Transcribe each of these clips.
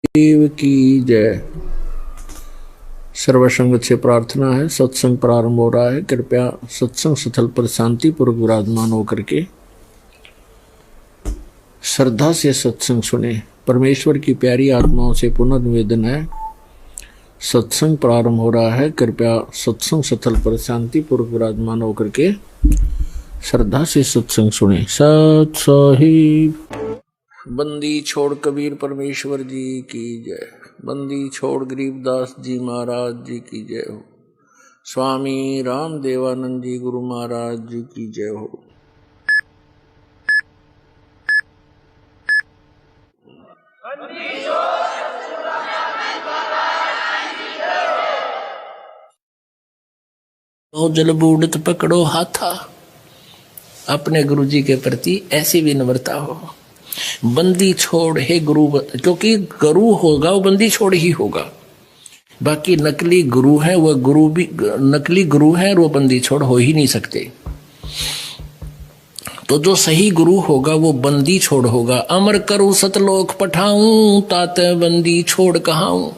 देव की जय। सर्वसंग से प्रार्थना है। सत्संग प्रारंभ हो रहा है। कृपया सत्संग स्थल पर शांतिपूर्वक विराजमान होकर के श्रद्धा से सत्संग सुने। परमेश्वर की प्यारी आत्माओं से पुनर्निवेदन है, सत्संग प्रारंभ हो रहा है। कृपया सत्संग स्थल पर शांतिपूर्वक विराजमान होकर के श्रद्धा से सत्संग सुने। सत साहिब। बंदी छोड़ कबीर परमेश्वर जी की जय। बंदी छोड़ गरीबदास जी महाराज जी की जय हो। स्वामी राम देवानंद जी गुरु महाराज जी की जय हो। तो जल बूढ़त पकड़ो हाथा, अपने गुरु जी के प्रति ऐसी विनम्रता हो। बंदी छोड़ हे गुरु, क्योंकि गुरु होगा वो बंदी छोड़ ही होगा। बाकी नकली गुरु है, वह गुरु भी नकली गुरु है और वो बंदी छोड़ हो ही नहीं सकते। तो जो सही गुरु होगा वो बंदी छोड़ होगा। अमर करूं सतलोक पठाऊं, ताते बंदी छोड़ कहाऊं।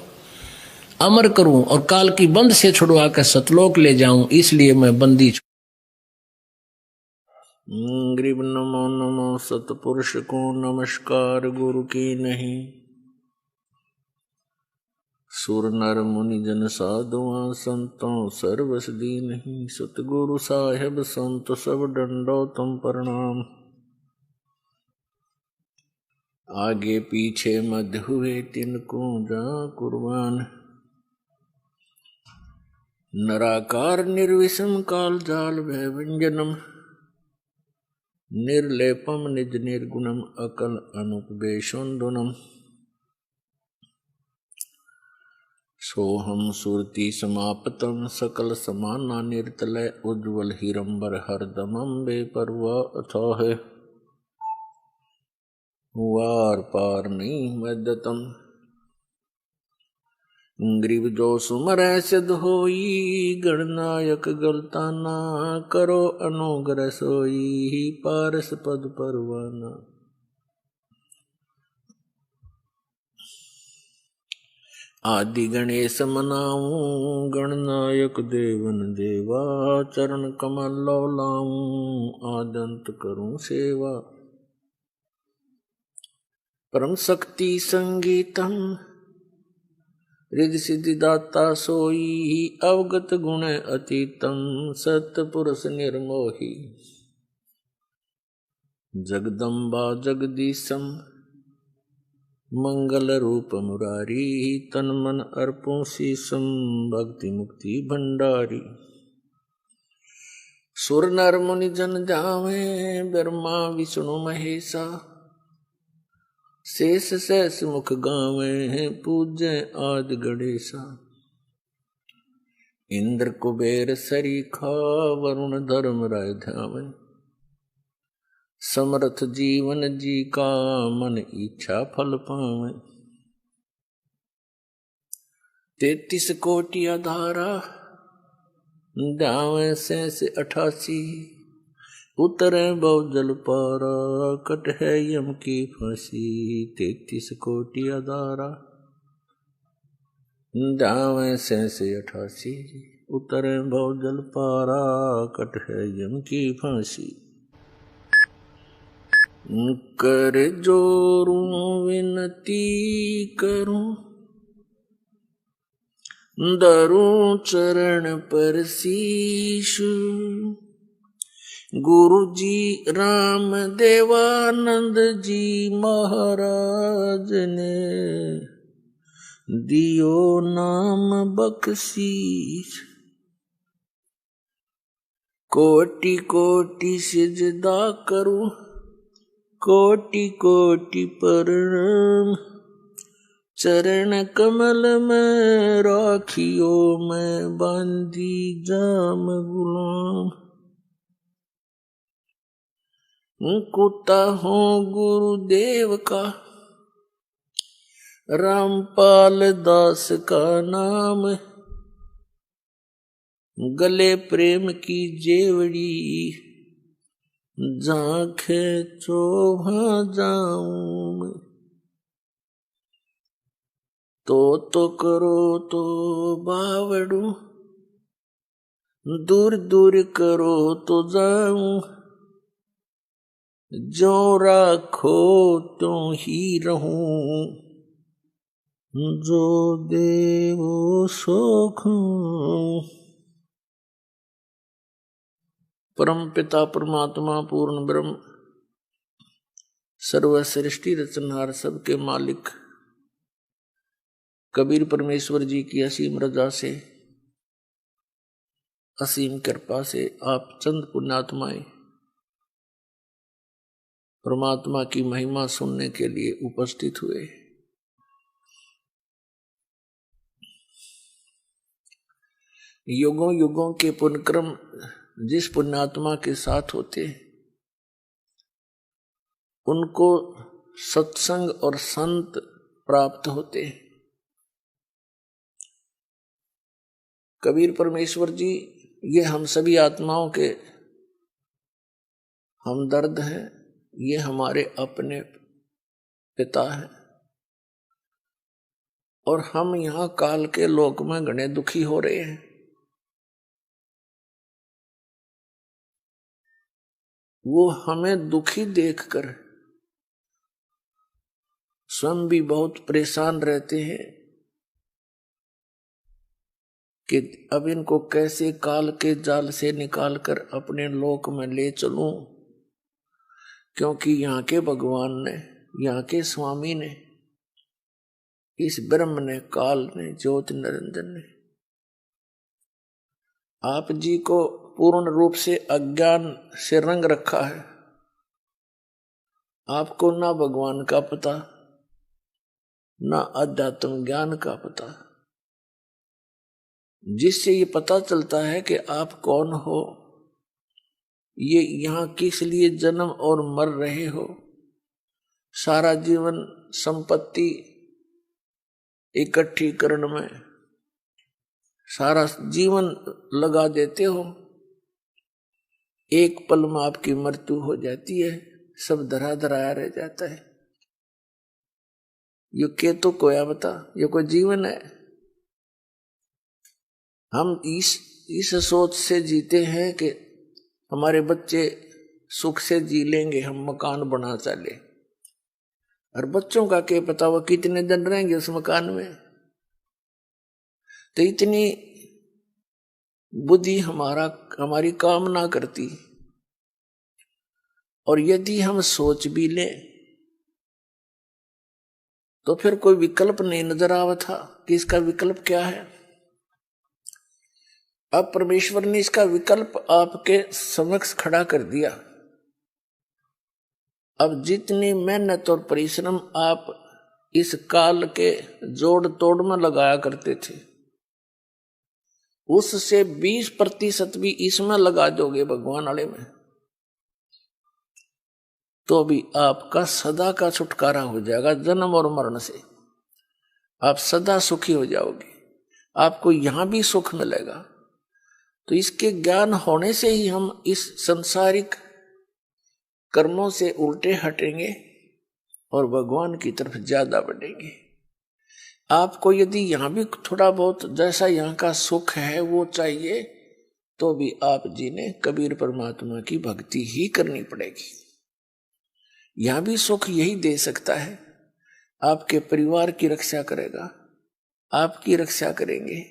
अमर करूं और काल की बंद से छुड़वा कर सतलोक ले जाऊं, इसलिए मैं बंदी छोड़। ग्रीब नमो नमो सतपुरुष को नमस्कार, गुरु की नहीं। सुर नर मुनि जन साधुआ, संतों सर्वस दी नहीं। सतगुरु साहेब संत सब डंडो तुम प्रणाम। आगे पीछे मध्य हुए तिनको जा कुर्बान। नराकार निर्विषम काल जाल भय व्यंजनम। निर्लेपम निज निर्गुणम अकल अनुपवेशोन्दुनम। सोहम सुरति समापतम सकल समाना निर्तलय। उज्ज्वल हिरंबर हरदमम बेपरवा अथाह। वार पार नहीं मदतम। ग्रीव जो सुमर सिद्ध होई, गणनायक गलताना। करो अनुग्रह सोई, पारस पद परवाना। आदि गणेश मनाऊं, गणनायक देवन देवा। चरण कमल लो लाऊं, आदंत करूं सेवा। परम शक्ति संगीतम, रिद्धि सिद्धि दाता सोई। अवगत गुण अतीतम, सत्पुरुष निर्मोही। जगदम्बा जगदीशम, मंगल रूप मुरारी। तन मन अर्पों शीसम, भक्ति मुक्ति भंडारी। सुर नर मुनि जन जावे, ब्रह्मा विष्णु महेशा। शेष सहस मुख गावे, पूज्य आदि गणेशा। इंद्र कुबेर सरीखा, वरुण धर्म राय ध्यावे। समर्थ जीवन जी का, मन इच्छा फल पावे। 33 कोटि आधारा, ध्यावे शेष 88। उतरे बहु जल पारा, कट है यम की फांसी। 33 कोटि आधारा, ध्यावे शेष 88। उतरे बहु जल पारा, कट है यम की फांसी। कर जोरूं विनती करूं, धरूं चरण पर शीश। गुरु जी राम देवानंद जी महाराज ने, दियो नाम बख्शीश। कोटि कोटि सिजदा करूं, कोटि कोटि प्रणाम। चरण कमल में राखियो, मैं बांधी जाम गुलाम। कुत्ता हूँ गुरुदेव का, रामपाल दास का नाम। गले प्रेम की जेवड़ी, झांखे चोभा जाऊं मैं। तो करो तो बावड़ू, दूर दूर करो तो जाऊं, जो राखो तो ही रहूं, जो देवो सुख। परम पिता परमात्मा पूर्ण ब्रह्म सर्व सृष्टि रचनहार सबके मालिक कबीर परमेश्वर जी की असीम रजा से, असीम कृपा से आप चंद पुण्यात्माएं परमात्मा की महिमा सुनने के लिए उपस्थित हुए। युगों युगों के पुण्यक्रम जिस पुण्यात्मा के साथ होते उनको सत्संग और संत प्राप्त होते। कबीर परमेश्वर जी ये हम सभी आत्माओं के हमदर्द हैं, ये हमारे अपने पिता हैं और हम यहाँ काल के लोक में घने दुखी हो रहे हैं। वो हमें दुखी देखकर स्वयं भी बहुत परेशान रहते हैं कि अब इनको कैसे काल के जाल से निकालकर अपने लोक में ले चलूं, क्योंकि यहाँ के भगवान ने, यहाँ के स्वामी ने, इस ब्रह्म ने, काल ने, ज्योति निरंजन ने आप जी को पूर्ण रूप से अज्ञान से रंग रखा है। आपको ना भगवान का पता, ना अध्यात्म ज्ञान का पता, जिससे ये पता चलता है कि आप कौन हो, ये यहाँ किस लिए जन्म और मर रहे हो, सारा जीवन संपत्ति इकट्ठी करने में सारा जीवन लगा देते हो, एक पल में आपकी मृत्यु हो जाती है, सब धरा धराया रह जाता है। ये के तो कोया बता, ये कोई जीवन है? हम इस सोच से जीते हैं कि हमारे बच्चे सुख से जी लेंगे, हम मकान बना चले, और बच्चों का क्या पता वो कितने दिन रहेंगे उस मकान में। तो इतनी बुद्धि हमारी काम ना करती, और यदि हम सोच भी लें तो फिर कोई विकल्प नहीं नजर आवत था कि इसका विकल्प क्या है। अब परमेश्वर ने इसका विकल्प आपके समक्ष खड़ा कर दिया। अब जितनी मेहनत और परिश्रम आप इस काल के जोड़ तोड़ में लगाया करते थे, उससे 20% भी इसमें लगा दोगे भगवान वाले में, तो भी आपका सदा का छुटकारा हो जाएगा जन्म और मरण से। आप सदा सुखी हो जाओगे, आपको यहां भी सुख मिलेगा। तो इसके ज्ञान होने से ही हम इस संसारिक कर्मों से उल्टे हटेंगे और भगवान की तरफ ज्यादा बढ़ेंगे। आपको यदि यहां भी थोड़ा बहुत जैसा यहाँ का सुख है वो चाहिए, तो भी आप जी ने कबीर परमात्मा की भक्ति ही करनी पड़ेगी। यहां भी सुख यही दे सकता है, आपके परिवार की रक्षा करेगा, आपकी रक्षा करेंगे,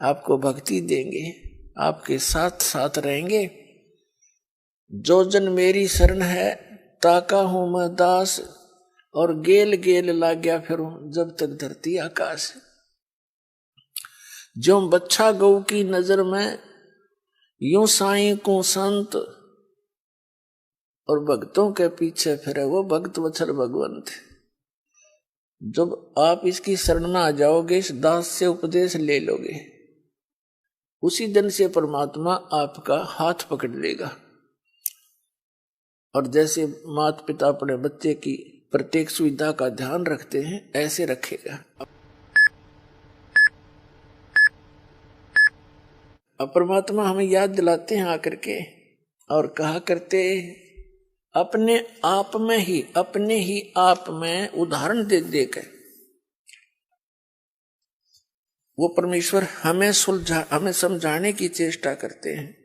आपको भक्ति देंगे, आपके साथ साथ रहेंगे। जो जन मेरी शरण है ताका हूं मैं दास, और गेल गेल लाग्या फिरूं जब तक धरती आकाश। जो बच्चा गौ की नजर में यूं साईं को संत, और भक्तों के पीछे फिरे वो भक्त वत्सल भगवंत। जब आप इसकी शरण में आ जाओगे, इस दास से उपदेश ले लोगे, उसी दिन से परमात्मा आपका हाथ पकड़ लेगा। और जैसे माता पिता अपने बच्चे की प्रत्येक सुविधा का ध्यान रखते हैं, ऐसे रखेगा। अब परमात्मा हमें याद दिलाते हैं आकर के, और कहा करते अपने आप में ही, अपने ही आप में उदाहरण दे देकर वो परमेश्वर हमें समझाने की चेष्टा करते हैं।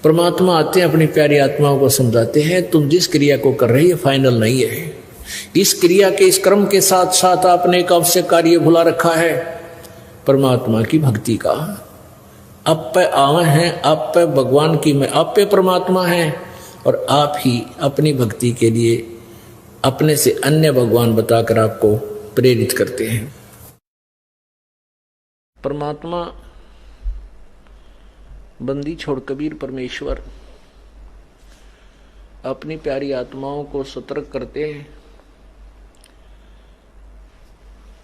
परमात्मा आते हैं, अपनी प्यारी आत्माओं को समझाते हैं, तुम जिस क्रिया को कर रही है फाइनल नहीं है। इस क्रिया के, इस कर्म के साथ साथ आपने एक आवश्यक कार्य भुला रखा है, परमात्मा की भक्ति का। आप पे आवे हैं, आप पे भगवान की मैं, आप पे परमात्मा है, और आप ही अपनी भक्ति के लिए अपने से अन्य भगवान बताकर आपको प्रेरित करते हैं। परमात्मा बंदी छोड़ कबीर परमेश्वर अपनी प्यारी आत्माओं को सतर्क करते हैं।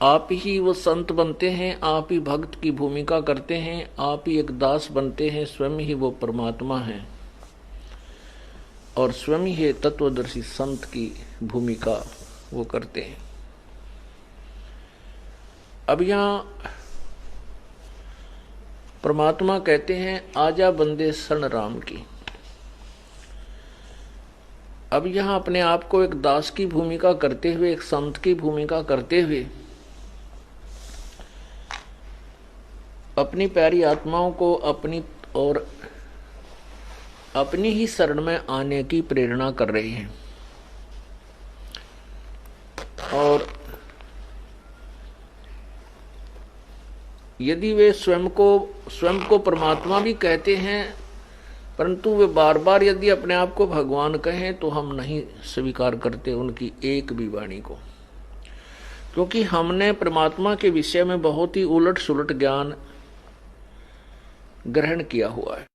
आप ही वो संत बनते हैं, आप ही भक्त की भूमिका करते हैं, आप ही एक दास बनते हैं, स्वयं ही वो परमात्मा है और स्वयं ही तत्वदर्शी संत की भूमिका वो करते हैं। अब यहाँ परमात्मा कहते हैं आजा बंदे शरण राम की। अब यहाँ अपने आप को एक दास की भूमिका करते हुए, एक संत की भूमिका करते हुए अपनी प्यारी आत्माओं को अपनी और अपनी ही शरण में आने की प्रेरणा कर रहे हैं। और यदि वे स्वयं को परमात्मा भी कहते हैं, परंतु वे बार बार यदि अपने आप को भगवान कहें तो हम नहीं स्वीकार करते उनकी एक भी वाणी को, क्योंकि हमने परमात्मा के विषय में बहुत ही उलट सुलट ज्ञान ग्रहण किया हुआ है।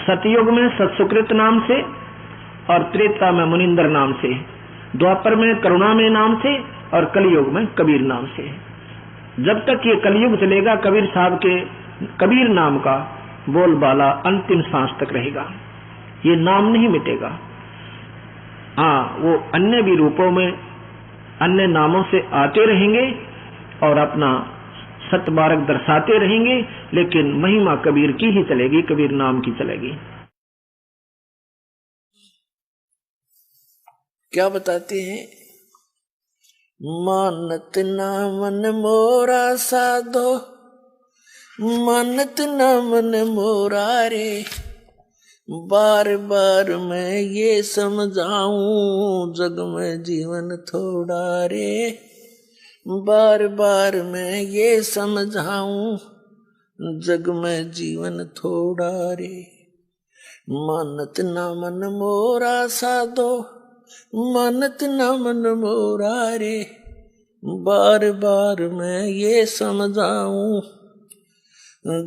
सतयुग में सत्सुकृत नाम से और त्रेता में मुनिंदर नाम से, द्वापर में करुणामय नाम से और कलयुग में कबीर नाम से। जब तक ये कलयुग चलेगा कबीर साहब के कबीर नाम का बोलबाला अंतिम सांस तक रहेगा, ये नाम नहीं मिटेगा। हाँ, वो अन्य भी रूपों में अन्य नामों से आते रहेंगे और अपना सतबारक दर्शाते रहेंगे, लेकिन महिमा कबीर की ही चलेगी, कबीर नाम की चलेगी। क्या बताते हैं? मानत ना मन मोरा साधो, मानत ना मन मोरा रे, बार बार मैं ये समझाऊं जग में जीवन थोड़ा रे, बार बार मैं ये समझाऊं जग में जीवन थोड़ा रे। मानत ना मन मोरा साधो, मानत ना मन मोरा रे, बार बार मैं ये समझाऊं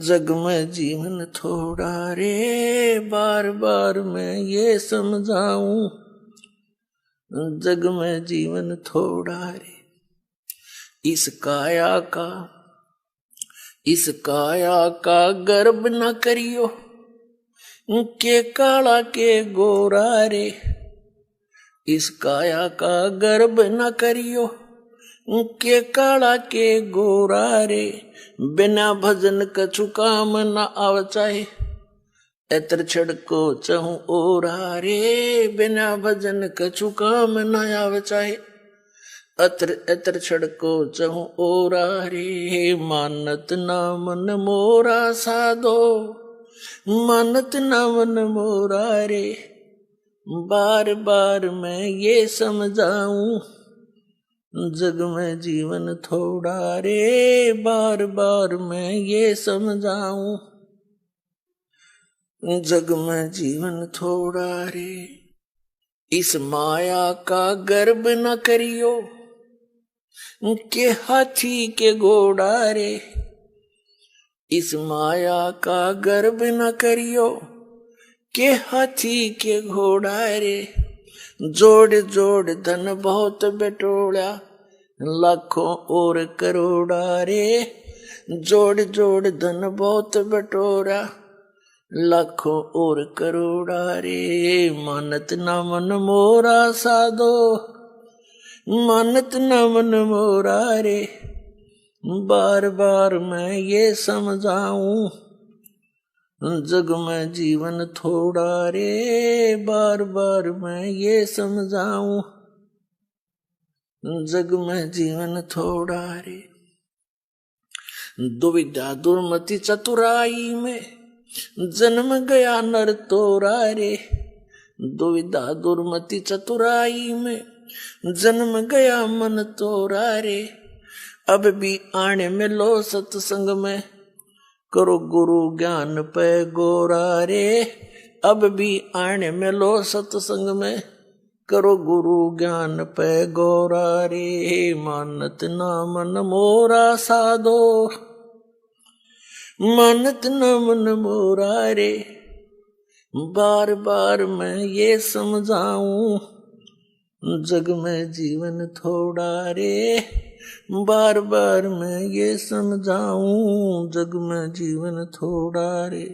जग में जीवन थोड़ा रे, बार बार मैं ये समझाऊं जग में जीवन थोड़ा रे। इस काया का गर्व न करियो के काला के गोरा रे, इस काया का गर्व न करियो के काला के गोरा रे, बिना भजन कछु काम न आव चाहे, एतर छड़को चहु ओरा रे, बिना भजन कछु काम न आव चाहे, अत्र एतर छड़को चहु ओरा रे। मानत ना मन मोरा साधो, मानत ना मन मोरा रे, बार बार मैं ये समझाऊं जग में जीवन थोड़ा रे, बार बार मैं ये समझाऊं जग में जीवन थोड़ा रे। इस माया का गर्व न करियो के हाथी के घोड़ा रे, इस माया का गर्व न करियो के हाथी के घोड़ा रे, जोड़ जोड़ धन बहुत बटोड़ा लाखों और करोड़ा रे, जोड़ जोड़ धन बहुत बटोरा लाखों और करोड़ा रे। मानत ना मन मोरा साधो, मानत ना मन मोरा रे, बार बार मैं ये समझाऊं जग में जीवन थोड़ा रे, बार बार मैं ये समझाऊं जग में जीवन थोड़ा रे। दुविधा दुर्मति चतुराई में जन्म गया नर तोरा रे। दुविधा दुर्मति चतुराई में जन्म गया मन तोरा रे। अब भी आने में लो सत्संग में करो गुरु ज्ञान पे गोरा रे। अब भी आने में लो सत्संग में करो गुरु ज्ञान पे गोरा रे। मानत ना मन मोरा साधो, मानत ना मन मोरा रे। बार बार मैं ये समझाऊं जग में जीवन थोड़ा रे। बार बार मैं ये समझाऊं जग में जीवन थोड़ा रे।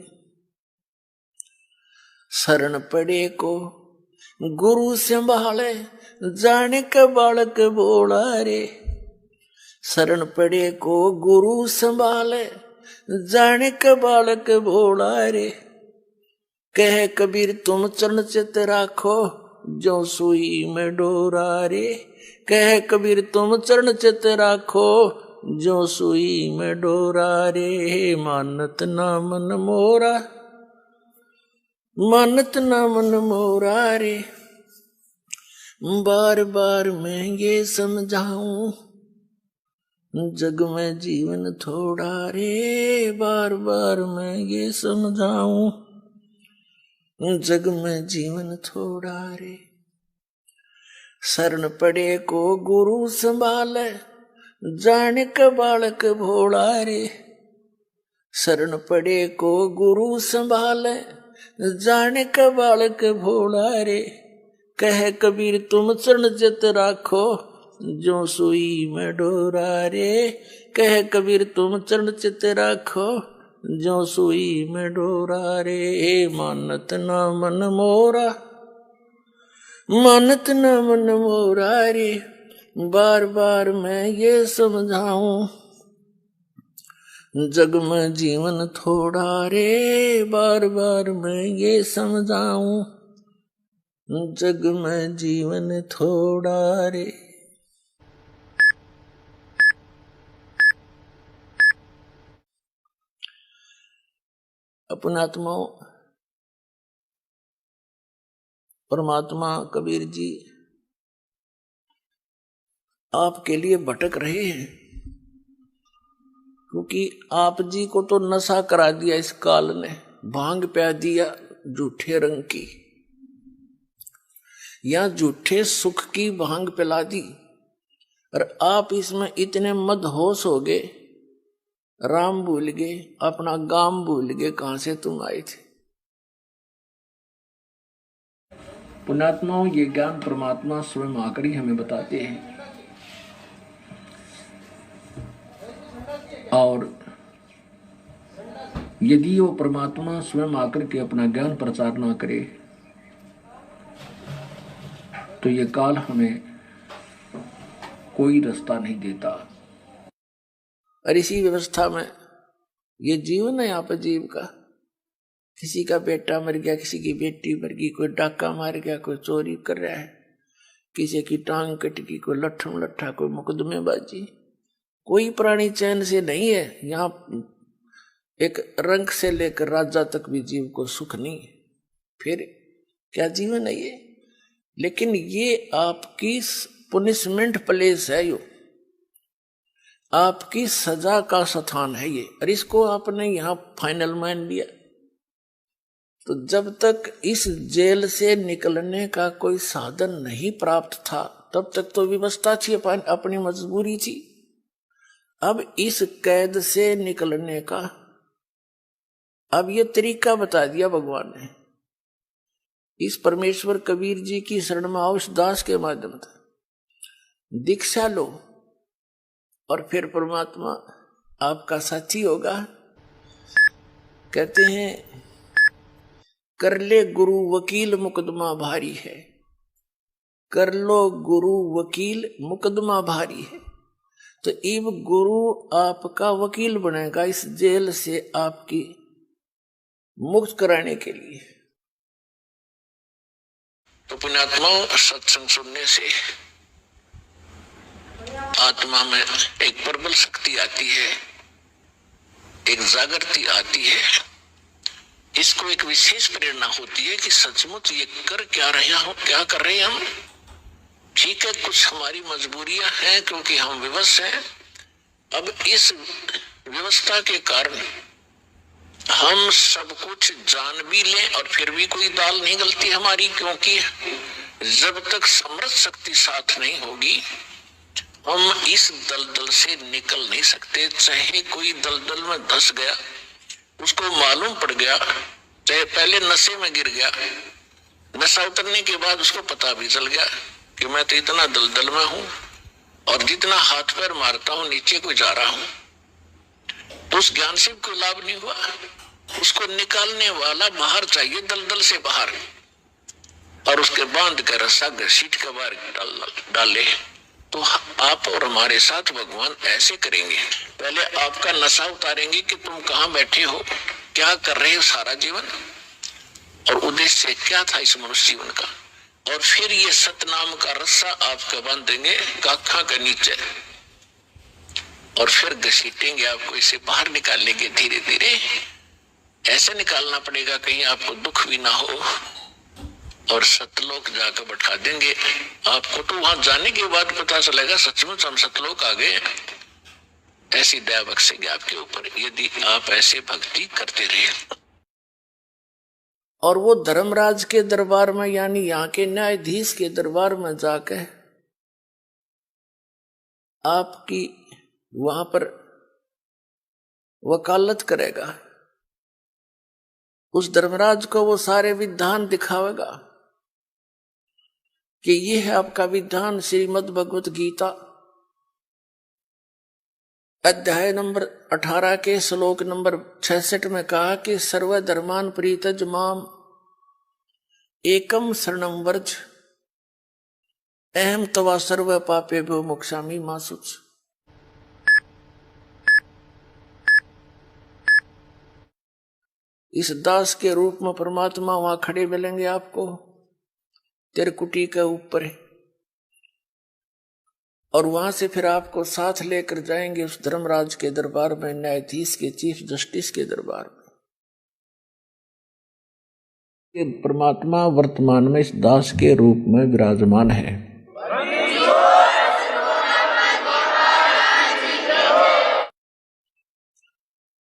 शरण पड़े को गुरु संभाले जाने का बालक बोला रे। शरण पड़े को गुरु संभाले जाने का बालक बोला रे। कह कबीर तुम चरण चित राखो जो सुई में डोरा रे। कह कबीर तुम चरण चित राखो जो सुई में डोरा रे। मानत ना मन मोरा, मानत ना मन मोरा रे। बार बार मैं ये समझाऊं जग में जीवन थोड़ा रे। बार बार मैं ये समझाऊं जग में जीवन थोड़ा रे। शरण पड़े को गुरु संभाले जाने का बालक भोला रे। शरण पड़े को गुरु संभाले जाने का बालक भोला रे। कह कबीर तुम चरण चित राखो जो सुई में डोरा रे। कह कबीर तुम चरण चित राखो जो सुई में डोरा रे। मानत ना मन मोरा, मानत न मन मोरा रे। बार बार मैं ये समझाऊं जग में जीवन थोड़ा रे। बार बार मैं ये समझाऊं जग में जीवन थोड़ा रे। अपनात्माओं, परमात्मा कबीर जी आपके लिए भटक रहे हैं, क्योंकि आप जी को तो नशा करा दिया इस काल ने, भांग पिया दिया झूठे रंग की, या झूठे सुख की भांग पिला दी। और आप इसमें इतने मदहोश हो गए, राम भूल गए, अपना गाम भूल गए, कहां से तुम आए थे। पुण्यात्माओं, ये ज्ञान परमात्मा स्वयं आकर ही हमें बताते हैं। और यदि वो परमात्मा स्वयं आकर के अपना ज्ञान प्रचार ना करे तो ये काल हमें कोई रास्ता नहीं देता। और इसी व्यवस्था में ये जीवन है यहाँ पर जीव का। किसी का बेटा मर गया, किसी की बेटी मर गई, कोई डाका मार गया, कोई चोरी कर रहा है, किसी की टांग कट गई, कोई लट्ठम लट्ठा, कोई मुकदमेबाजी। कोई प्राणी चैन से नहीं है। यहाँ एक रंग से लेकर राजा तक भी जीव को सुख नहीं। फिर क्या जीवन है ये? लेकिन ये आपकी पुनिशमेंट प्लेस है, यो आपकी सजा का स्थान है ये। और इसको आपने यहाँ फाइनल मान लिया तो जब तक इस जेल से निकलने का कोई साधन नहीं प्राप्त था तब तक तो व्यवस्था थी, अपनी मजबूरी थी। अब इस कैद से निकलने का अब ये तरीका बता दिया भगवान ने। इस परमेश्वर कबीर जी की शरण में आओ, दास के माध्यम से दीक्षा लो और फिर परमात्मा आपका साथी होगा। कहते हैं कर ले गुरु वकील मुकदमा भारी है, कर लो गुरु वकील मुकदमा भारी है। तो इब गुरु आपका वकील बनेगा इस जेल से आपकी मुक्त कराने के लिए। तो पुण्यात्माओं, सत्संग सुनने से आत्मा में एक प्रबल शक्ति आती है, एक जागृति आती है। इसको एक विशेष प्रेरणा होती है कि सचमुच ये कर क्या रहे हैं हम। ठीक है, कुछ हमारी मजबूरियां हैं क्योंकि हम विवश हैं। अब इस व्यवस्था के कारण हम सब कुछ जान भी लें और फिर भी कोई दाल नहीं गलती हमारी, क्योंकि जब तक समर्थ शक्ति साथ नहीं होगी हम इस दलदल से निकल नहीं सकते। चाहे कोई दलदल में धंस गया, उसको मालूम पड़ गया, चाहे पहले नशे में गिर गया, नशा उतरने के बाद उसको पता भी चल गया कि मैं तो इतना दलदल में हूं और जितना हाथ पैर मारता हूं नीचे को जा रहा हूं, तो उस ज्ञान से कोई लाभ नहीं हुआ। उसको निकालने वाला बाहर चाहिए, दलदल से बाहर, और उसके बांध कर रस्सा घसीट के बाहर डाले। तो आप और हमारे साथ भगवान ऐसे करेंगे। पहले आपका नशा उतारेंगे कि तुम कहाँ बैठे हो, क्या कर रहे हो सारा जीवन, और उद्देश्य क्या था इस मनुष्य जीवन का, और फिर ये सतनाम का रस्सा आपका बांधेंगे काखा के नीचे, और फिर घसीटेंगे आपको, इसे बाहर निकालेंगे धीरे धीरे। ऐसे निकालना पड़ेगा कहीं आपको दुख भी ना हो, और सतलोक जाकर बैठा देंगे आपको। तो वहां जाने के बाद पता चलेगा सचमुच हम सतलोक आ गए। ऐसी दया बख्शेंगे आपके ऊपर यदि आप ऐसे भक्ति करते रहे। और वो धर्मराज के दरबार में, यानी यहाँ के न्यायाधीश के दरबार में जाकर आपकी वहां पर वकालत करेगा। उस धर्मराज को वो सारे विधान दिखावेगा कि ये है आपका विधान। श्रीमद् भगवत गीता अध्याय नंबर 18 के श्लोक नंबर 66 में कहा कि सर्वधर्मान परित्यज माम एकम शरणं व्रज अहम तवा सर्व पापेभ्यो मोक्षामि मा शुच। इस दास के रूप में परमात्मा वहां खड़े मिलेंगे आपको तिरकुटी के ऊपर, और वहां से फिर आपको साथ लेकर जाएंगे उस धर्मराज के दरबार में, न्यायाधीश के, चीफ जस्टिस के दरबार में। ये परमात्मा वर्तमान में इस दास के रूप में विराजमान है।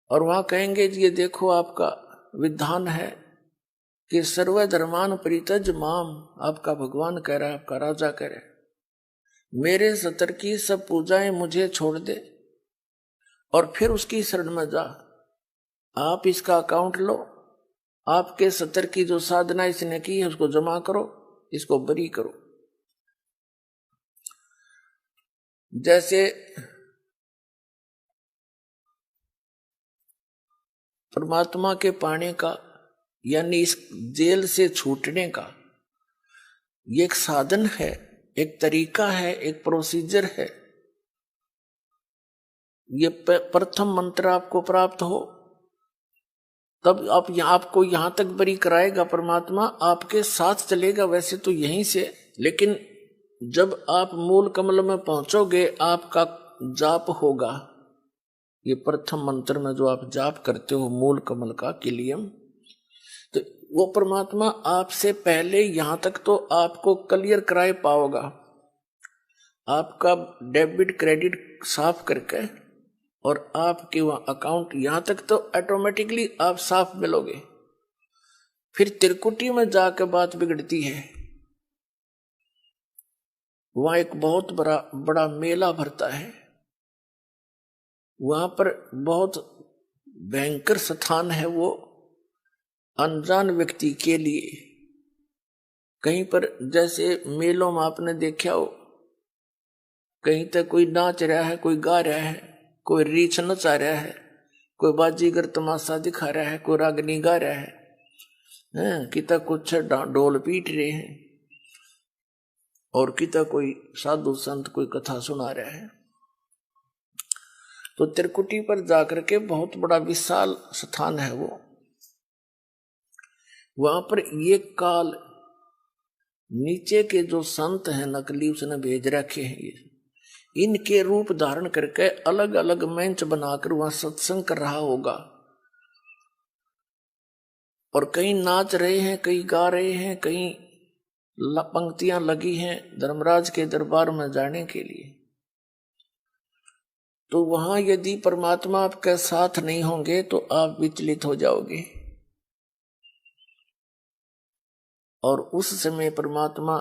और वहां कहेंगे ये देखो आपका विधान है कि सर्वधर्मान परित्यज माम, आपका भगवान कह रहा है, आपका राजा कह रहा है, मेरे सतर की सब पूजाएं मुझे छोड़ दे और फिर उसकी शरण में जा। आप इसका अकाउंट लो, आपके सतर की जो साधना इसने की है उसको जमा करो, इसको बरी करो। जैसे परमात्मा के पाने का, यानी इस जेल से छूटने का ये एक साधन है, एक तरीका है, एक प्रोसीजर है। ये प्रथम मंत्र आपको प्राप्त हो तब आपको यहां तक बरी कराएगा परमात्मा, आपके साथ चलेगा वैसे तो यहीं से, लेकिन जब आप मूल कमल में पहुंचोगे आपका जाप होगा। ये प्रथम मंत्र में जो आप जाप करते हो मूल कमल का किलियम, तो वो परमात्मा आपसे पहले यहां तक तो आपको क्लियर कराए पाओगा, आपका डेबिट क्रेडिट साफ करके, और आपके वहां अकाउंट यहां तक तो ऑटोमेटिकली आप साफ मिलोगे। फिर त्रिकुटी में जाकर बात बिगड़ती है। वहां एक बहुत बड़ा मेला भरता है, वहां पर बहुत भयंकर स्थान है वो अनजान व्यक्ति के लिए। कहीं पर जैसे मेलों में आपने देखा हो, कहीं तक कोई नाच रहा है, कोई गा रहा है, कोई रीछ नचा रहा है, कोई बाजीगर तमाशा दिखा रहा है, कोई रागनी गा रहा है, किता कुछ ढोल पीट रहे हैं, और किता कोई साधु संत कोई कथा सुना रहा है। तो त्रिकुटी पर जाकर के बहुत बड़ा विशाल स्थान है वो, वहां पर ये काल नीचे के जो संत हैं नकली उसने भेज रखे हैं, इनके रूप धारण करके अलग अलग मंच बनाकर वहां सत्संग कर रहा होगा। और कहीं नाच रहे हैं, कहीं गा रहे हैं, कहीं पंक्तियां लगी हैं धर्मराज के दरबार में जाने के लिए। तो वहां यदि परमात्मा आपके साथ नहीं होंगे तो आप विचलित हो जाओगे, और उस समय परमात्मा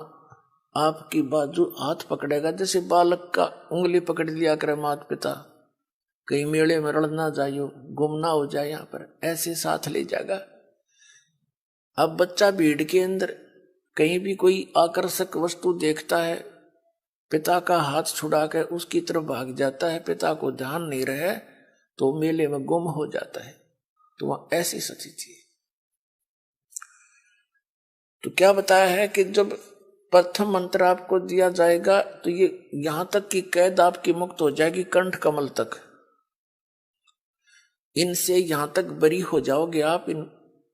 आपकी बाजू हाथ पकड़ेगा, जैसे बालक का उंगली पकड़ लिया करे माता पिता, कहीं मेले में रड़ ना जाइयो, गुम ना हो जाए, यहां पर ऐसे साथ ले जाएगा। अब बच्चा भीड़ के अंदर कहीं भी कोई आकर्षक वस्तु देखता है, पिता का हाथ छुड़ा कर उसकी तरफ भाग जाता है, पिता को ध्यान नहीं रहे तो मेले में गुम हो जाता है। तो वह ऐसी स्थिति है। तो क्या बताया है कि जब प्रथम मंत्र आपको दिया जाएगा तो ये यहां तक की कैद आपकी मुक्त हो जाएगी, कंठ कमल तक, इनसे यहां तक बरी हो जाओगे आप इन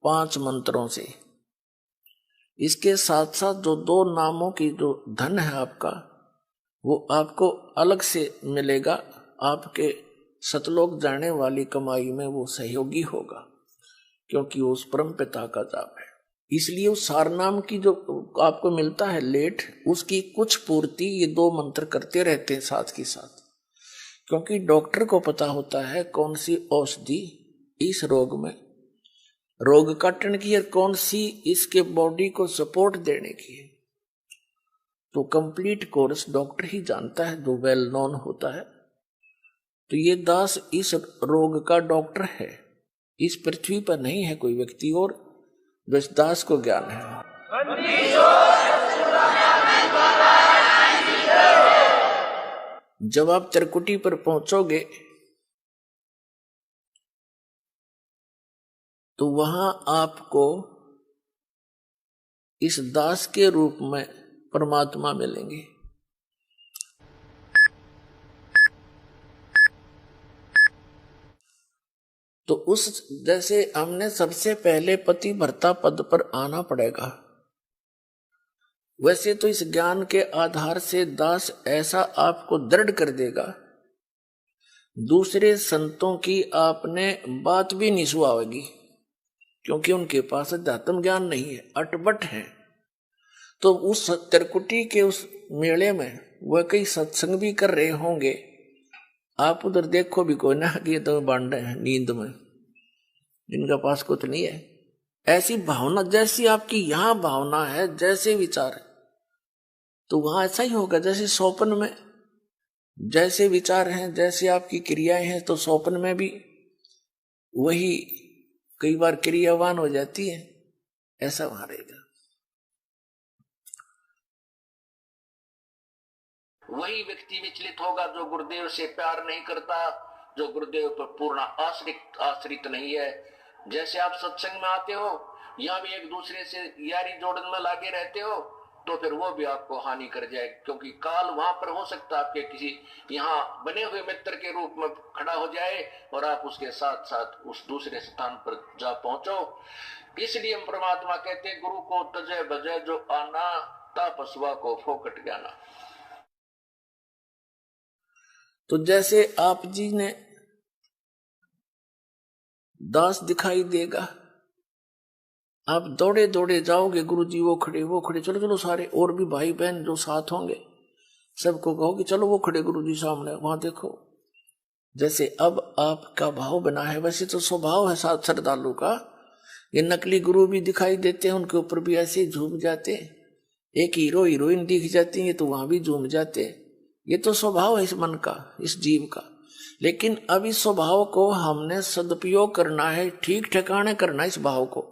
5 मंत्रों से। इसके साथ साथ जो 2 नामों की जो धन है आपका, वो आपको अलग से मिलेगा, आपके सतलोक जाने वाली कमाई में वो सहयोगी होगा, क्योंकि वो उस परम पिता का जाप है। इसलिए उस सार नाम की जो आपको मिलता है लेट, उसकी कुछ पूर्ति ये 2 मंत्र करते रहते हैं साथ के साथ, क्योंकि डॉक्टर को पता होता है कौन सी औषधि इस रोग में रोग काटने की है, कौन सी इसके बॉडी को सपोर्ट देने की है। तो कंप्लीट कोर्स डॉक्टर ही जानता है, जो वेल नोन होता है। तो ये दास इस रोग का डॉक्टर है, इस पृथ्वी पर नहीं है कोई व्यक्ति और जो इस दास को ज्ञान है। जब आप त्रिकुटी पर पहुंचोगे तो वहां आपको इस दास के रूप में परमात्मा मिलेंगे। तो उस जैसे हमने सबसे पहले पति भर्ता पद पर आना पड़ेगा, वैसे तो इस ज्ञान के आधार से दास ऐसा आपको दृढ़ कर देगा, दूसरे संतों की आपने बात भी नहीं सुहावेगी, क्योंकि उनके पास अध्यात्म ज्ञान नहीं है, अटपट है। तो उस त्रिकुटी के उस मेले में वह कई सत्संग भी कर रहे होंगे, आप उधर देखो भी कोई ना कि ये तो बांडे हैं नींद में, जिनका पास कुछ नहीं है। ऐसी भावना जैसी आपकी यहां भावना है, जैसे विचार है, तो वहां ऐसा ही होगा जैसे स्वप्न में जैसे विचार हैं, जैसे आपकी क्रियाएं हैं, तो स्वप्न में भी वही कई बार क्रियावान हो जाती है, ऐसा वहां रहेगा। वही व्यक्ति विचलित होगा जो गुरुदेव से प्यार नहीं करता, जो गुरुदेव पर पूर्ण आश्रित नहीं है। जैसे आप सत्संग में आते हो, यहाँ भी एक दूसरे से यारी जोड़न में लागे रहते हो, तो फिर वो भी आपको हानि कर जाए, क्योंकि काल वहां पर हो सकता है आपके किसी यहाँ बने हुए मित्र के रूप में खड़ा हो जाए और आप उसके साथ साथ उस दूसरे स्थान पर जा पहुंचो। इसलिए हम परमात्मा कहते हैं, गुरु को तजय बजय जो आना, तापसवा को फोकट ज्ञाना। तो जैसे आप जी ने दास दिखाई देगा, आप दौड़े दौड़े जाओगे, गुरु जी वो खड़े, चलो चलो सारे और भी भाई बहन जो साथ होंगे सबको कहोगे चलो वो खड़े गुरु जी सामने, वहां देखो। जैसे अब आपका भाव बना है, वैसे तो स्वभाव है साथ श्रद्धालु का, ये नकली गुरु भी दिखाई देते हैं, उनके ऊपर भी ऐसे झूम जाते, एक हीरो हीरोइन दिख जाती है तो वहां भी झूम जाते। ये तो स्वभाव है इस मन का, इस जीव का। लेकिन अब इस स्वभाव को हमने सदुपयोग करना है, ठीक ठिकाने करना है इस भाव को,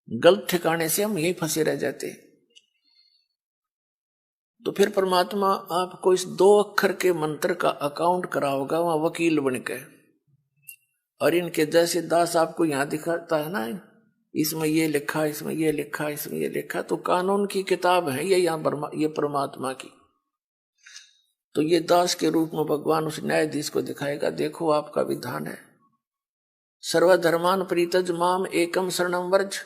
गलत ठिकाने से हम यही फंसे रह जाते। तो फिर परमात्मा आपको इस 2 अक्षर के मंत्र का अकाउंट कराओगा वहां वकील बनके, और इनके जैसे दास आपको यहां दिखाता है ना, इसमें ये लिखा, इसमें ये लिखा, इसमें ये लिखा, तो कानून की किताब है ये यहाँ ये परमात्मा की। तो ये दास के रूप में भगवान उस न्यायाधीश को दिखाएगा, देखो आपका विधान है, सर्वधर्मान परित्यज माम एकम शरणम व्रज,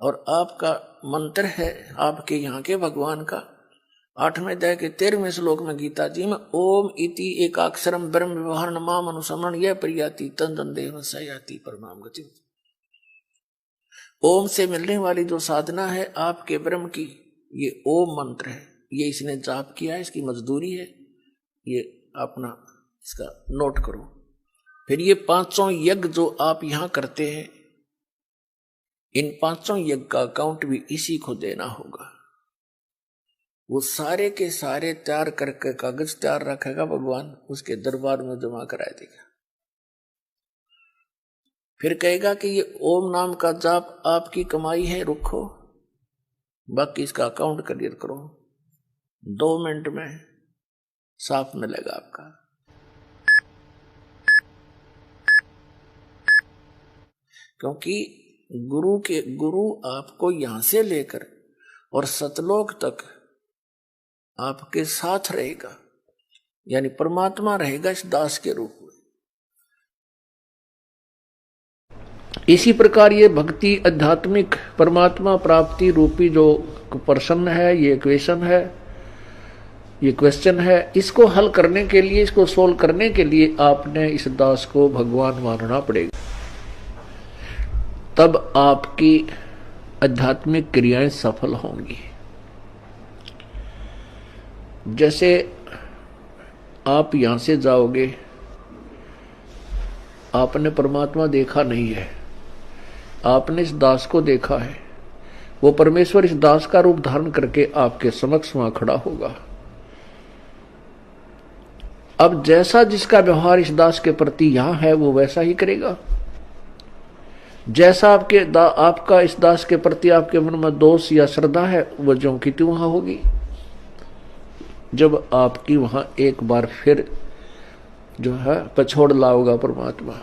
और आपका मंत्र है आपके यहाँ के भगवान का, 8वें अध्याय के 13वें श्लोक में गीता जी में ओम इति एकाक्षरम ब्रह्म व्यवहार माम अनुसमरण यह प्रियाति तन देव सयाति परमाम गति। ओम से मिलने वाली जो साधना है आपके ब्रह्म की, ये ओम मंत्र है, ये इसने जाप किया है, इसकी मजदूरी है, ये अपना इसका नोट करो। फिर ये 500 यज्ञ जो आप यहां करते हैं, इन 500 यज्ञ का अकाउंट भी इसी को देना होगा। वो सारे के सारे तैयार करके कागज तैयार रखेगा भगवान, उसके दरबार में जमा करा देगा। फिर कहेगा कि ये ओम नाम का जाप आपकी कमाई है, रुको, बाकी इसका अकाउंट क्लियर करो। 2 मिनट में साफ मिलेगा आपका। क्योंकि गुरु आपको यहां से लेकर और सतलोक तक आपके साथ रहेगा, यानी परमात्मा रहेगा इस दास के रूप में। इसी प्रकार ये भक्ति आध्यात्मिक परमात्मा प्राप्ति रूपी जो प्रश्न है, ये इक्वेशन है, ये क्वेश्चन है, इसको हल करने के लिए, इसको सोल्व करने के लिए आपने इस दास को भगवान मानना पड़ेगा। तब आपकी आध्यात्मिक क्रियाएं सफल होंगी। जैसे आप यहां से जाओगे, आपने परमात्मा देखा नहीं है, आपने इस दास को देखा है, वो परमेश्वर इस दास का रूप धारण करके आपके समक्ष वहां खड़ा होगा। अब जैसा जिसका व्यवहार इस दास के प्रति यहां है वो वैसा ही करेगा। जैसा आपका इस दास के प्रति आपके मन में दोष या श्रद्धा है, वो ज्यों की त्यों वहां होगी। जब आपकी वहां एक बार फिर जो है पछोड़ लाओगा परमात्मा,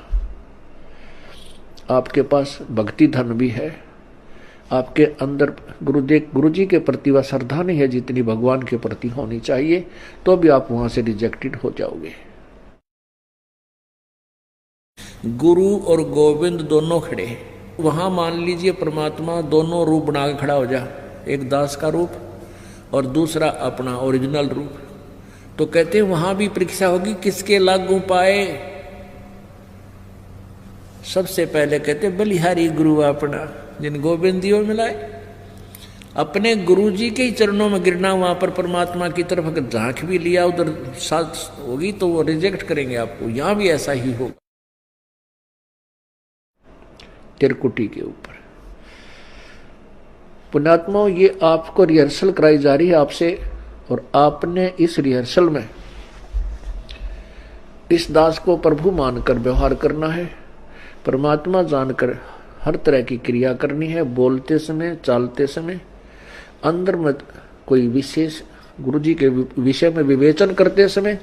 आपके पास भक्ति धन भी है, आपके अंदर गुरु जी के प्रति वह श्रद्धा नहीं है जितनी भगवान के प्रति होनी चाहिए, तो भी आप वहां से रिजेक्टेड हो जाओगे। गुरु और गोविंद दोनों खड़े, वहां मान लीजिए परमात्मा दोनों रूप बना के खड़ा हो जा, एक दास का रूप और दूसरा अपना ओरिजिनल रूप। तो कहते हैं वहां भी परीक्षा होगी, किसके लागू पाए। सबसे पहले कहते बलिहारी गुरु अपना, जिन गोविंदियों मिलाए। अपने गुरु जी के ही चरणों में गिरना, वहां पर परमात्मा की तरफ अगर झांक भी लिया उधर साथ होगी तो वो रिजेक्ट करेंगे आपको। यहां भी ऐसा ही होगा। तिरकुटी के ऊपर पुण्यात्माओं, ये आपको रिहर्सल कराई जा रही है आपसे, और आपने इस रिहर्सल में इस दास को प्रभु मानकर व्यवहार करना है, परमात्मा जानकर हर तरह की क्रिया करनी है। बोलते समय, चालते समय, अंदर में कोई विशेष गुरु जी के विषय में विवेचन करते समय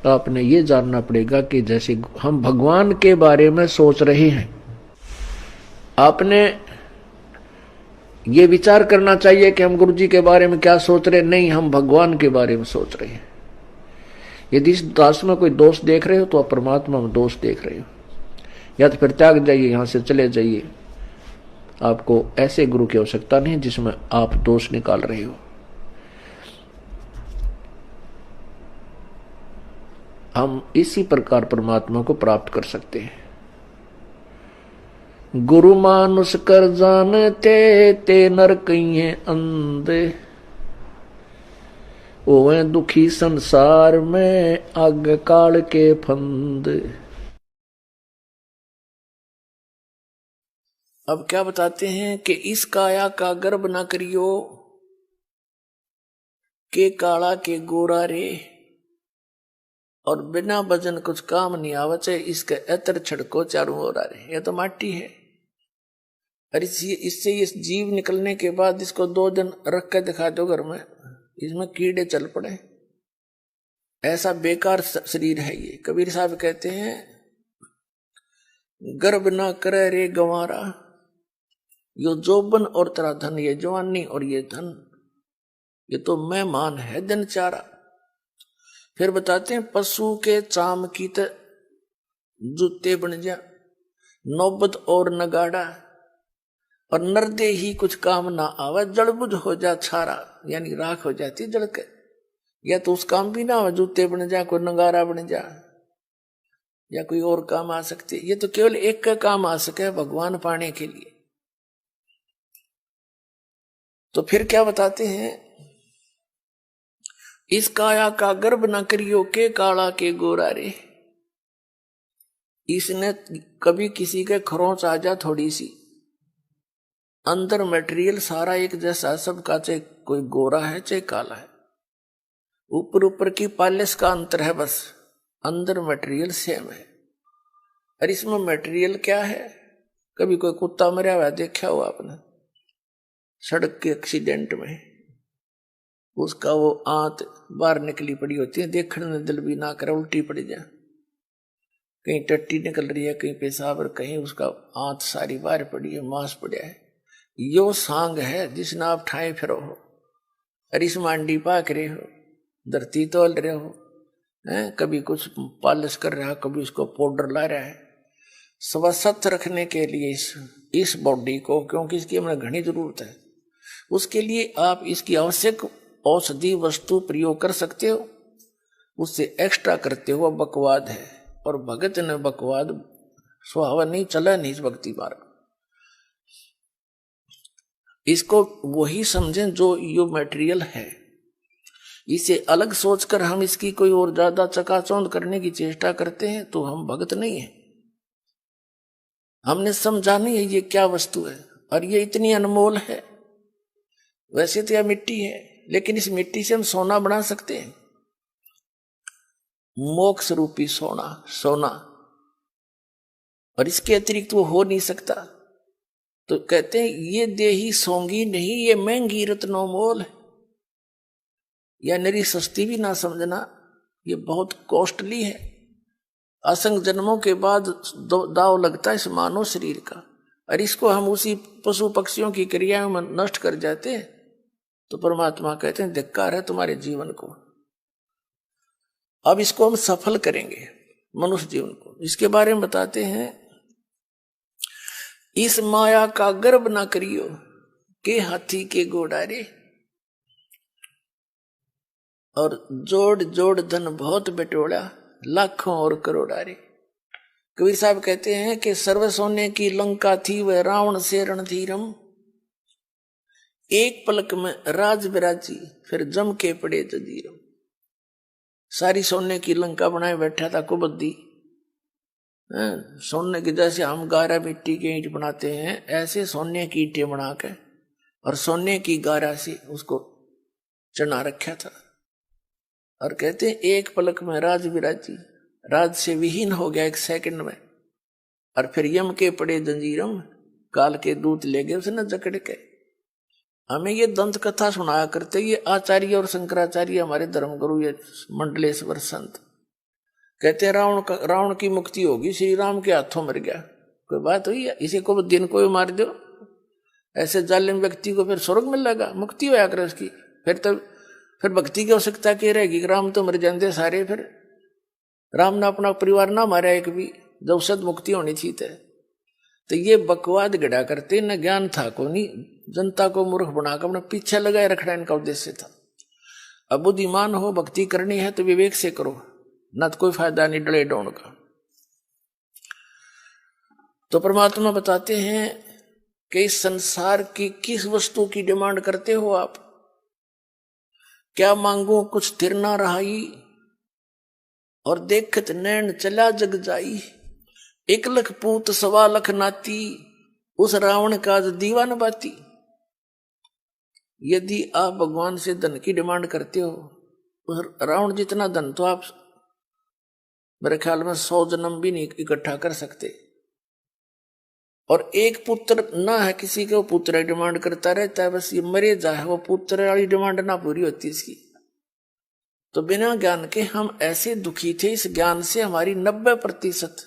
आपने ये जानना पड़ेगा कि जैसे हम भगवान के बारे में सोच रहे हैं, आपने ये विचार करना चाहिए कि हम गुरु जी के बारे में क्या सोच रहे हैं। नहीं, हम भगवान के बारे में सोच रहे हैं। यदि इस दास में कोई दोष देख रहे हो तो आप परमात्मा में दोष देख रहे हो, या तो फिर त्याग जाइए, यहां से चले जाइए। आपको ऐसे गुरु की आवश्यकता नहीं जिसमें आप दोष निकाल रहे हो। हम इसी प्रकार परमात्मा को प्राप्त कर सकते हैं। गुरु मानुष कर जानते ते नर कहिए अंधे, ओवे दुखी संसार में आग काल के फंद। अब क्या बताते हैं कि इस काया का गर्भ न करियो, के काला के गोरा रे, और बिना वजन कुछ काम नहीं आवचे, इसके एतर छिड़को चारों ओर रे। यह तो माटी है, और इससे ये जीव निकलने के बाद इसको 2 दिन रख के दिखा दो घर में, इसमें कीड़े चल पड़े। ऐसा बेकार शरीर है ये। कबीर साहब कहते हैं, गर्भ ना करे रे गंवारा, यो जोबन और तेरा धन, ये जवानी और ये धन, ये तो मेहमान है दिनचारा। फिर बताते हैं, पशु के चाम की त जूते बन जा, नौबत और नगाड़ा, और नरदे ही कुछ काम ना आवे, जड़बुझ हो जा छारा। यानी राख हो जाती जलकर। या तो उस काम भी ना हो, जूते बन जा, कोई नगारा बन जा, या कोई और काम आ सकते। ये तो केवल एक का काम आ सके, भगवान पाने के लिए। तो फिर क्या बताते हैं, इस काया का गर्भ न करियो के काला के गोरा रे। इसने कभी किसी के खरोंच आ जा थोड़ी सी, अंदर मटेरियल सारा एक जैसा सबका, चाहे कोई गोरा है चाहे काला है, ऊपर ऊपर की पॉलिश का अंतर है बस, अंदर मटेरियल सेम है। और इसमें मटेरियल क्या है, कभी कोई कुत्ता मरा हुआ देखा हो आपने सड़क के एक्सीडेंट में, उसका वो आंत बाहर निकली पड़ी होती है, देखने में दिल भी ना करे, उल्टी पड़ जाए, कहीं टट्टी निकल रही है, कहीं पेशाब, और कहीं उसका आंत सारी बाहर पड़ी है, मांस पड़ा है। यो सांग है जिसने आप ठाए फिरो हो, और इस मांडी पाक रहे हो, धरती तोल रहे हो, कभी कुछ पॉलिश कर रहा है, कभी उसको पाउडर ला रहा है, स्वस्थ रखने के लिए इस बॉडी को, क्योंकि इसकी हमें घनी जरूरत है, उसके लिए आप इसकी आवश्यक औषधि वस्तु प्रयोग कर सकते हो, उससे एक्स्ट्रा करते हो बकवाद है। और भगत ने बकवाद सुहावा नहीं, चला नहीं इस भक्ति मार्ग। इसको वही समझें जो यो मटेरियल है, इसे अलग सोचकर हम इसकी कोई और ज्यादा चकाचौंध करने की चेष्टा करते हैं तो हम भगत नहीं है। हमने समझा नहीं है ये क्या वस्तु है, और ये इतनी अनमोल है। वैसे तो यह मिट्टी है, लेकिन इस मिट्टी से हम सोना बना सकते हैं, मोक्ष रूपी सोना, और इसके अतिरिक्त वो हो नहीं सकता। तो कहते हैं ये देही सोंगी नहीं, ये महंगी रत्नों मोल है। या नरी सस्ती भी ना समझना, ये बहुत कॉस्टली है। असंख्य जन्मों के बाद दाव लगता है इस मानव शरीर का, और इसको हम उसी पशु पक्षियों की क्रियाओं में नष्ट कर जाते हैं। तो परमात्मा कहते हैं धिक्कार है तुम्हारे जीवन को। अब इसको हम सफल करेंगे, मनुष्य जीवन को। इसके बारे में बताते हैं, इस माया का गर्भ ना करियो के हाथी के गोडारे, और जोड़ जोड़ धन बहुत बटोड़ा लाखों और करोड़ारे। कबीर साहब कहते हैं कि सर्व सोने की लंका थी वह रावण से रणधीरम, एक पलक में राज विराजी फिर जम के पड़े जजीरम। सारी सोने की लंका बनाए बैठा था कुबद्दी, सोने की, जैसे हम गारा मिट्टी के ईंट बनाते हैं ऐसे सोने की ईंटें बना के और सोने की गारा से उसको चढ़ा रखा था। और कहते हैं एक पलक में राज विराजी, राज से विहीन हो गया एक सेकंड में। और फिर यम के पड़े जंजीरम, काल के दूत ले गए उसने जकड़ के। हमें ये दंत कथा सुनाया करते ये आचार्य और शंकराचार्य, हमारे धर्मगुरु, ये मंडलेश्वर संत। कहते हैं रावण की मुक्ति होगी, श्री राम के हाथों मर गया। कोई बात हुई है? इसी को दिन को मार दो, ऐसे जालिम व्यक्ति को फिर स्वर्ग मिलेगा, मुक्ति होया करे उसकी। फिर भक्ति की आवश्यकता क्या रहेगी? राम तो मर जाते सारे, फिर राम ने अपना परिवार ना मारा एक भी, जब सद मुक्ति होनी थी। तो ये बकवाद गढ़ा करते, न ज्ञान था को नहीं, जनता को मूर्ख बनाकर अपने पीछे लगाए रखना इनका उद्देश्य था। अब बुद्धिमान हो, भक्ति करनी है तो विवेक से करो, न तो कोई फायदा नहीं डले डोन का। तो परमात्मा बताते हैं कि इस संसार की किस वस्तु की डिमांड करते हो आप? क्या मांगो कुछ स्थिर ना रहाई, और देखत नैन चला जग जाई। 1 लाख पूत 1.25 लाख नाती, उस रावण का दीवान बाती। यदि आप भगवान से धन की डिमांड करते हो, उस रावण जितना धन तो आप मेरे ख्याल में 100 जन्म भी नहीं इकट्ठा कर सकते। और एक पुत्र ना है किसी के, वो पुत्र डिमांड करता रहता है, बस ये मरे जाए, वो पुत्र वाली डिमांड ना पूरी होती इसकी। तो बिना ज्ञान के हम ऐसे दुखी थे, इस ज्ञान से हमारी 90%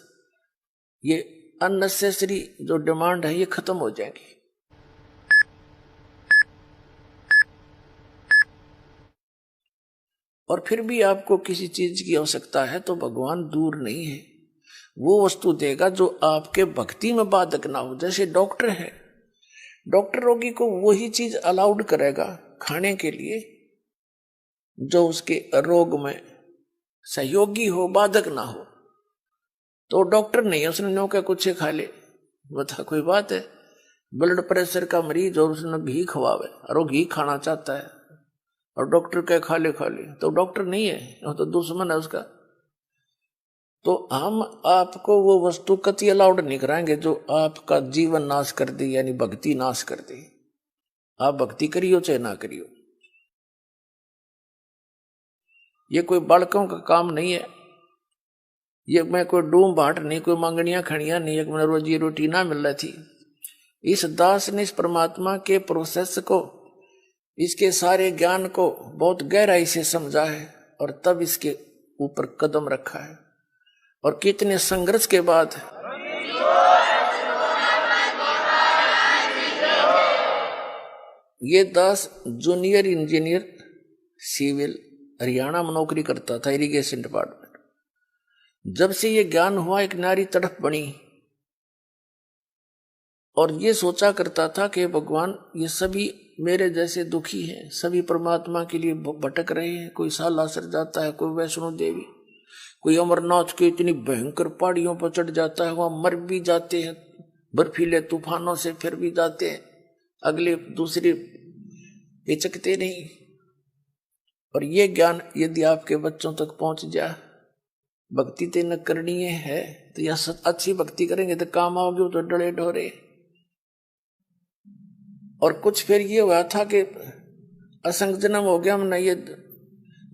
ये अननेसेसरी जो डिमांड है ये खत्म हो जाएगी। और फिर भी आपको किसी चीज की आवश्यकता है तो भगवान दूर नहीं है, वो वस्तु देगा जो आपके भक्ति में बाधक ना हो। जैसे डॉक्टर है, डॉक्टर रोगी को वही चीज अलाउड करेगा खाने के लिए जो उसके रोग में सहयोगी हो, बाधक ना हो। तो डॉक्टर नहीं है, उसने नो क्या कुछ खा ले, बता कोई बात है। ब्लड प्रेशर का मरीज और उसने घी खवावे और वो घी खाना चाहता है और डॉक्टर क्या खा ले, तो डॉक्टर नहीं है, वो तो दुश्मन है उसका। तो हम आपको वो वस्तु कति अलाउड नहीं कराएंगे जो आपका जीवन नाश कर दे, यानी भक्ति नाश कर दे। आप भक्ति करियो चाहे ना करियो, ये कोई बालकों का काम नहीं है। ये मैं कोई डूम बाट नहीं, कोई मांगनियां खड़ियां नहीं, एक मैं रोजी रोटी ना मिल रही थी। इस दास ने इस परमात्मा के प्रोसेस को, इसके सारे ज्ञान को बहुत गहराई से समझा है और तब इसके ऊपर कदम रखा है। और कितने संघर्ष के बाद ये दास जूनियर इंजीनियर सिविल हरियाणा में नौकरी करता था, इरिगेशन डिपार्टमेंट। जब से ये ज्ञान हुआ, एक नारी तड़प बनी और ये सोचा करता था कि भगवान ये सभी मेरे जैसे दुखी हैं, सभी परमात्मा के लिए भटक रहे हैं। कोई सालासर जाता है, कोई वैष्णो देवी, कोई अमरनाथ के इतनी भयंकर पहाड़ियों पर चढ़ जाता है, वहां मर भी जाते हैं, बर्फीले तूफानों से फिर भी जाते हैं, अगले दूसरे हिचकते नहीं। और ये ज्ञान यदि आपके बच्चों तक पहुंच जाए, भक्ति ते न करनी है तो या अच्छी भक्ति करेंगे तो काम आओगे, तो डरे ढोरे। और कुछ फिर ये हुआ था कि असंग जन्म हो गया, हमने ये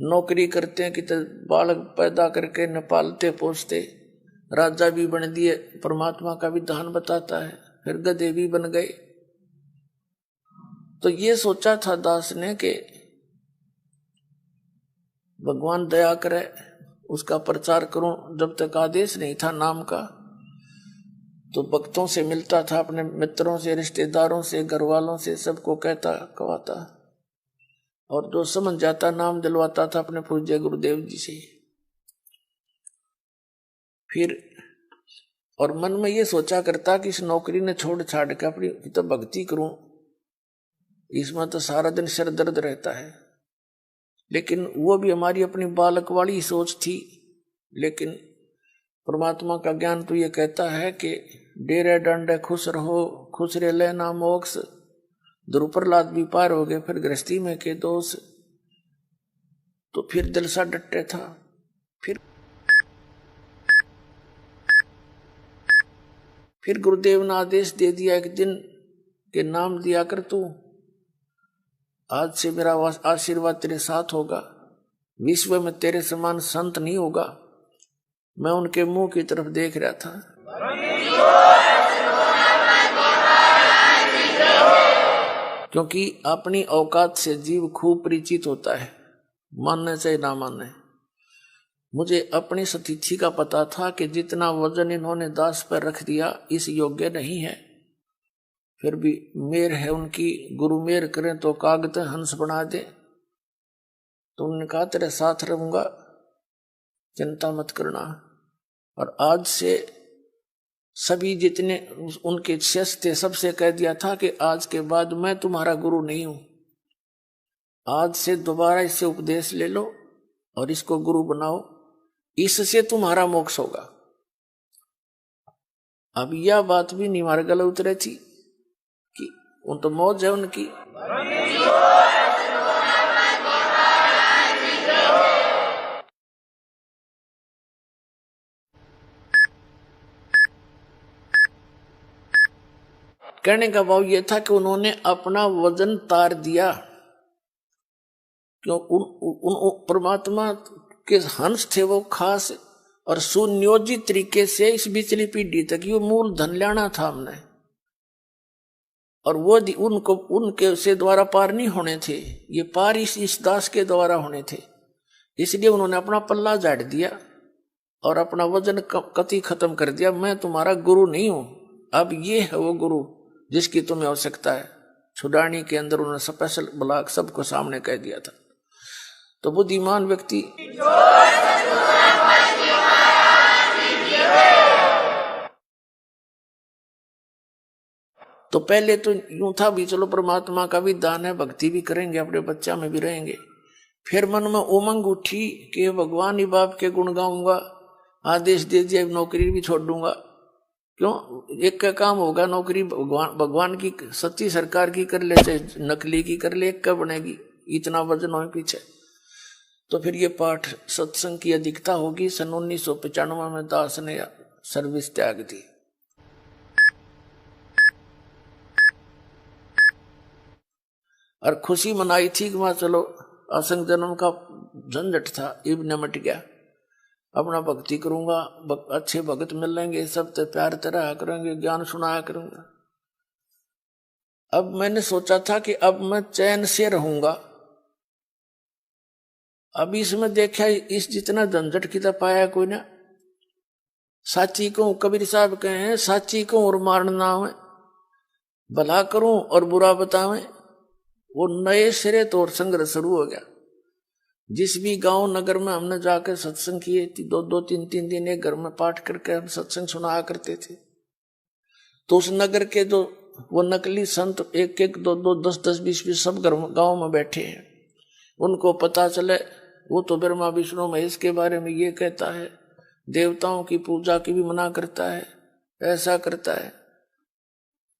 नौकरी करते हैं कि तो बालक पैदा करके न पालते पोसते, राजा भी बन दिए, परमात्मा का विधान बताता है, फिर गधे भी बन गए। तो ये सोचा था दास ने कि भगवान दया करे, उसका प्रचार करूं। जब तक आदेश नहीं था नाम का, तो भक्तों से मिलता था, अपने मित्रों से, रिश्तेदारों से, घर वालों से, सबको कहता कहवाता, और जो समझ जाता नाम दिलवाता था अपने पूज्य गुरुदेव जी से। फिर और मन में ये सोचा करता कि इस नौकरी ने छोड़ छाड़ के अपनी तो भक्ति करूं, इसमें तो सारा दिन सिर दर्द रहता है। लेकिन वो भी हमारी अपनी बालक वाली सोच थी। लेकिन परमात्मा का ज्ञान तो ये कहता है कि डेरे डंडे खुश रहो, खुश रे लेना मोक्ष, ध्रुव प्रहलाद भी पार हो गए, फिर गृहस्थी में के दोष। तो फिर दिल सा डटे था। फिर गुरुदेव ने आदेश दे दिया एक दिन के नाम दिया कर तू, आज से मेरा आशीर्वाद तेरे साथ होगा, विश्व में तेरे समान संत नहीं होगा। मैं उनके मुंह की तरफ देख रहा था। क्योंकि अपनी औकात से जीव खूब परिचित होता है, मानने चाहे ना मानने। मुझे अपनी स्थिति का पता था कि जितना वजन इन्होंने दास पर रख दिया इस योग्य नहीं है। फिर भी मेर है उनकी, गुरु मेर करें तो कागज हंस बना दे। तो उन्होंने कहा तेरे साथ रहूंगा, चिंता मत करना। और आज से सभी जितने उनके शिष्य थे सबसे कह दिया था कि आज के बाद मैं तुम्हारा गुरु नहीं हूं, आज से दोबारा इससे उपदेश ले लो और इसको गुरु बनाओ, इससे तुम्हारा मोक्ष होगा। अब यह बात भी नहीं हमारे गले उतरे थी कि उन तो मौज है उनकी। कहने का भाव यह था कि उन्होंने अपना वजन तार दिया। क्यों? उन परमात्मा के हंस थे वो खास और सुनियोजित तरीके से इस बिचली पीढ़ी तक ये मूल धन लाना था हमने, और वो उनको उनके से द्वारा पार नहीं होने थे, ये पार इस दास के द्वारा होने थे। इसलिए उन्होंने अपना पल्ला झाड़ दिया और अपना वजन कति खत्म कर दिया। मैं तुम्हारा गुरु नहीं हूं, अब ये है वो गुरु जिसकी तुम्हें आवश्यकता है। छुड़ानी के अंदर उन्होंने स्पेशल ब्लॉक सबको सामने कह दिया था। तो बुद्धिमान व्यक्ति तो पहले तो यूं था भी चलो परमात्मा का भी दान है, भक्ति भी करेंगे, अपने बच्चा में भी रहेंगे। फिर मन में उमंग उठी कि भगवान ही बाप के गुण गाऊंगा, आदेश दे दिया नौकरी भी छोड़ दूंगा। क्यों? एक का काम होगा, नौकरी भगवान की सच्ची सरकार की कर ले चाहे नकली की कर ले, एक का बनेगी, इतना वजन हो पीछे। तो फिर ये पाठ सत्संग की अधिकता होगी। सन 1995 में दास ने सर्विस त्याग दी। और खुशी मनाई थी कि वहां चलो असंग जन्म का झंझट था, ये भी निमट गया, अपना भक्ति करूंगा, अच्छे भगत मिलेंगे, सब ते प्यार तरह करेंगे, ज्ञान सुनाया करूंगा। अब मैंने सोचा था कि अब मैं चैन से रहूंगा। अब इसमें देखा इस जितना झंझट की तरह पाया कोई ना। साची को कबीर साहब कहे हैं, साची को और मारना है, भला करूं और बुरा बतावें। वो नए सिरे तो और संघर्ष शुरू हो गया। जिस भी गांव नगर में हमने जाकर सत्संग किए, 2-2, 3-3 दिन एक घर में पाठ करके हम सत्संग सुनाया करते थे। तो उस नगर के जो वो नकली संत 1-1, 2-2, 10-10, 20-20 सब गांव में बैठे हैं। उनको पता चले वो तो ब्रह्मा विष्णु महेश के बारे में ये कहता है, देवताओं की पूजा की भी मना करता है, ऐसा करता है।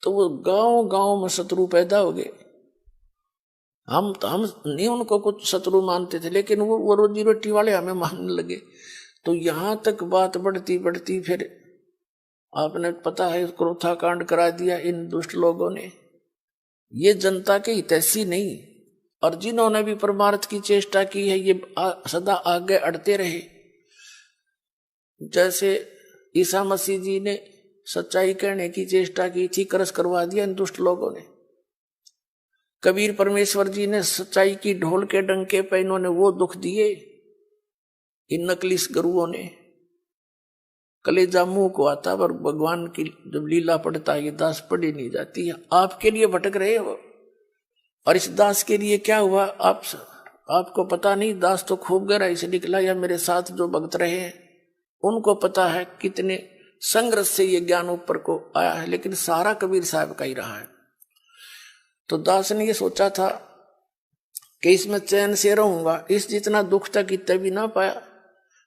तो वो गांव गांव में शत्रु पैदा हो गए। हम नहीं उनको कुछ शत्रु मानते थे, लेकिन वो रोजी रोटी वाले हमें मानने लगे। तो यहां तक बात बढ़ती बढ़ती फिर आपने पता है क्रोथा कांड करा दिया इन दुष्ट लोगों ने। ये जनता के हितैषी नहीं, और जिन्होंने भी परमार्थ की चेष्टा की है ये सदा आगे अड़ते रहे। जैसे ईसा मसीह जी ने सच्चाई कहने की चेष्टा की थी, करस करवा दिया इन दुष्ट लोगों ने। कबीर परमेश्वर जी ने सच्चाई की ढोल के डंके पे इन्होंने वो दुख दिए, इन नकली गुरुओं ने। कलेजा मुंह को आता, पर भगवान की जब लीला पढ़ता है ये दास पढ़ी नहीं जाती है। आपके लिए भटक रहे हो, और इस दास के लिए क्या हुआ आपको पता नहीं। दास तो खूब गहराई से निकला, या मेरे साथ जो भक्त रहे हैं उनको पता है कितने संघर्ष से ये ज्ञान ऊपर को आया है, लेकिन सारा कबीर साहब का ही रहा है। तो दास ने ये सोचा था कि इसमें चैन से रहूंगा, इस जितना दुख तक इतना भी ना पाया।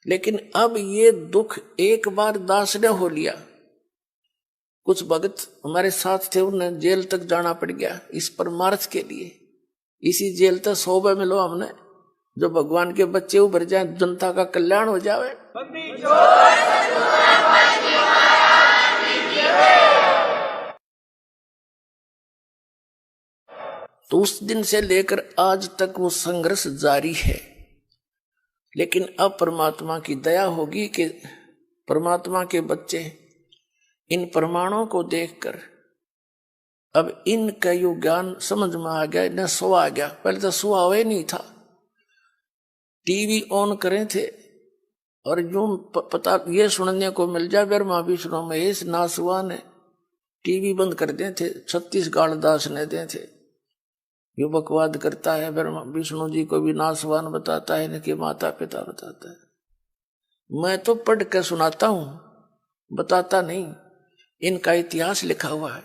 लेकिन अब ये दुख एक बार दास ने हो लिया। कुछ भगत हमारे साथ थे, उन्हें जेल तक जाना पड़ गया इस परमार्थ के लिए। इसी जेल तक 100 मिलो हमने, जो भगवान के बच्चे उभर जाए, जनता का कल्याण हो जावे। तो उस दिन से लेकर आज तक वो संघर्ष जारी है। लेकिन अब परमात्मा की दया होगी कि परमात्मा के बच्चे इन प्रमाणों को देखकर अब इनका यो ज्ञान समझ में आ गया, इन्हें सो आ गया। पहले तो सो हुआ ही नहीं था, टीवी ऑन करे थे और यूं पता ये सुनने को मिल जाए ब्रह्मा विष्णु महेश नासुआ ने टीवी बंद कर दे थे, 36 गाल दास ने दे थे। यो बकवाद करता है, ब्रह्मा विष्णु जी को भी नासवान बताता है, इनके माता पिता बताता है। मैं तो पढ़ कर सुनाता हूं, बताता नहीं। इनका इतिहास लिखा हुआ है,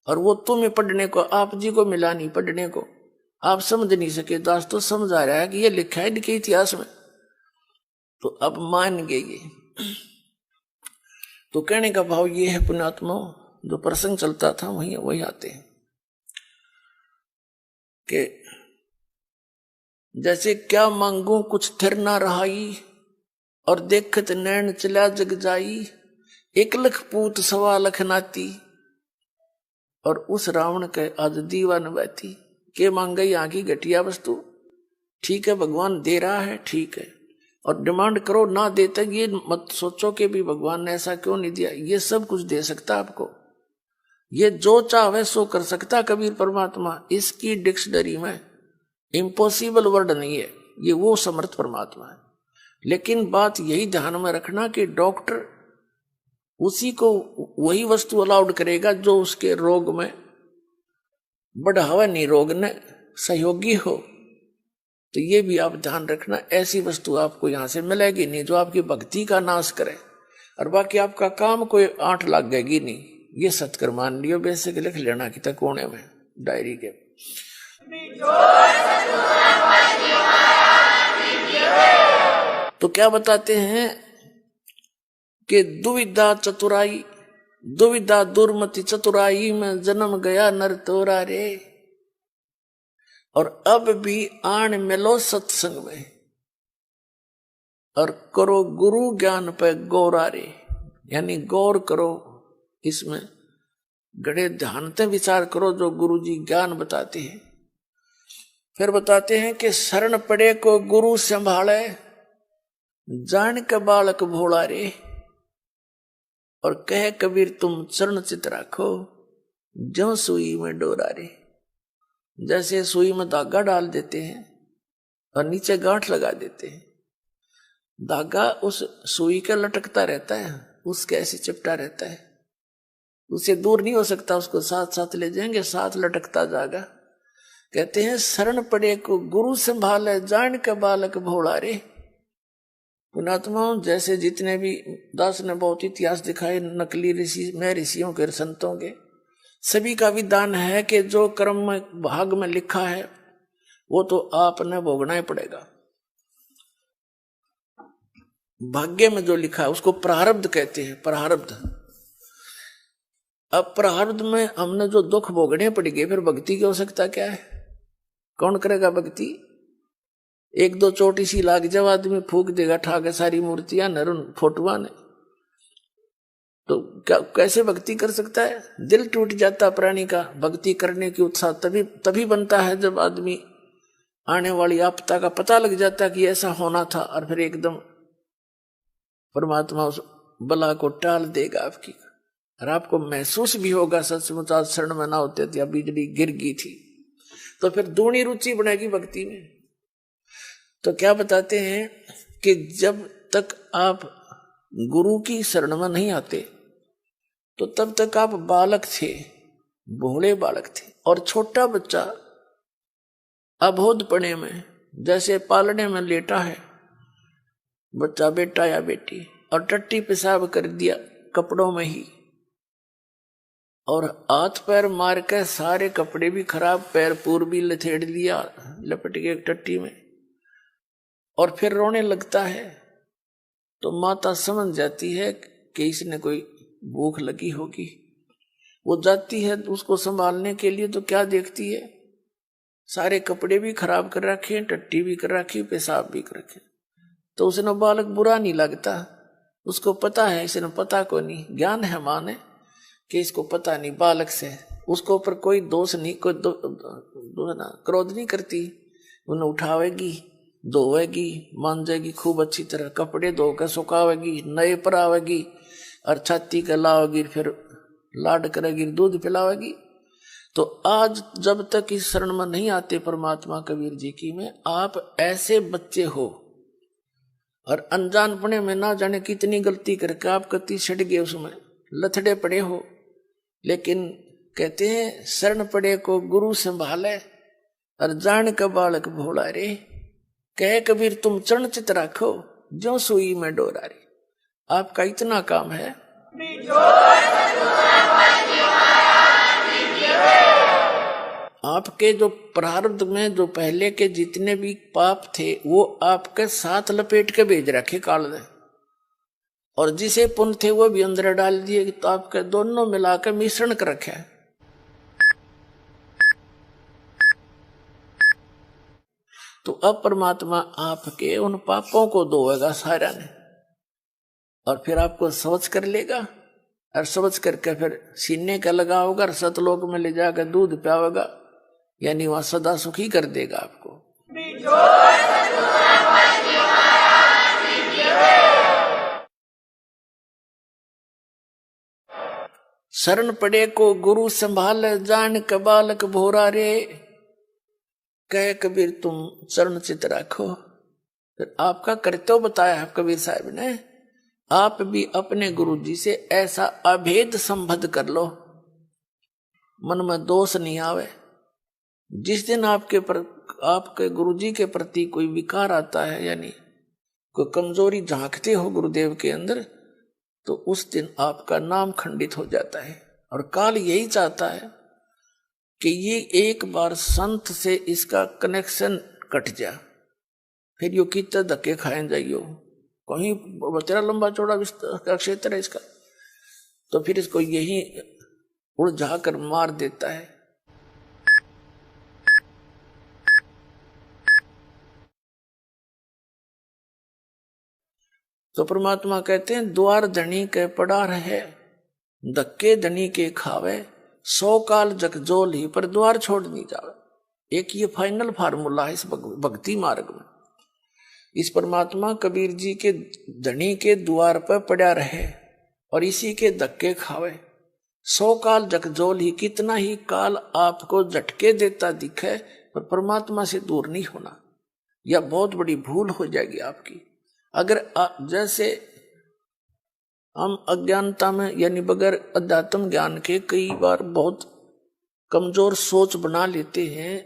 और वो तुम्हें पढ़ने को, आप जी को मिला नहीं पढ़ने को, आप समझ नहीं सके। दास तो समझ आ रहा है कि ये लिखा है इनके इतिहास में, तो अब मान गए ये। तो कहने का भाव ये है पुण्यात्मा, जो प्रसंग चलता था वही आते हैं कि जैसे क्या मांगू कुछ थिर ना रहाई, और देखत नैन चला जग जाई, 1 लाख पूत 1.25 लाख नाती, और उस रावण के आज दीवान बैठी। के मांगे यहाँ की घटिया वस्तु, ठीक है भगवान दे रहा है, ठीक है, और डिमांड करो, ना देते ये मत सोचो कि भी भगवान ने ऐसा क्यों नहीं दिया। ये सब कुछ दे सकता आपको, ये जो चाहे सो कर सकता कबीर परमात्मा। इसकी डिक्शनरी में इम्पॉसिबल वर्ड नहीं है, ये वो समर्थ परमात्मा है। लेकिन बात यही ध्यान में रखना कि डॉक्टर उसी को वही वस्तु अलाउड करेगा जो उसके रोग में बढ़ावा, नहीं रोग ने सहयोगी हो। तो ये भी आप ध्यान रखना, ऐसी वस्तु आपको यहां से मिलेगी नहीं जो आपकी भक्ति का नाश करे, और बाकी आपका काम कोई आंट लग गएगी नहीं। ये सत्कर मान लियो, बेसिक लिख लेना कि तक कोने में डायरी के। तो क्या बताते हैं कि दुविधा चतुराई, दुविधा दुर्मति चतुराई में जन्म गया नर तोरा रे, और अब भी आन मिलो सत्संग में, और करो गुरु ज्ञान पे गौरा रे, यानी गौर करो इसमें, गड़े ध्यान से विचार करो जो गुरु जी ज्ञान बताते हैं। फिर बताते हैं कि शरण पड़े को गुरु संभाले, जान के बालक भोला रे, और कहे कबीर तुम चरण चित राखो, ज्यों सुई में डोरा रे। जैसे सुई में धागा डाल देते हैं और नीचे गांठ लगा देते हैं, धागा उस सुई का लटकता रहता है, उसके ऐसे चिपटा रहता है, उसे दूर नहीं हो सकता, उसको साथ साथ ले जाएंगे, साथ लटकता जाएगा। कहते हैं शरण पड़े को गुरु संभाले, जान का बालक भोला रे। पुणात्मा जैसे जितने भी दास ने बहुत इतिहास दिखाए नकली ऋषि में, ऋषियों के संतों के, सभी का विधान है कि जो कर्म में भाग में लिखा है वो तो आपने भोगना ही पड़ेगा। भाग्य में जो लिखा है उसको प्रारब्ध कहते हैं, प्रारब्ध। अब प्रारब्ध में हमने जो दुख भोगने पड़ेंगे, फिर भक्ति की आवश्यकता क्या है? कौन करेगा भक्ति? एक दो चोटी सी लाग जब आदमी फूक देगा ठाके सारी मूर्तियां नरुन फोटुआ ने, तो क्या कैसे भक्ति कर सकता है? दिल टूट जाता प्राणी का। भक्ति करने की उत्साह तभी बनता है जब आदमी आने वाली आपदा का पता लग जाता कि ऐसा होना था, और फिर एकदम परमात्मा उस बला को टाल देगा आपकी, और आपको महसूस भी होगा सचमुच आज शरण में ना होते थे, बिजली गिर गई थी। तो फिर दूनी रुचि बनेगी भक्ति में। तो क्या बताते हैं कि जब तक आप गुरु की शरण में नहीं आते तो तब तक आप बालक थे, भोले बालक थे। और छोटा बच्चा अबोधपने में जैसे पालने में लेटा है बच्चा, बेटा या बेटी, और टट्टी पेशाब कर दिया कपड़ों में ही, और हाथ पैर मार के सारे कपड़े भी खराब, पैर पूर भी लथेड़ लिया लपट के टट्टी में, और फिर रोने लगता है, तो माता समझ जाती है कि इसने कोई भूख लगी होगी। वो जाती है उसको संभालने के लिए, तो क्या देखती है? सारे कपड़े भी खराब कर रखे, टट्टी भी कर रखी, पेशाब भी कर रखे। तो उसने बालक बुरा नहीं लगता, उसको पता है, इसने पता को नहीं, ज्ञान है माँ ने कि इसको पता नहीं, बालक से उसको ऊपर कोई दोष नहीं, कोई क्रोध नहीं करती। उन्हें उठावेगी, धोवेगी, मांजेगी खूब अच्छी तरह, कपड़े धोकर सुखावेगी, नए पर आवेगी, और छाती के लावेगी, फिर लाड करेगी, दूध पिलावेगी। तो आज जब तक इस शरण में नहीं आते परमात्मा कबीर जी की में, आप ऐसे बच्चे हो, और अनजानपने में ना जाने कितनी गलती करके आप कति छट गए, उसमें लथड़े पड़े हो। लेकिन कहते हैं शरण पड़े को गुरु संभाले, और जान का बालक भोला रे, कहे कबीर तुम चरण चित राखो, ज्यों सुई में डोरा रे। आपका इतना काम है। आपके जो प्रारब्ध में जो पहले के जितने भी पाप थे वो आपके साथ लपेट के भेज रखे काल ने, और जिसे पुण्य थे वो भी अंदर डाल दिए, तो आपके दोनों मिलाकर मिश्रण कर रखे है। तो अब परमात्मा आपके उन पापों को धोएगा सारा ने, और फिर आपको समझ कर लेगा, और समझ करके फिर सीने का लगाओगा, और सतलोक में ले जाकर दूध पियावेगा, यानी वहां सदा सुखी कर देगा आपको। शरण पड़े को गुरु संभाले, जान का बालक भोरा रे, कहे कबीर तुम चरण चित राखो। फिर आपका कर्तव्य बताया है कबीर साहब ने, आप भी अपने गुरु जी से ऐसा अभेद संबंध कर लो, मन में दोष नहीं आवे। जिस दिन आपके गुरु जी के प्रति कोई विकार आता है, यानी कोई कमजोरी झांकते हो गुरुदेव के अंदर, तो उस दिन आपका नाम खंडित हो जाता है, और काल यही चाहता है कि ये एक बार संत से इसका कनेक्शन कट जा, फिर यो कितने धक्के खाए जाइयो, कहीं तेरा लंबा चौड़ा का क्षेत्र है इसका, तो फिर इसको यही उलझा कर मार देता है। तो परमात्मा कहते हैं द्वार धनी के पड़ा रहे, धक्के धनी के खावे, 100 काल जगजोल ही पर द्वार छोड़ नहीं जावे। एक ये फाइनल फार्मूला है इस भक्ति मार्ग में। इस परमात्मा कबीर जी के धनी के द्वार पर पड़ा रहे और इसी के धक्के खावे, 100 काल जगजोल ही, कितना ही काल आपको झटके देता दिखे पर परमात्मा से दूर नहीं होना, यह बहुत बड़ी भूल हो जाएगी आपकी। अगर जैसे हम अज्ञानता में यानी बगैर अध्यात्म ज्ञान के कई बार बहुत कमजोर सोच बना लेते हैं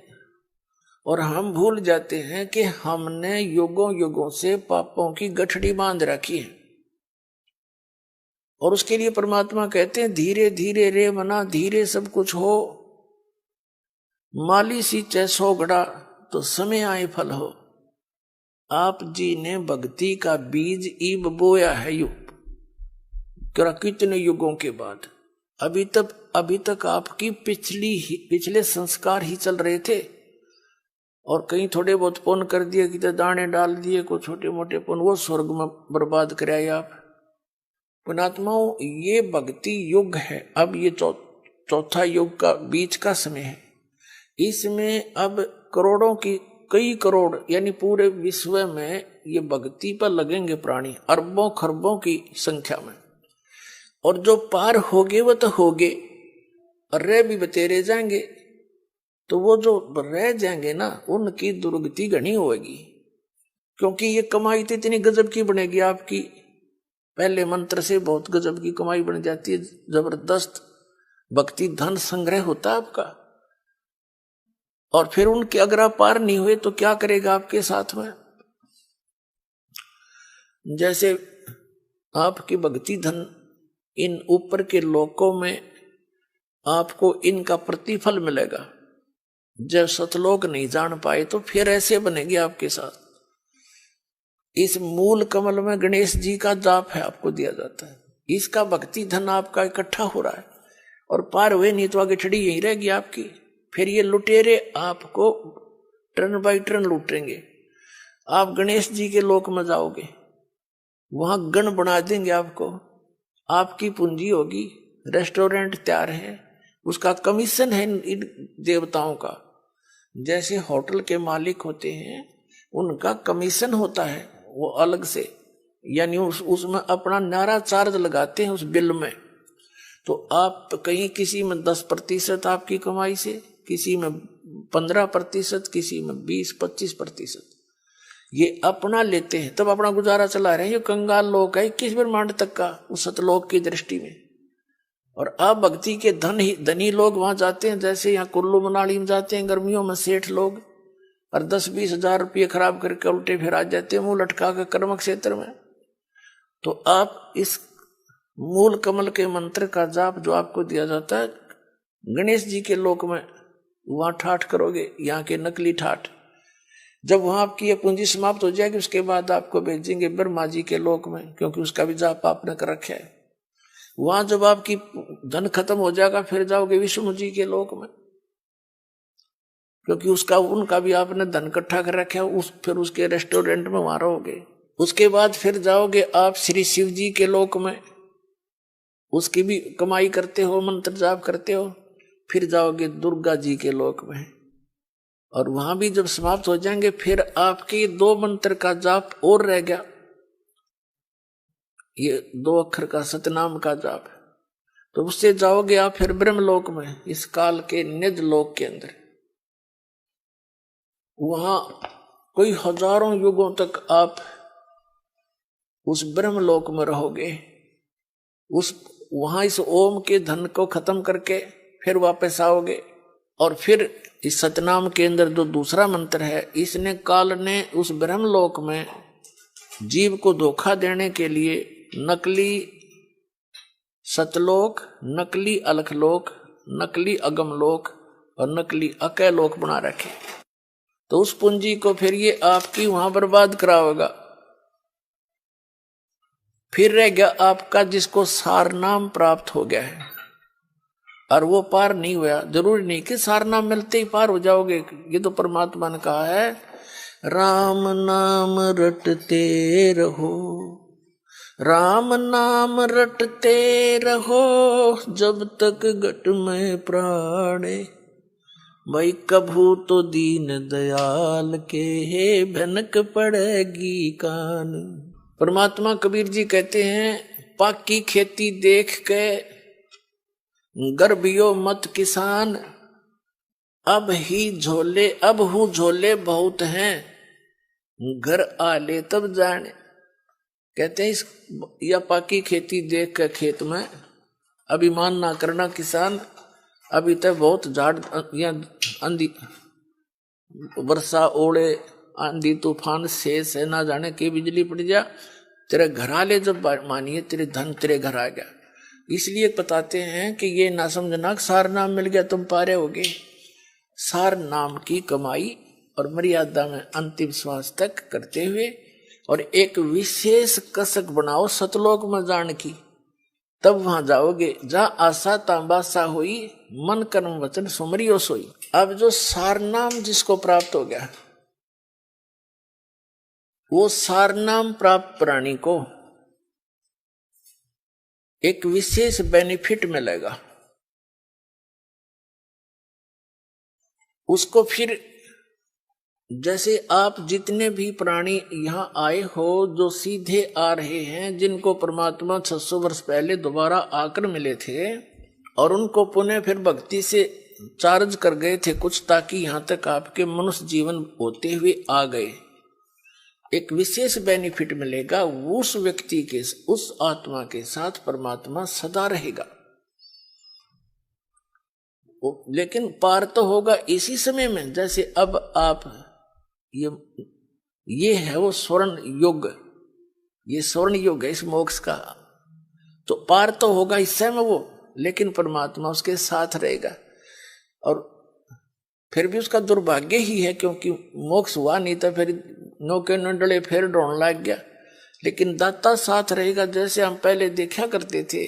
और हम भूल जाते हैं कि हमने युगों युगों से पापों की गठड़ी बांध रखी है। और उसके लिए परमात्मा कहते हैं धीरे धीरे रे मना, धीरे सब कुछ हो, माली सी चैसो गड़ा तो समय आए फल हो। आप जी ने भक्ति का बीज ईब बोया है युग, कितने युगों के बाद। अभी तक आपकी पिछले संस्कार ही चल रहे थे और कहीं थोड़े बहुत पुण्य कर दिए, कि दाने डाल दिए, कोई छोटे मोटे पुण्य, वो स्वर्ग में बर्बाद कराए आप। पुणात्माओं, ये भक्ति युग है। अब ये चौथा युग का बीच का समय है। इसमें अब करोड़ों की, कई करोड़ यानी पूरे विश्व में ये भक्ति पर लगेंगे प्राणी, अरबों खरबों की संख्या में। और जो पार होगे वो तो होगे, और रह भी बतेरे जाएंगे, तो वो जो रह जाएंगे ना, उनकी दुर्गति घनी होगी, क्योंकि ये कमाई तो इतनी गजब की बनेगी आपकी। पहले मंत्र से बहुत गजब की कमाई बन जाती है, जबरदस्त भक्ति धन संग्रह होता है आपका। और फिर उनके अगर आप पार नहीं हुए तो क्या करेगा आपके साथ में। जैसे आपकी भक्ति धन इन ऊपर के लोकों में आपको इनका प्रतिफल मिलेगा। जब सतलोक नहीं जान पाए तो फिर ऐसे बनेगी आपके साथ। इस मूल कमल में गणेश जी का जाप है, आपको दिया जाता है, इसका भक्ति धन आपका इकट्ठा हो रहा है और पार हुए नहीं तो आगे छड़ी यही रहेगी आपकी। फिर ये लुटेरे आपको टर्न बाई टर्न लूटेंगे। आप गणेश जी के लोक में जाओगे, वहां गण बना देंगे आपको, आपकी पूंजी होगी, रेस्टोरेंट तैयार है, उसका कमीशन है इन देवताओं का। जैसे होटल के मालिक होते हैं उनका कमीशन होता है वो अलग से, यानी उसमें अपना नारा चार्ज लगाते हैं उस बिल में। तो आप कहीं किसी में 10% आपकी कमाई से, किसी में 15%, किसी में 20-25% ये अपना लेते हैं, तब अपना गुजारा चला रहे हैं। ये कंगाल लोग है 21 ब्रह्मांड तक का उस सतलोक की दृष्टि में। और अब भक्ति के धनी लोग वहां जाते हैं, जैसे यहाँ कुल्लू मनाली में जाते हैं गर्मियों में सेठ लोग, और 10-20 हजार रुपये खराब करके उल्टे फिर आ जाते हैं मुंह लटका के कर्म क्षेत्र में। तो आप इस मूल कमल के मंत्र का जाप जो आपको दिया जाता है गणेश जी के लोक में, वहां ठाठ करोगे, यहाँ के नकली ठाठ। जब वहां आपकी ये पूंजी समाप्त हो जाएगी उसके बाद आपको भेजेंगे ब्रह्मा जी के लोक में, क्योंकि उसका भी जाप आपने कर रखा है। वहां जब आपकी धन खत्म हो जाएगा फिर जाओगे विष्णु जी के लोक में, क्योंकि उनका भी आपने धन इकट्ठा कर रखा है। फिर उसके रेस्टोरेंट में वहां रहोगे। उसके बाद फिर जाओगे आप श्री शिव जी के लोक में, उसकी भी कमाई करते हो, मंत्र जाप करते हो। फिर जाओगे दुर्गा जी के लोक में, और वहां भी जब समाप्त हो जाएंगे फिर आपके 2 मंत्र का जाप और रह गया, ये 2 अक्षर का सतनाम का जाप। तो उससे जाओगे आप फिर ब्रह्मलोक में, इस काल के निज लोक के अंदर। वहां कोई हजारों युगों तक आप उस ब्रह्मलोक में रहोगे। वहां इस ओम के धन को खत्म करके फिर वापस आओगे। और फिर इस सतनाम के अंदर जो दूसरा मंत्र है, इसने काल ने उस ब्रह्मलोक में जीव को धोखा देने के लिए नकली सतलोक, नकली अलखलोक, नकली अगमलोक और नकली अकैलोक बना रखे। तो उस पूंजी को फिर ये आपकी वहां बर्बाद करावेगा। फिर रह गया आपका जिसको सार नाम प्राप्त हो गया है और वो पार नहीं हुआ। जरूरी नहीं कि सार नाम मिलते ही पार हो जाओगे। ये तो परमात्मा ने कहा है, राम नाम रटते रहो, राम नाम रटते रहो, जब तक घट में प्राणे, भाई कभू तो दीन दयाल के हे भनक पड़ेगी कान। परमात्मा कबीर जी कहते हैं, पाकी खेती देख के गर्भियो मत किसान, अब हूँ झोले बहुत हैं, घर आले तब जाने। कहते हैं इस या पाकी खेती देख के खेत में अभिमान ना करना किसान, अभी तक बहुत झाड़ या आंधी वर्षा ओले आंधी तूफान से ना जाने की बिजली पड़ जा, तेरे घर आले जब मानिए तेरे धन तेरे घर आ गया। इसलिए बताते हैं कि ये ना समझना सार नाम मिल गया तुम पारे होगे। सार नाम की कमाई और मर्यादा में अंतिम श्वास तक करते हुए और एक विशेष कसक बनाओ सतलोक में जान की, तब वहां जाओगे जहां आशा तांबासा हुई, मन कर्म वचन सुमरियो सोई। अब जो सार नाम जिसको प्राप्त हो गया, वो सार नाम प्राप्त प्राणी को एक विशेष बेनिफिट मिलेगा। उसको फिर जैसे आप जितने भी प्राणी यहाँ आए हो जो सीधे आ रहे हैं, जिनको परमात्मा 600 वर्ष पहले दोबारा आकर मिले थे और उनको पुनः फिर भक्ति से चार्ज कर गए थे कुछ, ताकि यहाँ तक आपके मनुष्य जीवन होते हुए आ गए, एक विशेष बेनिफिट मिलेगा। उस व्यक्ति के, उस आत्मा के साथ परमात्मा सदा रहेगा। लेकिन पार तो होगा इसी समय में। जैसे अब आप ये है वो स्वर्ण युग, ये स्वर्ण युग है इस मोक्ष का, तो पार तो होगा इस समय वो, लेकिन परमात्मा उसके साथ रहेगा। और फिर भी उसका दुर्भाग्य ही है क्योंकि मोक्ष हुआ नहीं था, फिर नौके नंडले फिर ढोने लग गया। लेकिन दाता साथ रहेगा। जैसे हम पहले देखा करते थे,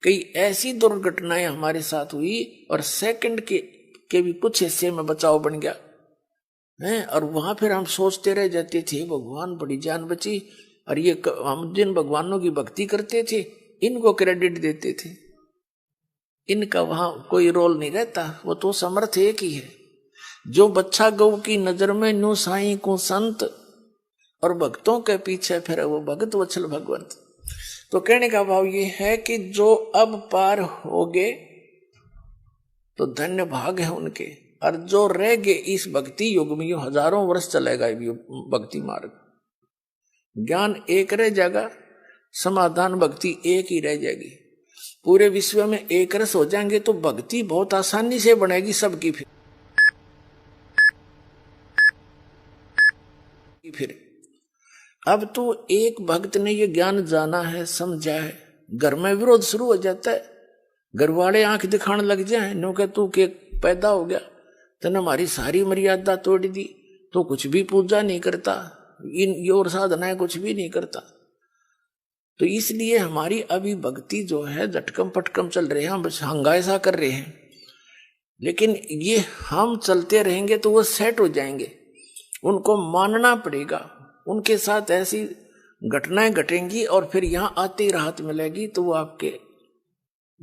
कई ऐसी दुर्घटनाएं हमारे साथ हुई और सेकंड के भी कुछ हिस्से में बचाव बन गया है, और वहां फिर हम सोचते रह जाते थे भगवान बड़ी जान बची। और ये हम जिन भगवानों की भक्ति करते थे इनको क्रेडिट देते थे, इनका वहां कोई रोल नहीं रहता, वो तो समर्थ एक ही है। जो बच्चा गौ की नजर में न्यू साई को संत, और भक्तों के पीछे फिर वो भगत वत्सल भगवंत। तो कहने का भाव ये है कि जो अब पार हो गए तो धन्य भाग है उनके, और जो रह गए इस भक्ति युग में, हजारों वर्ष चलेगा भक्ति मार्ग। ज्ञान एक रह जाएगा, समाधान भक्ति एक ही रह जाएगी। पूरे विश्व में एक रस हो जाएंगे तो भक्ति बहुत आसानी से बनेगी सबकी। फिर अब तो एक भक्त ने ये ज्ञान जाना है, समझा है, घर में विरोध शुरू हो जाता है। घर वाले आंख दिखाने लग जाए, नो के तू के पैदा हो गया, तने हमारी सारी मर्यादा तोड़ दी, तो कुछ भी पूजा नहीं करता, इन और साधनाएं कुछ भी नहीं करता। तो इसलिए हमारी अभी भक्ति जो है झटकम पटकम चल रहे हैं, हम बस हंगासा कर रहे हैं। लेकिन ये हम चलते रहेंगे तो वो सेट हो जाएंगे, उनको मानना पड़ेगा। उनके साथ ऐसी घटनाएं घटेंगी और फिर यहां आते ही राहत मिलेगी, तो वो आपके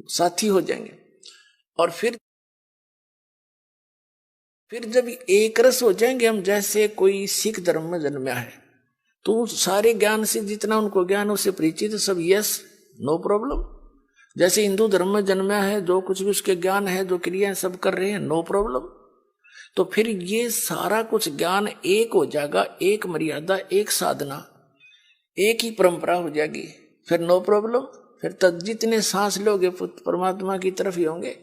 साथी हो जाएंगे। और फिर जब एक रस हो जाएंगे हम, जैसे कोई सिख धर्म में जन्मा है तो सारे ज्ञान से जितना उनको ज्ञान उससे परिचित, सब यस नो प्रॉब्लम। जैसे हिंदू धर्म में जन्मा है, जो कुछ भी उसके ज्ञान है, जो क्रियाएं सब कर रहे हैं, नो प्रॉब्लम। तो फिर ये सारा कुछ ज्ञान एक हो जाएगा, एक मर्यादा, एक साधना, एक ही परंपरा हो जाएगी, फिर नो प्रॉब्लम। फिर तक जितने सांस लोगे परमात्मा की तरफ ही होंगे।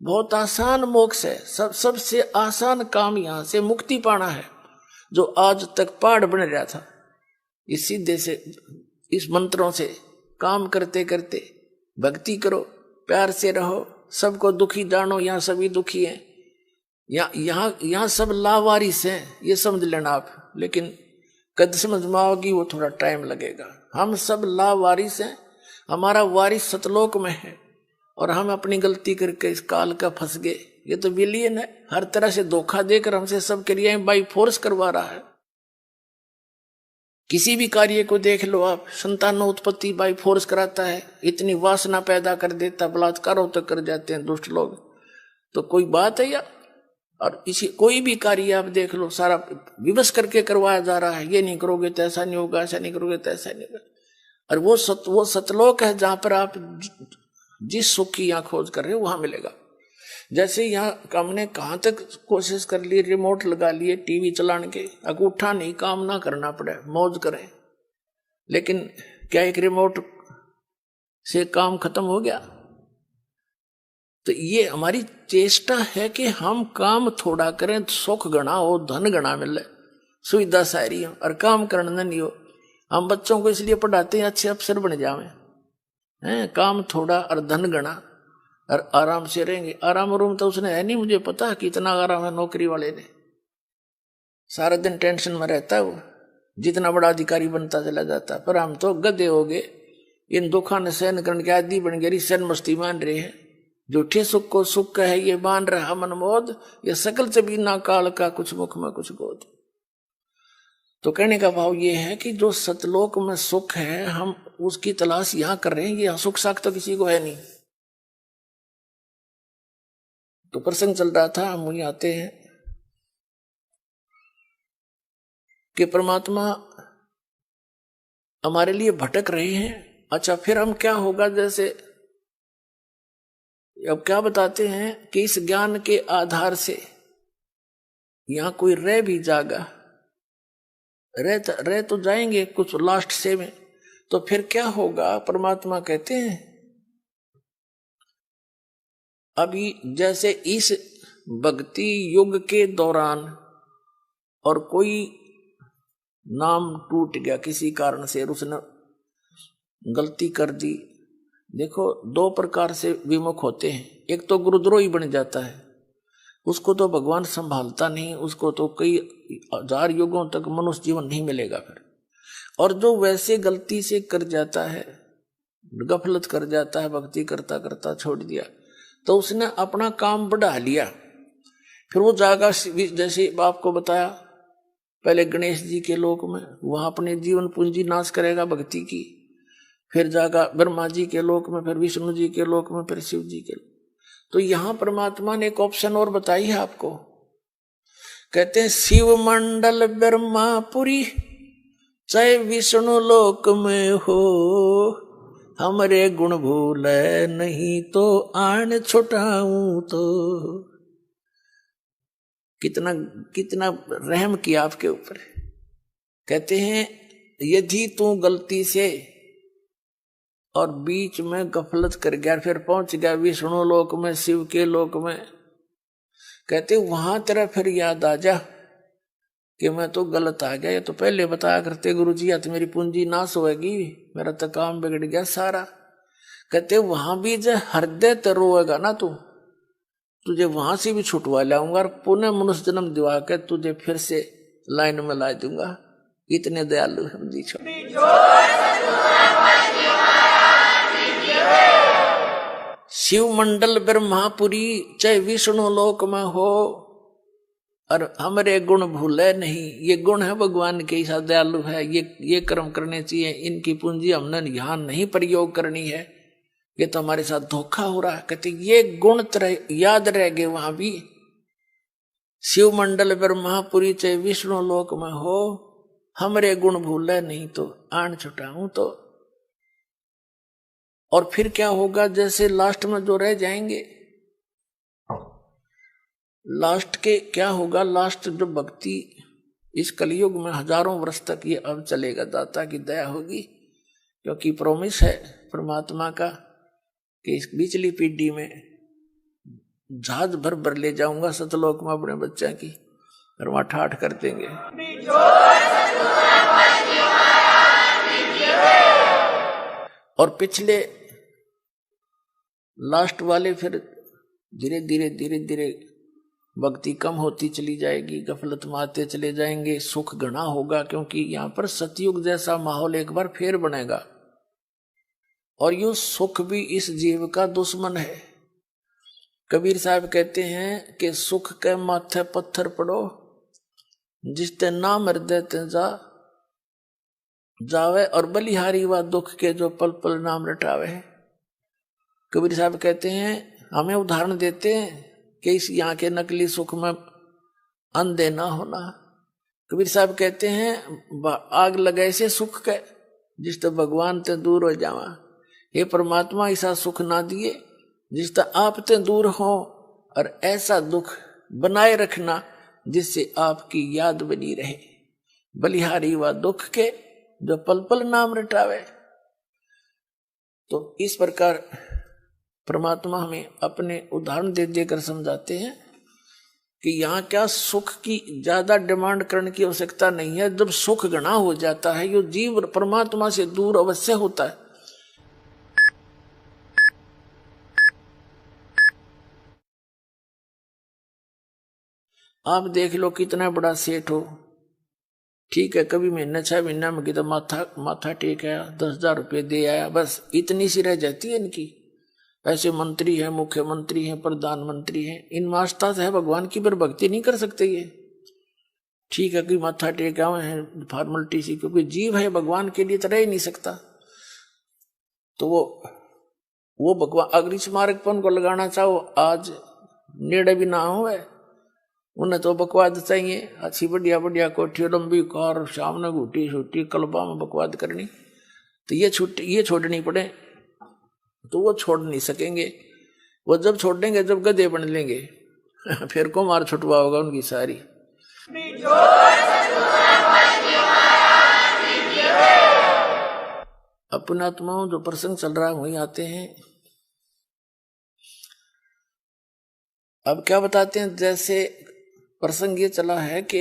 बहुत आसान मोक्ष है, सबसे आसान काम यहां से मुक्ति पाना है। जो आज तक पहाड़ बन रहा था, इस सीधे से, इस मंत्रों से काम करते करते भक्ति करो, प्यार से रहो, सबको दुखी जानो, यहाँ सभी दुखी हैं, यहाँ सब लावारिस हैं, ये समझ लेना आप। लेकिन कद समझ में आओगी वो थोड़ा टाइम लगेगा। हम सब लावारिस हैं, हमारा वारिस सतलोक में है और हम अपनी गलती करके इस काल का फंस गए। ये तो विलियन है, हर तरह से धोखा देकर हमसे सब क्रियाएं बाई फोर्स करवा रहा है। किसी भी कार्य को देख लो आप, संतान उत्पत्ति बाई फोर्स कराता है, इतनी वासना पैदा कर देता, बलात्कारों तक कर जाते हैं दुष्ट लोग। तो कोई बात है या? और इसी कोई भी कार्य आप देख लो, सारा विवश करके करवाया जा रहा है, ये नहीं करोगे तो ऐसा नहीं होगा, ऐसा नहीं करोगे तो ऐसा नहीं होगा। और वो सतलोक है जहां पर आप जिस सुख की यहाँ खोज कर रहे हो वहां मिलेगा। जैसे यहाँ हमने कहाँ तक कोशिश कर ली, रिमोट लगा लिए टीवी चलाने के, अंगूठा नहीं, काम ना करना पड़े, मौज करें। लेकिन क्या एक रिमोट से काम खत्म हो गया? तो ये हमारी चेष्टा है कि हम काम थोड़ा करें, सुख गणा हो, धन गणा मिले, सुविधा सारी हो और काम करना नहीं हो। हम बच्चों को इसलिए पढ़ाते हैं अच्छे अफसर बन जावे हैं, काम थोड़ा और धन गणा और आराम से रहेंगे। आराम रूम तो उसने है नहीं, मुझे पता कितना आराम है नौकरी वाले ने, सारा दिन टेंशन में रहता है वो, जितना बड़ा अधिकारी बनता चला जाता। पर हम तो गधे हो गए, इन दुखों ने सहन करने के आदि बन गए, सहन मस्ती मान रहे हैं। झूठे सुख को सुख है ये मान रहा मनमोद, ये सकल चबीना काल का कुछ मुख में कुछ गोद। तो कहने का भाव ये है कि जो सतलोक में सुख है हम उसकी तलाश यहां कर रहे हैं, ये सुख साख तो किसी को है नहीं। तो प्रसंग चल रहा था, हम वहीं आते हैं कि परमात्मा हमारे लिए भटक रहे हैं। अच्छा, फिर हम क्या होगा? जैसे अब क्या बताते हैं कि इस ज्ञान के आधार से यहां कोई रह भी जागा, रह तो जाएंगे कुछ लास्ट से में, तो फिर क्या होगा? परमात्मा कहते हैं अभी जैसे इस भक्ति युग के दौरान और कोई नाम टूट गया किसी कारण से, उसने गलती कर दी। देखो दो प्रकार से विमुख होते हैं, एक तो गुरुद्रोही बन जाता है, उसको तो भगवान संभालता नहीं, उसको तो कई हजार युगों तक मनुष्य जीवन नहीं मिलेगा फिर। और जो वैसे गलती से कर जाता है, गफलत कर जाता है, भक्ति करता करता छोड़ दिया, तो उसने अपना काम बढ़ा लिया। फिर वो जागा, जैसे आपको बताया पहले गणेश जी के लोक में, वहां अपने जीवन पूंजी नाश करेगा भक्ति की। फिर जागा ब्रह्मा जी के लोक में, फिर विष्णु जी के लोक में, फिर शिव जी के लोक। तो यहां परमात्मा ने एक ऑप्शन और बताई है आपको, कहते हैं शिव मंडल ब्रह्मापुरी चाहे विष्णु लोक में हो, हमरे गुण भूले नहीं तो आन छुटाऊं तो। कितना कितना रहम किया आपके ऊपर। कहते हैं यदि तू गलती से और बीच में गफलत कर गया, फिर पहुंच गया विष्णु लोक में, शिव के लोक में, कहते वहां तेरा फिर याद आ जा कि मैं तो गलत आ गया। ये तो पहले बताया करते गुरुजी, या तो मेरी पूंजी नाश होएगी, मेरा तो काम बिगड़ गया सारा। कहते वहां भी जो हृदय तो रोएगा ना तू, तुझे वहां से भी छुटवा लाऊंगा और पुनः मनुष्य जन्म दिवा के तुझे फिर से लाइन में ला दूंगा। इतने दयालु हम जी। शिव मंडल ब्रह्मापुरी चाहे विष्णु लोक में हो, और हमरे गुण भूले नहीं। ये गुण है भगवान के, ऐसा दयालु है, ये कर्म करने चाहिए, इनकी पूंजी हमने यहाँ नहीं प्रयोग करनी है, ये तो हमारे साथ धोखा हो रहा है। कहते ये गुण याद रह गए वहां भी। शिव मंडल ब्रह्मापुरी चाहे विष्णु लोक में हो, हमरे गुण भूले नहीं तो आन छुटाऊं तो। और फिर क्या होगा? जैसे लास्ट में जो रह जाएंगे, लास्ट के क्या होगा? लास्ट जो भक्ति इस कलयुग में हजारों वर्ष तक ये अब चलेगा, दाता की दया होगी, क्योंकि प्रोमिस है परमात्मा का कि इस पिछली पीढ़ी में जहाज भर भर ले जाऊंगा सतलोक में अपने बच्चा की, और वहां ठाठ कर देंगे। और पिछले लास्ट वाले फिर धीरे धीरे भक्ति कम होती चली जाएगी, गफलत में आते चले जाएंगे, सुख घना होगा, क्योंकि यहाँ पर सतयुग जैसा माहौल एक बार फिर बनेगा। और यूं सुख भी इस जीव का दुश्मन है। कबीर साहब कहते हैं कि सुख के माथे पत्थर पड़ो, जिसते नाम हृदय ते जावे, और बलिहारी व दुख के जो पल पल नाम रटावे। कबीर साहब कहते हैं, हमें उदाहरण देते हैं कि इस यहाँ के नकली सुख में अंधे ना होना। कबीर साहब कहते हैं, आग लगाए से सुख के, जिस तो भगवान ते दूर हो जावा। हे परमात्मा, ऐसा सुख ना दिए जिस तो आप ते दूर हो, और ऐसा दुख बनाए रखना जिससे आपकी याद बनी रहे। बलिहारी व दुख के जो पल पल नाम रटावे। तो इस प्रकार परमात्मा हमें अपने उदाहरण दे देकर समझाते हैं कि यहाँ क्या सुख की ज्यादा डिमांड करने की आवश्यकता नहीं है। जब सुख घना हो जाता है, ये जीव परमात्मा से दूर अवश्य होता है। आप देख लो, कितना बड़ा सेठ हो, ठीक है, कभी महीने 6 महीना में तो माथा टेक आया, 10,000 रुपये दे आया, बस इतनी सी रह जाती है इनकी। ऐसे मंत्री है, मुख्यमंत्री है, प्रधानमंत्री है, इन मास्ता से है भगवान की, पर भक्ति नहीं कर सकते ये। ठीक है कि माथा टेका हुए हैं फॉर्मेलिटी सी, क्योंकि जीव है भगवान के लिए तो रह ही नहीं सकता। तो वो भगवान अगर इस मार्ग पर उनको लगाना चाहो, आज नेड़े भी ना हो, उन्हें तो बकवाद चाहिए, अच्छी बढ़िया बढ़िया कोठी, लंबी कार, सामने घूटी छुट्टी, कलबा में बकवाद करनी, तो ये छोड़नी पड़े, तो वो छोड़ नहीं सकेंगे। वो जब छोड़ देंगे जब गधे बन लेंगे, फिर को मार छुटवा होगा उनकी सारी। अपने आत्माओं जो प्रसंग चल रहा है वहीं आते हैं। अब क्या बताते हैं, जैसे प्रसंग ये चला है कि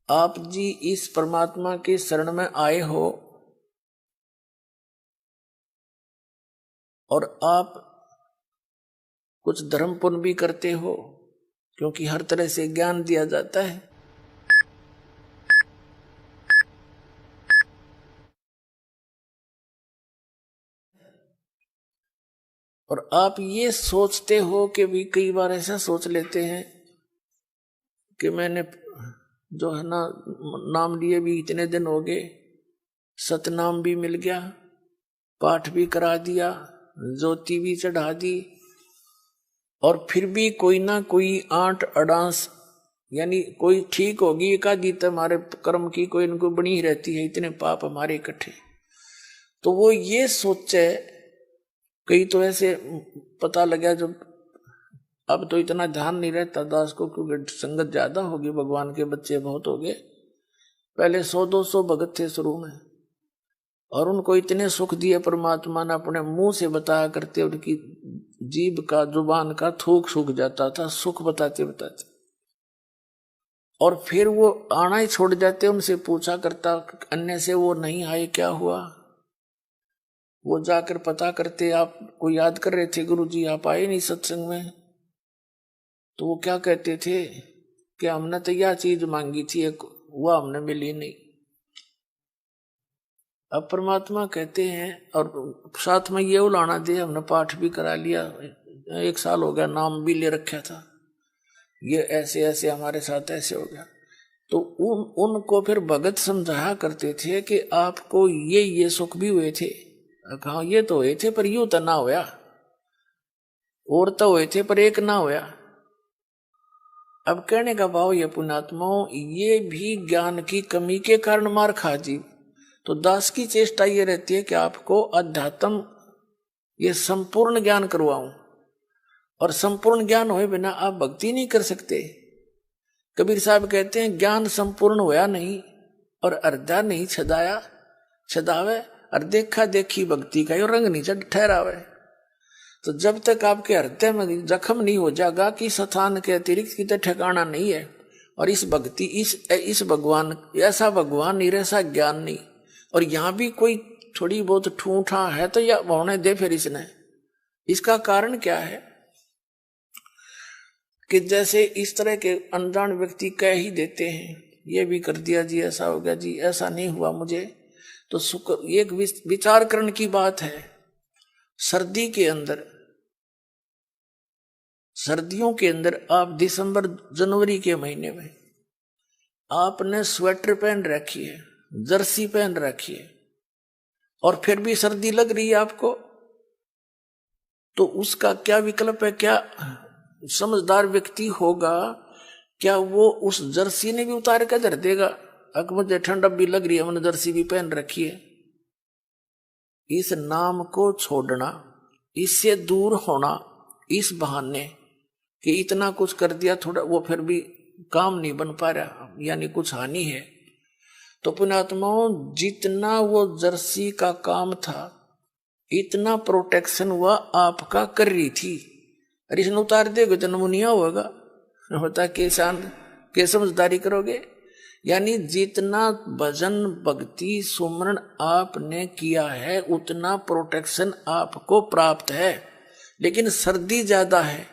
आप जी इस परमात्मा के शरण में आए हो और आप कुछ धर्म पुण्य भी करते हो, क्योंकि हर तरह से ज्ञान दिया जाता है। और आप ये सोचते हो कि भी कई बार ऐसा सोच लेते हैं कि मैंने जो है ना नाम लिए भी इतने दिन हो गए, सतनाम भी मिल गया, पाठ भी करा दिया, ज्योति भी चढ़ा दी, और फिर भी कोई ना कोई आंट अडांस, यानी कोई ठीक होगी एक आधी तो हमारे कर्म की कोई इनको बनी ही रहती है, इतने पाप हमारे इकट्ठे। तो वो ये सोचे, कई तो ऐसे पता लगा जब अब तो इतना ध्यान नहीं रहता दास को, क्योंकि संगत ज्यादा होगी, भगवान के बच्चे बहुत हो गए। पहले 100-200 भगत थे शुरू में, और उनको इतने सुख दिए परमात्मा ने, अपने मुंह से बताया करते, उनकी जीभ का जुबान का थूक सूख जाता था सुख बताते बताते। और फिर वो आना ही छोड़ जाते, उनसे पूछा करता, अन्य से वो नहीं आए, क्या हुआ? वो जाकर पता करते, आपको याद कर रहे थे गुरुजी, आप आए नहीं सत्संग में। तो वो क्या कहते थे कि हमने तो यह चीज मांगी थी, एक वो हमने मिली नहीं। अब परमात्मा कहते हैं, और साथ में ये उलाना दे, हमने पाठ भी करा लिया, 1 साल हो गया, नाम भी ले रखा था, ये ऐसे ऐसे हमारे साथ ऐसे हो गया। तो उनको फिर भगत समझाया करते थे कि आपको ये सुख भी हुए थे। कहा ये तो हुए थे, पर यूं तो ना होया, और तो हुए थे पर एक ना होया। अब कहने का भाव ये पुण्यात्माओं, ये भी ज्ञान की कमी के कारण मार खा जी। तो दास की चेष्टा ये रहती है कि आपको अध्यात्म ये संपूर्ण ज्ञान करवाऊं, और संपूर्ण ज्ञान होए बिना आप भक्ति नहीं कर सकते। कबीर साहब कहते हैं, ज्ञान संपूर्ण होया नहीं और अर्धा नहीं छदाया छदावे, और देखा देखी भक्ति का यो रंग नहीं चढ़ ठहरावे। तो जब तक आपके हृदय में जख्म नहीं हो जाएगा कि स्थान के अतिरिक्त की तो ठिकाना नहीं है, और इस भक्ति इस भगवान, ऐसा भगवान नहीं, ऐसा ज्ञान नहीं, और यहाँ भी कोई थोड़ी बहुत ठूठा है तो या होने दे फिर इसने। इसका कारण क्या है कि जैसे इस तरह के अनजान व्यक्ति कह ही देते हैं, ये भी कर दिया जी, ऐसा हो गया जी, ऐसा नहीं हुआ मुझे, तो एक विचार करने की बात है। सर्दी के अंदर, सर्दियों के अंदर आप दिसंबर जनवरी के महीने में आपने स्वेटर पहन रखी है, जर्सी पहन रखी है, और फिर भी सर्दी लग रही है आपको, तो उसका क्या विकल्प है? क्या समझदार व्यक्ति होगा, क्या वो उस जर्सी ने भी उतार कर धर देगा? अगर मुझे ठंड भी लग रही है, मैंने जर्सी भी पहन रखी है। इस नाम को छोड़ना, इससे दूर होना, इस बहाने कि इतना कुछ कर दिया थोड़ा, वो फिर भी काम नहीं बन पा रहा, यानी कुछ हानि है। तो पुण्यात्माओं, जितना वो जर्सी का काम था, इतना प्रोटेक्शन वह आपका कर रही थी। अरे इसने उतार देगा तो नमूनिया होगा, होता के शांत के समझदारी करोगे। यानी जितना भजन भक्ति सुमरण आपने किया है, उतना प्रोटेक्शन आपको प्राप्त है। लेकिन सर्दी ज्यादा है,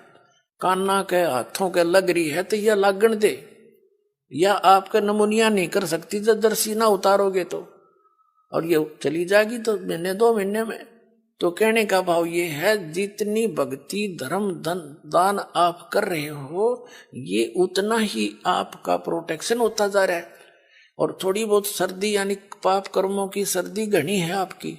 काना के हाथों के लग रही है, तो यह लागण दे, या आपका नमूनिया नहीं कर सकती जब जर्सी ना उतारोगे तो, और ये चली जाएगी तो महीने 2 महीने में। तो कहने का भाव ये है, जितनी भक्ति धर्म दान आप कर रहे हो, ये उतना ही आपका प्रोटेक्शन होता जा रहा है। और थोड़ी बहुत सर्दी, यानी पाप कर्मों की सर्दी घनी है आपकी,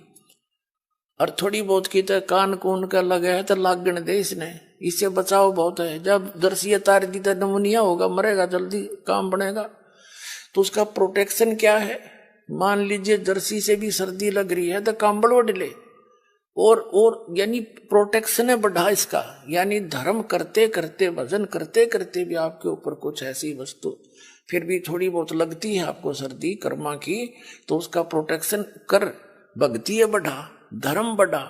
और थोड़ी बहुत की तो कान कून का लगा है तो लागण दे इसने, इससे बचाव बहुत है। जब जर्सी तार दी तो नमूनिया होगा, मरेगा, जल्दी काम बनेगा। तो उसका प्रोटेक्शन क्या है? मान लीजिए जर्सी से भी सर्दी लग रही है तो कंबल ओढ़ ले, और यानी प्रोटेक्शन है बढ़ा इसका। यानी धर्म करते करते, भजन करते करते भी आपके ऊपर कुछ ऐसी वस्तु फिर भी थोड़ी बहुत लगती है आपको सर्दी कर्मा की, तो उसका प्रोटेक्शन कर, भक्ति बढ़ा, धर्म बढ़ा।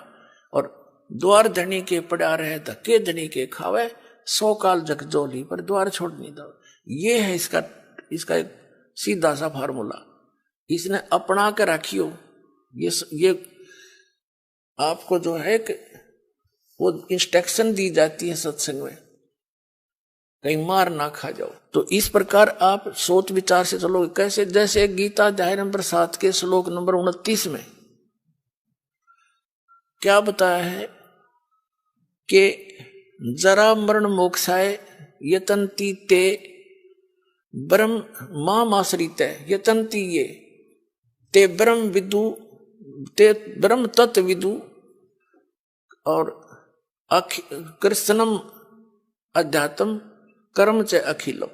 और द्वार धनी के पड़ा रहे, धक्के धनी के खावे, 100 काल जगजोली पर द्वार छोड़ नहीं दो। ये है इसका एक सीधा सा फार्मूला, इसने अपना के रखियो। ये आपको जो है कि वो इंस्ट्रक्शन दी जाती है सत्संग में, कहीं मार ना खा जाओ। तो इस प्रकार आप सोच विचार से चलोगे। कैसे? जैसे गीता अध्याय नंबर 7 के श्लोक नंबर 29 में क्या बताया है कि जरा मरण मोक्षाय यतंती ते ब्रह्म मामाश्रित यतंती ये ते ब्रह्म विदु ते ब्रह्म तत्व विदु और कृष्णम अध्यात्म कर्म च अखिलम।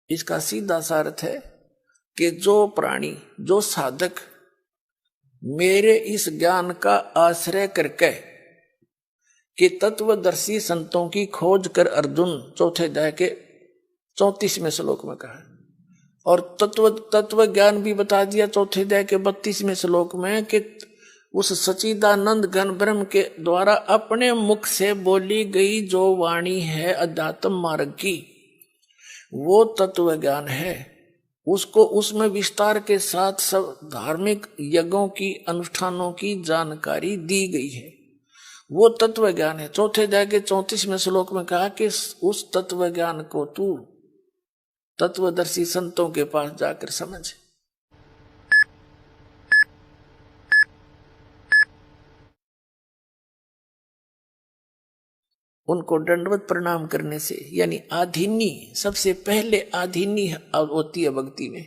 इसका सीधा सा अर्थ है कि जो प्राणी, जो साधक मेरे इस ज्ञान का आश्रय करके कि तत्वदर्शी संतों की खोज कर, अर्जुन 4 अध्याय के 34वें श्लोक में कहा, और तत्व ज्ञान भी बता दिया 4 अध्याय के 32वें श्लोक में कि उस सच्चिदानंद घन ब्रह्म के द्वारा अपने मुख से बोली गई जो वाणी है अध्यात्म मार्ग की, वो तत्व ज्ञान है। उसको उसमें विस्तार के साथ सब धार्मिक यज्ञों की, अनुष्ठानों की जानकारी दी गई है, वो तत्व ज्ञान है। 4 अध्याय के 34वें श्लोक में कहा कि उस तत्व ज्ञान को तू तत्वदर्शी संतों के पास जाकर समझ। उनको दंडवत प्रणाम करने से, यानी आधीनी, सबसे पहले आधीनी होती है भक्ति में।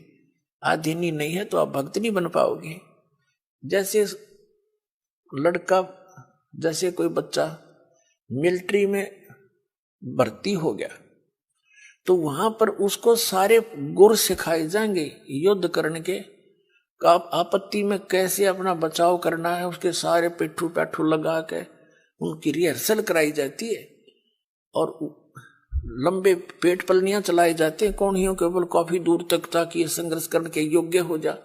आधीनी नहीं है तो आप भक्त नहीं बन पाओगे। जैसे लड़का, जैसे कोई बच्चा मिलिट्री में भर्ती हो गया तो वहां पर उसको सारे गुर सिखाए जाएंगे युद्ध करने के, आपत्ति में कैसे अपना बचाव करना है, उसके सारे पिट्ठू पैठू लगा के उनकी रिहर्सल कराई जाती है, और लंबे पेट पलनियां चलाए जाते हैं कौड़ियों के बल काफी दूर तक, ताकि ये संघर्ष करने के योग्य हो जा।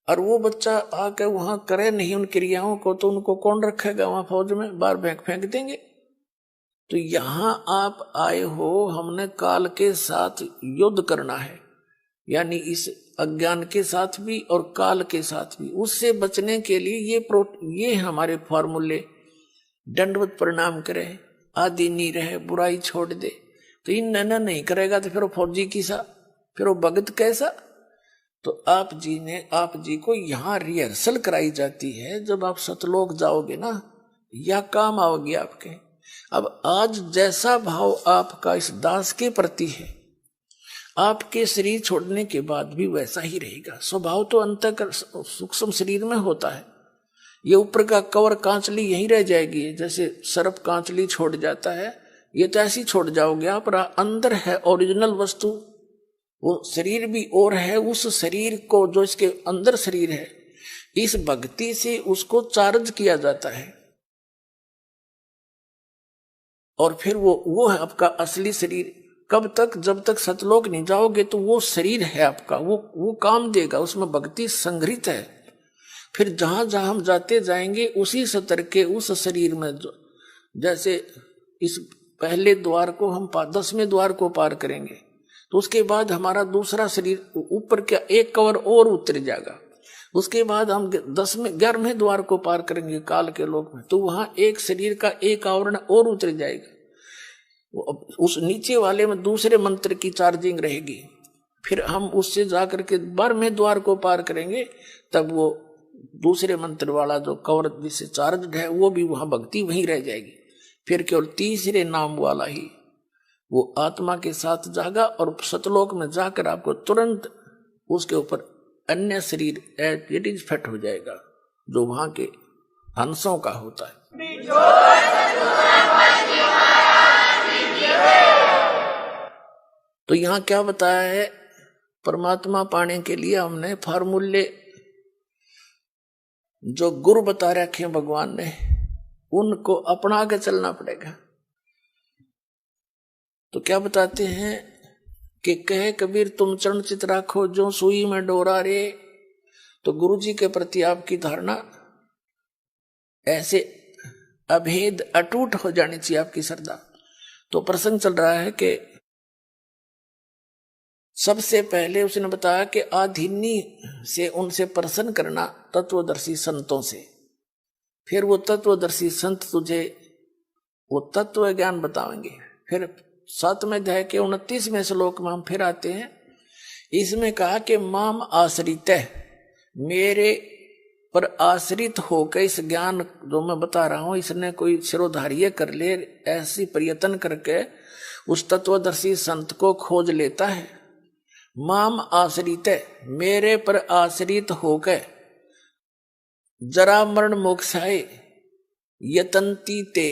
और वो बच्चा आके वहां करे नहीं उन क्रियाओं को, तो उनको कौन रखेगा वहां फौज में? बाहर फेंक देंगे। तो यहां आप आए हो, हमने काल के साथ युद्ध करना है, यानी इस अज्ञान के साथ भी और काल के साथ भी, उससे बचने के लिए ये हमारे फॉर्मूले, दंडवत प्रणाम करे, आदि नहीं रहे, बुराई छोड़ दे, तो इन नैना नहीं करेगा तो फिर वो फौजी किसा, फिर वो भगत कैसा। तो आप जी को यहाँ रिहर्सल कराई जाती है, जब आप सतलोक जाओगे ना, या काम आओगे आपके। अब आज जैसा भाव आपका इस दास के प्रति है, आपके शरीर छोड़ने के बाद भी वैसा ही रहेगा। स्वभाव तो अंतः सूक्ष्म शरीर में होता है, ये ऊपर का कवर कांचली यहीं रह जाएगी, जैसे सर्प कांचली छोड़ जाता है, ये तो ऐसी छोड़ जाओगे आप। अंदर है ओरिजिनल वस्तु, वो शरीर भी और है, उस शरीर को जो इसके अंदर शरीर है, इस भक्ति से उसको चार्ज किया जाता है, और फिर वो है आपका असली शरीर। कब तक? जब तक सतलोक नहीं जाओगे तो वो शरीर है आपका, वो काम देगा, उसमें भक्ति संग्रहित है। फिर जहां जहां हम जाते जाएंगे उसी स्तर के उस शरीर में, जैसे इस पहले द्वार को हम 10वें द्वार को पार करेंगे, तो उसके बाद हमारा दूसरा शरीर ऊपर का एक कवर और उतर जाएगा। उसके बाद हम 11वें द्वार को पार करेंगे काल के लोक में, तो वहां एक शरीर का एक आवरण और उतर जाएगा। उस नीचे वाले में दूसरे मंत्र की चार्जिंग रहेगी। फिर हम उससे जाकर के 12वें द्वार को पार करेंगे, तब वो दूसरे मंत्र वाला जो कवर जिससे चार्ज है वो भी वहां भक्ति वहीं रह जाएगी। फिर केवल तीसरे नाम वाला ही वो आत्मा के साथ जागा, और सतलोक में जाकर आपको तुरंत उसके ऊपर अन्य शरीर इट इज फिट हो जाएगा, जो वहां के हंसों का होता है। तो यहां क्या बताया है? परमात्मा पाने के लिए हमने फार्मूले जो गुरु बता रखे भगवान ने, उनको अपना के चलना पड़ेगा। तो क्या बताते हैं कि कहे कबीर तुम चरण चित राखो जो सुई में डोरा रे। तो गुरु जी के प्रति आपकी धारणा ऐसे अभेद अटूट हो जानी चाहिए, आपकी श्रद्धा। तो प्रसंग चल रहा है कि सबसे पहले उसने बताया कि आधीनी से उनसे प्रसन्न करना तत्वदर्शी संतों से। फिर वो तत्वदर्शी संत तुझे वो तत्व ज्ञान बताएंगे। फिर 7वें अध्याय के 29वें श्लोक में हम फिर आते हैं। इसमें कहा कि माम आश्रित है, मेरे पर आश्रित होकर इस ज्ञान जो मैं बता रहा हूं इसने कोई शिरोधार्य कर ले, ऐसी प्रयत्न करके उस तत्वदर्शी संत को खोज लेता है। माम आश्रित है, मेरे पर आश्रित होकर जरा मरण मोक्षाए यतंती ते,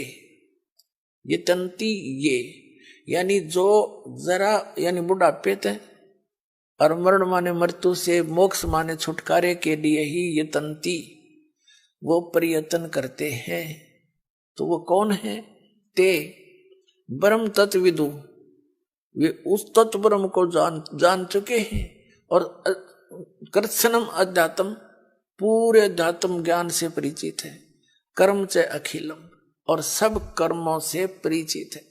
यतंती ये यानी जो जरा यानी बुढ़ापे थे, और मरण माने मृत्यु से, मोक्ष माने छुटकारे के लिए ही यतंती वो प्रयत्न करते हैं। तो वो कौन है? ते ब्रह्म तत्विदु, वे उस तत्व ब्रह्म को जान चुके हैं, और कृत्स्नम अध्यात्म, पूरे अध्यात्म ज्ञान से परिचित है। कर्म च अखिलम, और सब कर्मों से परिचित है।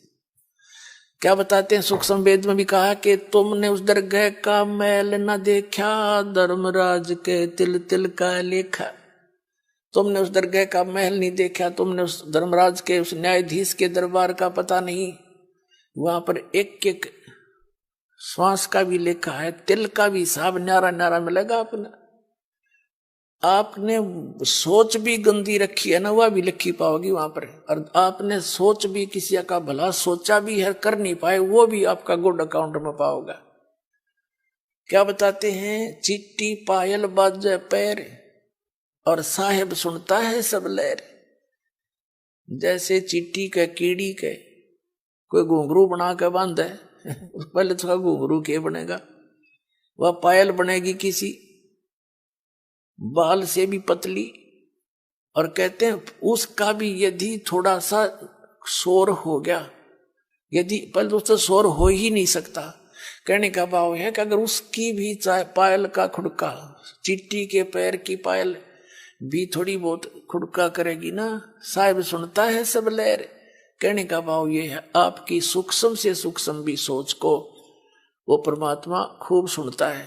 क्या बताते हैं? सूक्ष्म वेद में भी कहा कि तुमने उस दरगह का मैल न देखा, धर्मराज के तिल तिल का लेखा। तुमने उस दरगह का महल नहीं देखा, तुमने उस धर्मराज के उस न्यायाधीश के दरबार का पता नहीं। वहां पर एक एक श्वास का भी लेखा है, तिल का भी हिसाब न्यारा न्यारा मिलेगा। आपने सोच भी गंदी रखी है ना, वह भी लिखी पाओगी वहां पर। और आपने सोच भी किसी का भला सोचा भी है, कर नहीं पाए, वो भी आपका गुड अकाउंट में पाओगे। क्या बताते हैं? चिट्टी पायल बाजे पैर, और साहेब सुनता है सब लहर। जैसे चिट्टी के कीड़ी के कोई घुंघरू बना के बांधे, पहले तो घुंघरू के बनेगा, वह पायल बनेगी किसी बाल से भी पतली। और कहते हैं उसका भी यदि थोड़ा सा शोर हो गया, यदि पहले तो उससे शोर हो ही नहीं सकता। कहने का भाव है कि अगर उसकी भी चाहे पायल का खुड़का, चिट्टी के पैर की पायल भी थोड़ी बहुत खुड़का करेगी ना, साहिब सुनता है सब लहर। कहने का भाव ये है, आपकी सूक्ष्म से सूक्ष्म भी सोच को वो परमात्मा खूब सुनता है।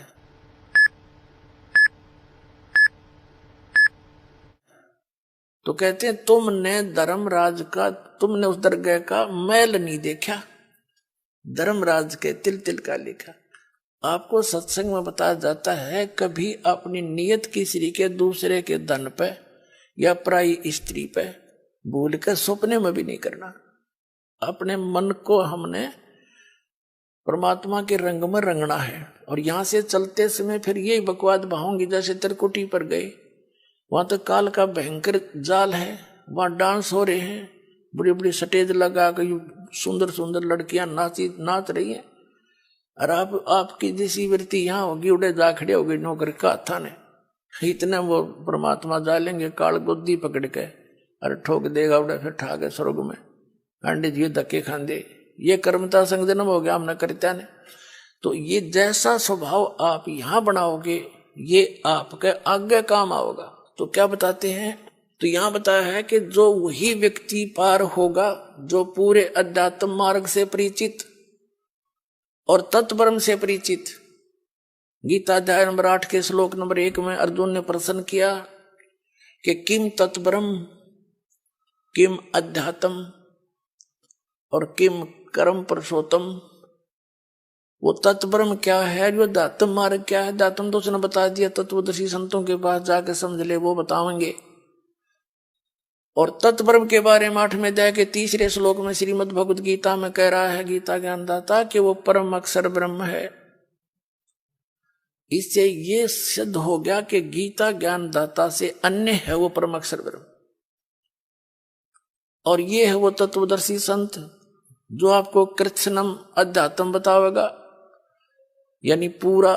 तो कहते हैं तुमने उस दरगाह का मैल नहीं देखा, धर्मराज के तिल तिल का लिखा। आपको सत्संग में बताया जाता है कभी अपनी नियत किसी के दूसरे के धन पे या पराई स्त्री पे भूल कर सपने में भी नहीं करना। अपने मन को हमने परमात्मा के रंग में रंगना है। और यहां से चलते समय फिर यही बकवाद बहाऊंगी। जैसे त्रिकुटी पर गए, वहां तो काल का भयंकर जाल है, वहां डांस हो रहे हैं, बड़ी बड़ी स्टेज लगा कर सुंदर सुंदर लड़कियां नाच रही हैं। और आपकी जैसी वृत्ति यहाँ होगी, उड़े जा खड़े हो गई नौकर का था ने, इतने वो परमात्मा जालेंगे काल गोदी पकड़ के, अरे ठोक देगा उड़े फिर ठा के स्वर्ग में, पंडित जी धक्के खांदे। ये कर्मता संग जन्म हो गया हमने करता ने। तो ये जैसा स्वभाव आप यहाँ बनाओगे ये आपके आगे काम आओगा। तो क्या बताते हैं, तो यहां बताया है कि जो वही व्यक्ति पार होगा जो पूरे अध्यात्म मार्ग से परिचित और तत्परम से परिचित। गीता अध्याय नंबर 8 के श्लोक नंबर 1 में अर्जुन ने प्रश्न किया कि किम तत्परम, किम अध्यात्म और किम कर्म पुरुषोत्तम। वो तत्परम क्या है, जो अध्यात्म मार्ग क्या है, अध्यात्म तो उसने बता दिया, तत्वदर्शी संतों के पास जाके समझ ले, वो बताएंगे। और तत्परम के बारे में 8वें अध्याय के 3 श्लोक में श्रीमद् भगवद गीता में कह रहा है गीता ज्ञानदाता कि वो परम अक्षर ब्रह्म है। इससे ये सिद्ध हो गया कि गीता ज्ञानदाता से अन्य है वो परम अक्षर ब्रह्म। और ये है वो तत्वदर्शी संत जो आपको कृत्स्नम अध्यात्म बतावेगा, यानी पूरा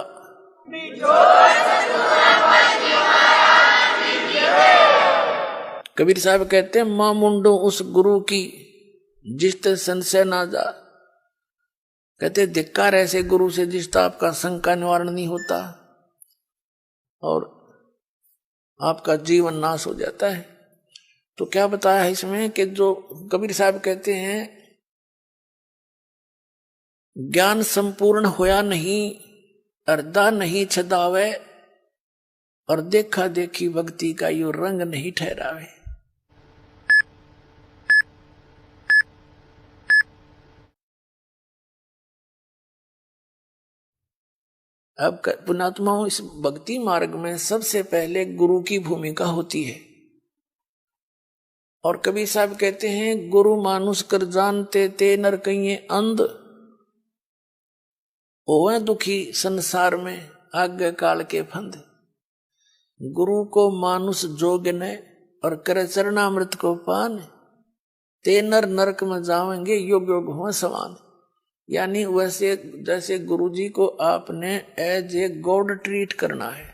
कबीर साहब कहते हैं मां मुंडो उस गुरु की जिसते संशय ना जा। कहते धिक्कार ऐसे गुरु से जिसका आपका शंका निवारण नहीं होता और आपका जीवन नाश हो जाता है। तो क्या बताया है इसमें कि जो कबीर साहब कहते हैं ज्ञान संपूर्ण होया नहीं, अर्धा नहीं छदावे और देखा देखी भक्ति का यो रंग नहीं ठहरावे। अब पुणात्माओं, इस भक्ति मार्ग में सबसे पहले गुरु की भूमिका होती है। और कबीर साहब कहते हैं गुरु मानुष कर जानते ते नर कहिए अंध, ओवे दुखी संसार में आगे काल के फंद। गुरु को मानुष जोग ने और करे चरणामृत को पान, ते नर नरक में जाएंगे योग योग हो समान। यानी वैसे जैसे गुरुजी को आपने एज ए गॉड ट्रीट करना है।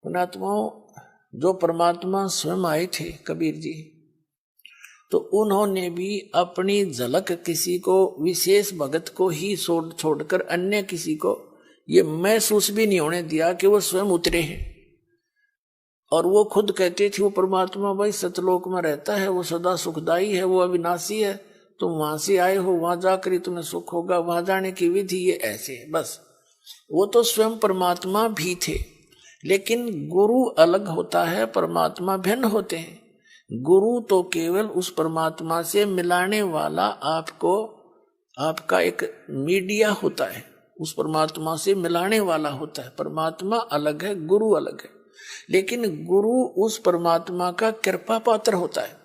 पुणात्माओं, जो परमात्मा स्वयं आए थे कबीर जी, तो उन्होंने भी अपनी झलक किसी को विशेष भगत को ही छोड़कर अन्य किसी को ये महसूस भी नहीं होने दिया कि वो स्वयं उतरे हैं। और वो खुद कहते थे वो परमात्मा भाई सतलोक में रहता है, वो सदा सुखदाई है, वो अविनाशी है, तुम वहां से आए हो, वहां जाकर ही तुम्हें सुख होगा, वहां जाने की विधि ये ऐसे है। बस वो तो स्वयं परमात्मा भी थे। लेकिन गुरु अलग होता है, परमात्मा भिन्न होते हैं। गुरु तो केवल उस परमात्मा से मिलाने वाला आपका एक मीडिया होता है, उस परमात्मा से मिलाने वाला होता है। परमात्मा अलग है, गुरु अलग है। लेकिन गुरु उस परमात्मा का कृपा पात्र होता है।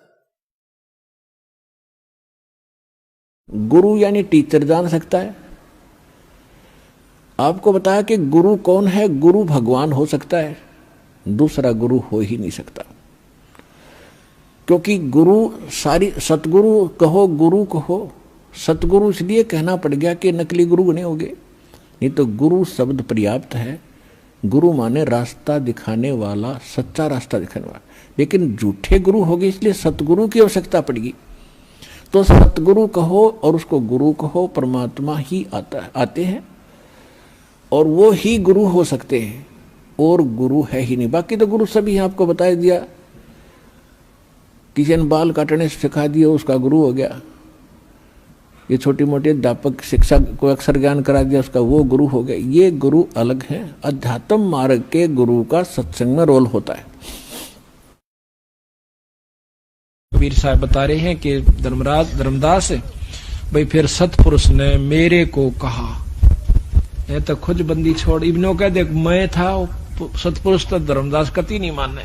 गुरु यानी टीचर जान सकता है। आपको बताया कि गुरु कौन है, गुरु भगवान हो सकता है, दूसरा गुरु हो ही नहीं सकता। क्योंकि गुरु सारी सतगुरु कहो गुरु कहो, सतगुरु इसलिए कहना पड़ गया कि नकली गुरु बने होंगे, नहीं तो गुरु शब्द पर्याप्त है। गुरु माने रास्ता दिखाने वाला, सच्चा रास्ता दिखाने वाला। लेकिन झूठे गुरु हो गए इसलिए सतगुरु की आवश्यकता पड़ेगी। तो सतगुरु कहो और उसको गुरु कहो, परमात्मा ही आते हैं और वो ही गुरु हो सकते हैं, और गुरु है ही नहीं। बाकी तो गुरु सभी आपको बता दिया किसी ने बाल काटने सिखा दिया, उसका गुरु हो गया। ये छोटी मोटी अध्यापक शिक्षा को अक्षर ज्ञान करा दिया, उसका वो गुरु हो गया। ये गुरु अलग है। अध्यात्म मार्ग के गुरु का सत्संग में रोल होता है। कबीर साहब बता रहे हैं कि धर्मदास भाई फिर सतपुरुष ने मेरे को कहा, ये तो खुद बंदी छोड़। इब्नो कह दे मैं था, सतपुरुष तो धर्मदास कति नहीं माने।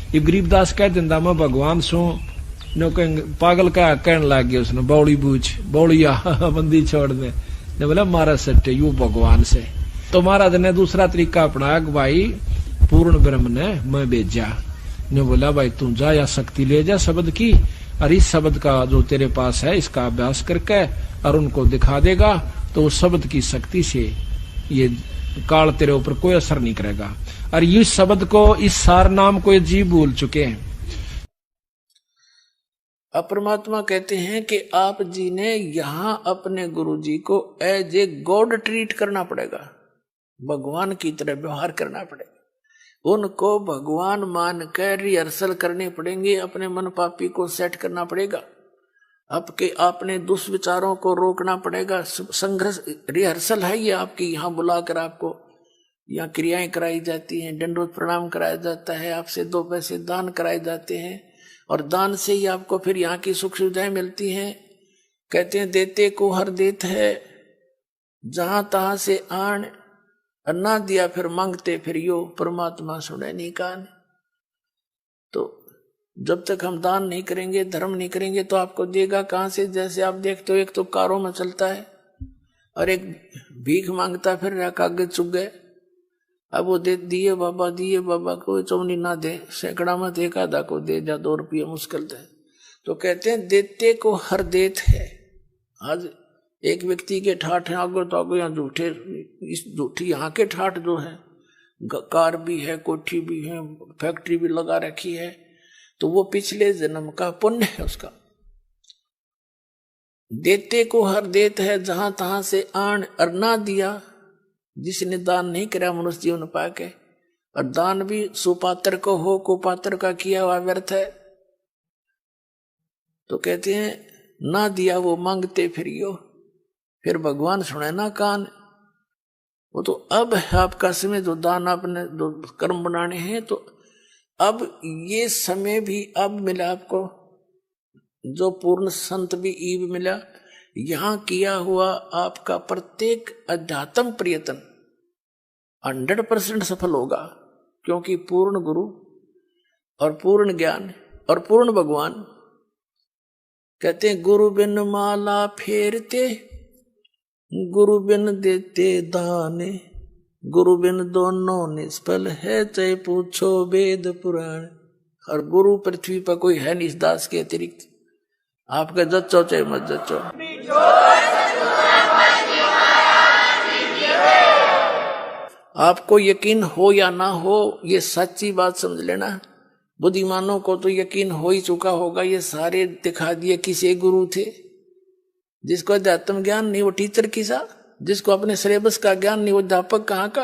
ये गरीबदास कह दिंदा मैं भगवान सू, नो पागल का कहने लग गया उसने, बौड़ी बूझ बौड़िया बंदी छोड़ दे। ने बोला मारा सट्टे यू भगवान से। तो महाराज ने दूसरा तरीका अपनाया कि भाई पूर्ण ब्रह्म ने मैं भेजा। ने बोला भाई तू जा या शक्ति ले जा शब्द की, और इस शब्द का जो तेरे पास है इसका अभ्यास करके और उनको दिखा देगा तो उस शब्द की शक्ति से ये काल तेरे ऊपर कोई असर नहीं करेगा। और इस शब्द को, इस सार नाम को ये जीव भूल चुके हैं। अब परमात्मा कहते हैं कि आप जी ने यहां अपने गुरु जी को एज ए गॉड ट्रीट करना पड़ेगा, भगवान की तरह व्यवहार करना पड़ेगा। उनको भगवान मान कर रिहर्सल करने पड़ेंगे, अपने मन पापी को सेट करना पड़ेगा, आपने दुष्विचारों को रोकना पड़ेगा। संघर्ष रिहर्सल है ये आपकी। यहाँ बुलाकर आपको यहाँ क्रियाएं कराई जाती हैं, दंडोत प्रणाम कराया जाता है, आपसे 2 पैसे दान कराए जाते हैं, और दान से ही आपको फिर यहाँ की सुख सुविधाएं मिलती हैं। कहते हैं देते को हर देत है, जहां तहां से आन, ना दिया फिर मांगते फिर यो, परमात्मा सुने नहीं कान। तो जब तक हम दान नहीं करेंगे, धर्म नहीं करेंगे, तो आपको देगा कहां से? जैसे आप देखते हो, एक तो कारों में चलता है और एक भीख मांगता फिर रहा, कागज चुग गए। अब वो दिए बाबा को चौनी ना दे, सैकड़ा में एक आधा को दे, जा 2 रुपये मुश्किल दे। तो कहते हैं देते को हर देत है। आज एक व्यक्ति के ठाठ है आगे तो आगे, यहाँ झूठे, इस झूठी यहाँ के ठाठ जो है, कार भी है, कोठी भी है, फैक्ट्री भी लगा रखी है, तो वो पिछले जन्म का पुण्य है उसका। देते को हर देत है, जहां तहां से आन, और ना दिया जिसने दान नहीं करा मनुष्य जीवन पाके। और दान भी सुपात्र को हो, कुपात्र का किया हुआ व्यर्थ है। तो कहते हैं ना दिया वो मांगते फिर यो, फिर भगवान सुने ना कान। वो तो अब है आपका समय, जो दान आपने जो कर्म बनाने हैं, तो अब ये समय भी अब मिला आपको, जो पूर्ण संत भी ईब मिला। यहां किया हुआ आपका प्रत्येक अध्यात्म प्रयत्न 100% सफल होगा, क्योंकि पूर्ण गुरु और पूर्ण ज्ञान और पूर्ण भगवान। कहते हैं गुरु बिन माला फेरते, गुरु बिन देते दान, गुरु बिन दोनों निष्फल है, चाहे पूछो वेद पुराण। और गुरु पृथ्वी पर कोई है नहीं इस दास के अतिरिक्त। आपका जच्चो चाहे मत जच्चो, आपको यकीन हो या ना हो, ये सच्ची बात समझ लेना। बुद्धिमानों को तो यकीन हो ही चुका होगा। ये सारे दिखा दिए किसे गुरु थे। जिसको अध्यात्म ज्ञान नहीं वो टीचर किसा, जिसको अपने सिलेबस का ज्ञान नहीं वो अध्यापक कहाँ का।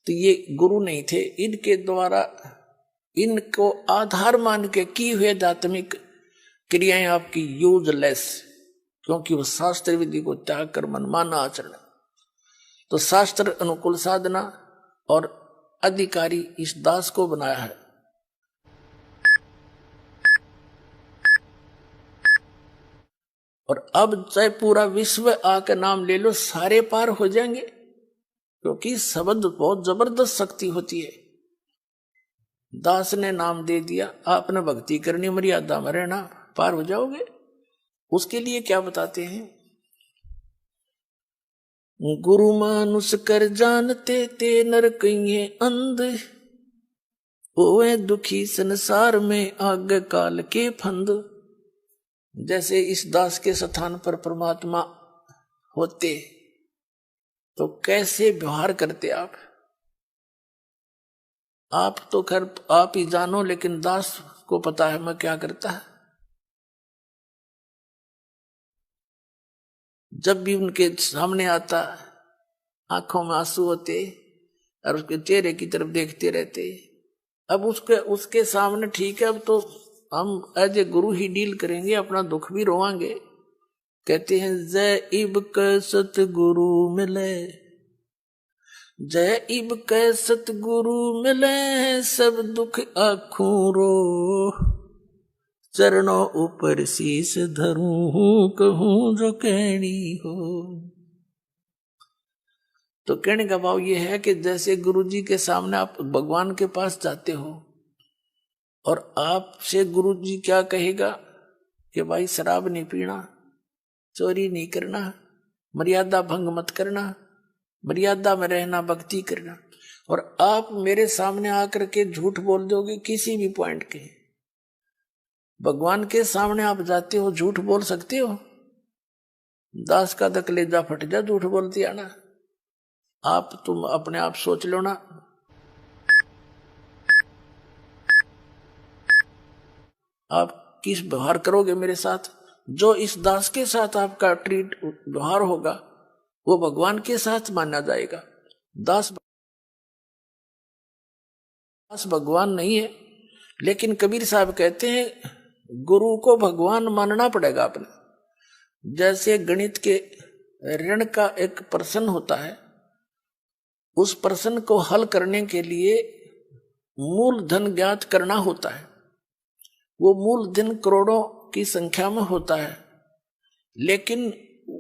तो ये गुरु नहीं थे। इनके द्वारा, इनको आधार मान के की हुए आध्यात्मिक क्रियाएं आपकी यूजलेस, क्योंकि वो शास्त्र विधि को त्याग कर मनमाना आचरण। तो शास्त्र अनुकूल साधना और अधिकारी इस दास को बनाया है। और अब चाहे पूरा विश्व आके नाम ले लो, सारे पार हो जाएंगे, क्योंकि शब्द बहुत जबरदस्त शक्ति होती है। दास ने नाम दे दिया, आपने भक्ति करनी, मर्यादा में रहना, पार हो जाओगे। उसके लिए क्या बताते हैं? गुरु मानुष कर जानते ते नर कहिए अंध, ओए दुखी संसार में आगे काल के फंद। जैसे इस दास के स्थान पर परमात्मा होते तो कैसे व्यवहार करते आप तो खैर आप ही जानो, लेकिन दास को पता है मैं क्या करता है। जब भी उनके सामने आता, आंखों में आंसू होते और उसके चेहरे की तरफ देखते रहते। अब उसके सामने ठीक है, अब तो हम as a Guru he deal करेंगे, अपना दुख भी रोवांगे। कहते हैं जय इब कै सतगुरु मिले, जय इब कै सतगुरु मिले, सब दुख आखूं रो, चरणों ऊपर शीस धरूं, कहूं जो कहनी हो। तो कहने का भाव ये है कि जैसे गुरु जी के सामने आप भगवान के पास जाते हो और आपसे गुरु जी क्या कहेगा कि भाई शराब नहीं पीना, चोरी नहीं करना, मर्यादा भंग मत करना, मर्यादा में रहना, भक्ति करना, और आप मेरे सामने आकर के झूठ बोल दोगे किसी भी पॉइंट के। भगवान के सामने आप जाते हो, झूठ बोल सकते हो? दास का तो कलेजा फट जा झूठ बोलती आना। आप तुम अपने आप सोच लो ना, आप किस व्यवहार करोगे मेरे साथ? जो इस दास के साथ आपका ट्रीट व्यवहार होगा वो भगवान के साथ माना जाएगा। दास भगवान नहीं है, लेकिन कबीर साहब कहते हैं गुरु को भगवान मानना पड़ेगा आपने। जैसे गणित के ऋण का एक प्रश्न होता है, उस प्रश्न को हल करने के लिए मूलधन ज्ञात करना होता है। वो मूलधन करोड़ों की संख्या में होता है, लेकिन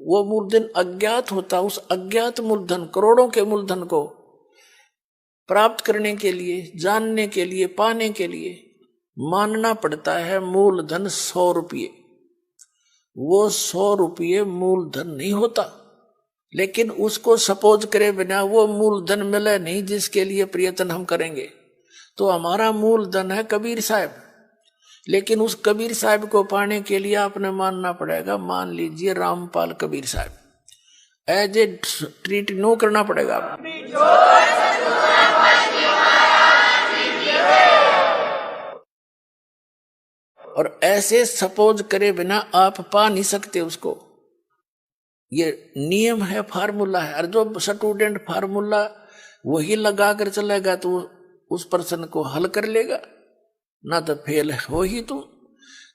वो मूलधन अज्ञात होता है। उस अज्ञात मूलधन, करोड़ों के मूलधन को प्राप्त करने के लिए, जानने के लिए, पाने के लिए मानना पड़ता है मूलधन 100 रुपये। वो 100 रुपये मूलधन नहीं होता, लेकिन उसको सपोज करे बिना वो मूलधन मिले नहीं जिसके लिए प्रयत्न हम करेंगे। तो हमारा मूलधन है कबीर साहब, लेकिन उस कबीर साहब को पाने के लिए आपने मानना पड़ेगा। मान लीजिए रामपाल कबीर साहब, एज ए ट्रीट नो करना पड़ेगा। और ऐसे सपोज करे बिना आप पा नहीं सकते उसको। ये नियम है, फार्मूला है। और जो स्टूडेंट फार्मूला वही लगा कर चलेगा तो उस पर्सन को हल कर लेगा, ना तो फेल हो ही तुम।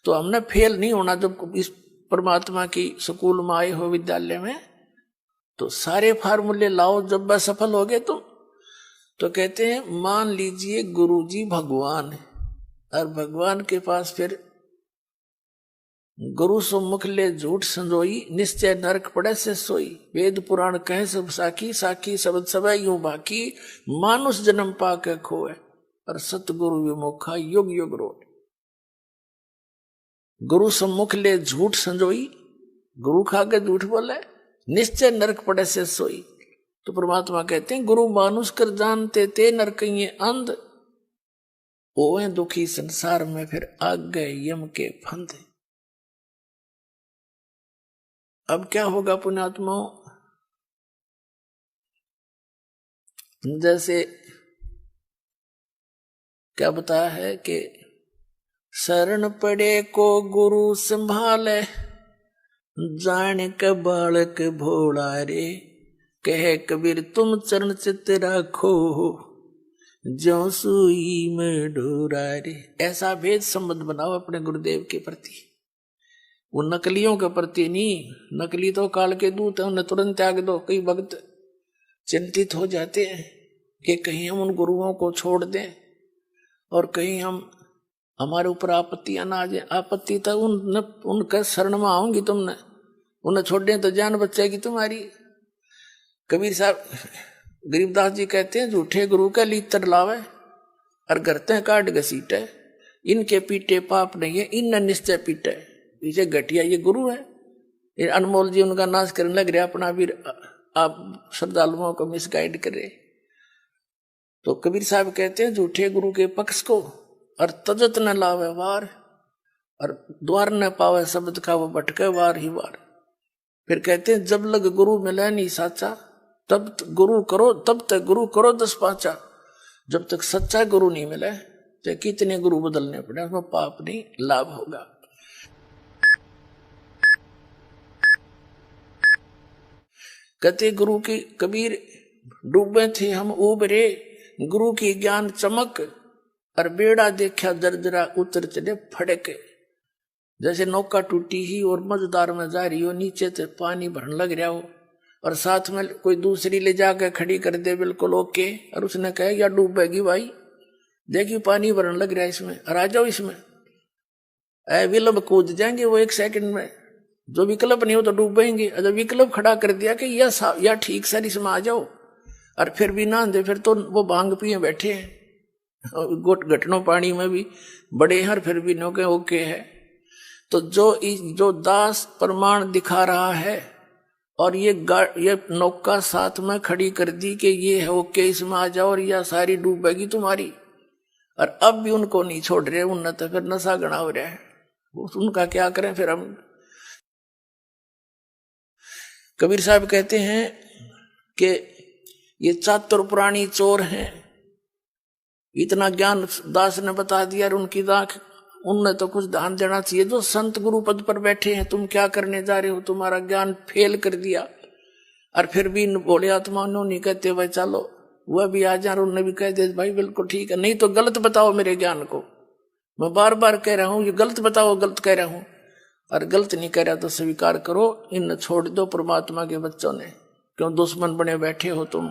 तो हमने फेल नहीं होना। जब इस परमात्मा की स्कूल में आए हो, विद्यालय में, तो सारे फार्मूले लाओ। जब बस सफल हो गए तुम, तो कहते हैं मान लीजिए गुरुजी भगवान है, और भगवान के पास फिर गुरु सम्मुख ले झूठ संजोई, निश्चय नरक पड़े से सोई। वेद पुराण कहे सब साखी, साखी शब्द सब यूं बाकी, मानुष जन्म पाके खोए, और सतगुरु विमुखा युग युग रोए। गुरु सम्मुख ले झूठ संजोई, गुरु खा के झूठ बोले, निश्चय नरक पड़े से सोई। तो परमात्मा कहते हैं गुरु मानुष कर जानते ते नरकइये अंध, ओए दुखी संसार में फिर आग गए यम के फंद। अब क्या होगा पुण्यात्माओं? जैसे क्या बताया है कि शरण पड़े को गुरु संभाले, जान के बालक भोला रे, कहे कबीर तुम चरण चित राखो, जो सुई में डोरा रे। ऐसा भेद संबंध बनाओ अपने गुरुदेव के प्रति, वो नकलियों के प्रति नहीं। नकली तो काल के दूत है, उन्हें तुरंत त्याग दो। कई भक्त चिंतित हो जाते हैं कि कहीं हम उन गुरुओं को छोड़ दें और कहीं हम हमारे ऊपर आपत्तियां ना आ जाए। आपत्ति तो उनके शरण में आओगी तुमने, उन्हें छोड़ दें तो जान बचेगी तुम्हारी। कबीर साहब गरीबदास जी कहते हैं झूठे गुरु का लीतर लावे और करते हैं काट घसीटे, इनके पीटे पाप नहीं है, इन निश्चय पीटे। पीछे घटिया ये गुरु है, ये अनमोल जी उनका नाश करने लग रहा, अपना भी आप श्रद्धालुओं को मिसगाइड करे। तो कबीर साहब कहते हैं झूठे गुरु के पक्ष को और तजत न लावे वार, और द्वार न पावे शब्द का वो भटके वार ही वार। फिर कहते हैं जब लग गुरु मिले नहीं साचा, तब गुरु करो, तब तक गुरु करो 10 पाचा। जब तक सच्चा गुरु नहीं मिले तो कितने गुरु बदलने पड़े, उसमें पाप नहीं लाभ होगा। कहते गुरु की कबीर डूबे थे हम उबरे, गुरु की ज्ञान चमक, और बेड़ा देखा दरदरा उतर चले फड़के, जैसे नौका टूटी ही और मजेदार में जा रही हो, नीचे से पानी भरने लग रहा हो और साथ में कोई दूसरी ले जाकर खड़ी कर दे बिल्कुल ओके, और उसने कहा या डूबेगी भाई, देखिए पानी भरने लग रहा है इसमें, और आ जाओ इसमें। विकल्प कूद जाएंगे वो 1 सेकंड में, जो विकल्प नहीं हो तो डूबेंगे। जब विकल्प खड़ा कर दिया कि या ठीक सर इसमें आ जाओ, और फिर भी ना दे, फिर तो वो भांग पिए बैठे हैं, घटनों पानी में भी बड़े हैं और फिर भी नो के ओके है। तो जो दास प्रमाण दिखा रहा है और ये नौका साथ में खड़ी कर दी कि ये है ओके इसमें आ जाओ और यह सारी डूबेगी तुम्हारी, और अब भी उनको नहीं छोड़ रहे, उन्हें तो फिर नशा गणा हो रहा है, उनका क्या करें फिर हम। कबीर साहब कहते हैं कि ये चातुर पुरानी चोर हैं, इतना ज्ञान दास ने बता दिया और उनकी दाख, उनने तो कुछ ध्यान देना चाहिए। जो संत गुरु पद पर बैठे हैं, तुम क्या करने जा रहे हो, तुम्हारा ज्ञान फेल कर दिया, और फिर भी भोले आत्मा नहीं कहते भाई चलो वह भी आ जाए, उन्होंने भी कह दे भाई बिल्कुल ठीक है, नहीं तो गलत बताओ मेरे ज्ञान को, मैं बार बार कह रहा हूं ये गलत बताओ, गलत कह रहा हूं, और गलत नहीं कह रहा तो स्वीकार करो, इन छोड़ दो परमात्मा के बच्चों ने, क्यों दुश्मन बने बैठे हो तुम।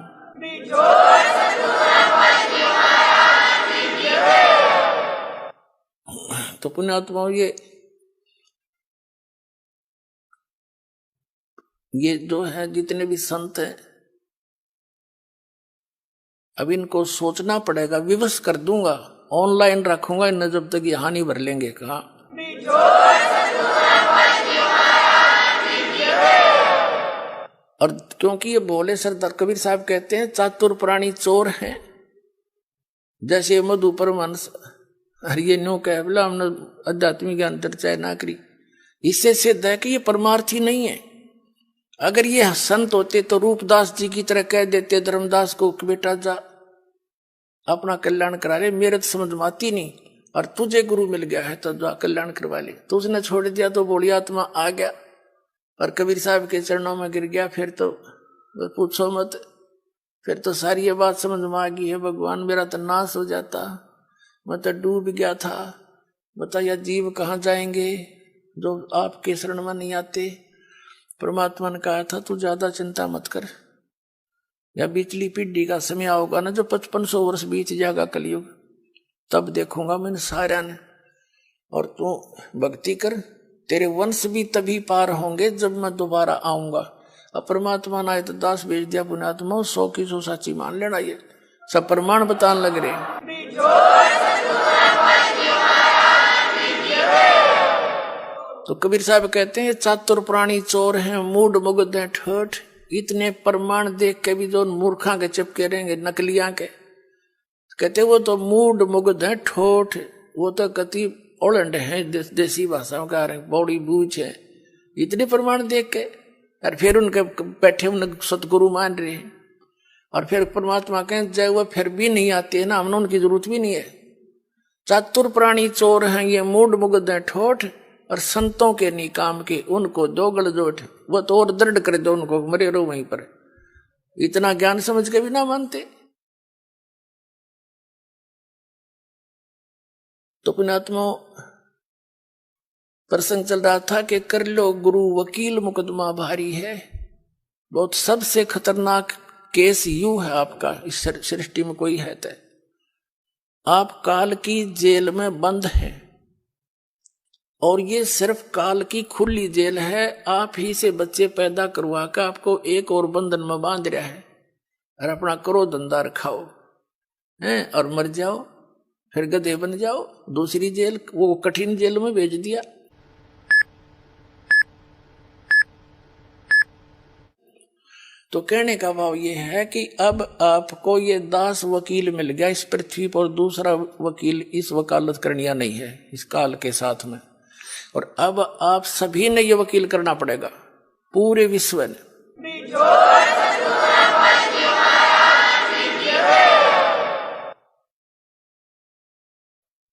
तो पुण्यात्मा ये जो है जितने भी संत हैं, अब इनको सोचना पड़ेगा, विवश कर दूंगा, ऑनलाइन रखूंगा इन्हें जब तक ये हानि भर लेंगे। कहा और क्योंकि ये भोले सरदार कबीर साहब कहते हैं चातुर प्राणी चोर हैं, जैसे मधु परमहंस अरे ये न्यू कह बोला हमने आध्यात्मिक ज्ञान चर्चा ना करी, इससे सिद्ध है कि ये परमार्थी नहीं है। अगर ये संत होते तो रूपदास जी की तरह कह देते धर्मदास को कि बेटा जा अपना कल्याण करा ले, मेरे तो समझ में आती नहीं, और तुझे गुरु मिल गया है तो जा कल्याण करवा ले। तो उसने छोड़ दिया तो बोली आत्मा आ गया और कबीर साहब के चरणों में गिर गया, फिर तो पूछो मत, फिर तो सारी ये बात समझ में आ गई है, भगवान मेरा तो नाश हो जाता, मैं तो डूब गया था, बताया जीव कहाँ जाएंगे जो आपके शरण में नहीं आते। परमात्मा ने कहा था तू ज्यादा चिंता मत कर, या बिचली पीढ़ी का समय आओगा ना जो 5500 वर्ष बीत जाएगा कलयुग, तब देखूंगा मैंने सारा ने, और तू भक्ति कर, तेरे वंश भी तभी पार होंगे जब मैं दोबारा आऊंगा। अब परमात्मा ने आए तो दास भेज दिया पुण्यात्मा, 100 की 100 सच्ची मान लेना, ये सब प्रमाण बताने लग रहे। तो कबीर साहब कहते हैं चातुर प्राणी चोर हैं, मूड मुग्ध हैं ठोठ, इतने प्रमाण देख के भी जो मूर्खा के चिपके रहेंगे नकलियां के, कहते वो तो मूड मुग्ध हैं ठोठ, वो तो कति ओलंड है, देसी भाषाओं का बौड़ी बूझ है, इतने प्रमाण देख के, और फिर उनके बैठे उन्हें सतगुरु मान रहे हैं, और फिर परमात्मा कहें जय वो फिर भी नहीं आते है ना, हमने उनकी जरूरत भी नहीं है। चातुर प्राणी चोर हैं ये, मूड मुग्ध हैं ठोठ, और संतों के नहीं काम के, उनको दो गलजोट, वो तो और दृढ़ कर दो उनको, मरे रहो वहीं पर, इतना ज्ञान समझ के भी ना मानते। तो पुण्यात्मा प्रसंग चल रहा था कि कर लो गुरु वकील मुकदमा भारी है, बहुत सबसे खतरनाक केस यू है आपका इस सृष्टि में कोई है तो, आप काल की जेल में बंद हैं, और ये सिर्फ काल की खुली जेल है, आप ही से बच्चे पैदा करवा कर आपको एक और बंधन में बांध रहा है, और अपना करो धंधा रखाओ हैं और मर जाओ, फिर गधे बन जाओ, दूसरी जेल वो कठिन जेल में भेज दिया। तो कहने का भाव ये है कि अब आपको ये दास वकील मिल गया इस पृथ्वी पर, दूसरा वकील इस वकालत करनिया नहीं है इस काल के साथ में, और अब आप सभी ने ये वकील करना पड़ेगा पूरे विश्व ने।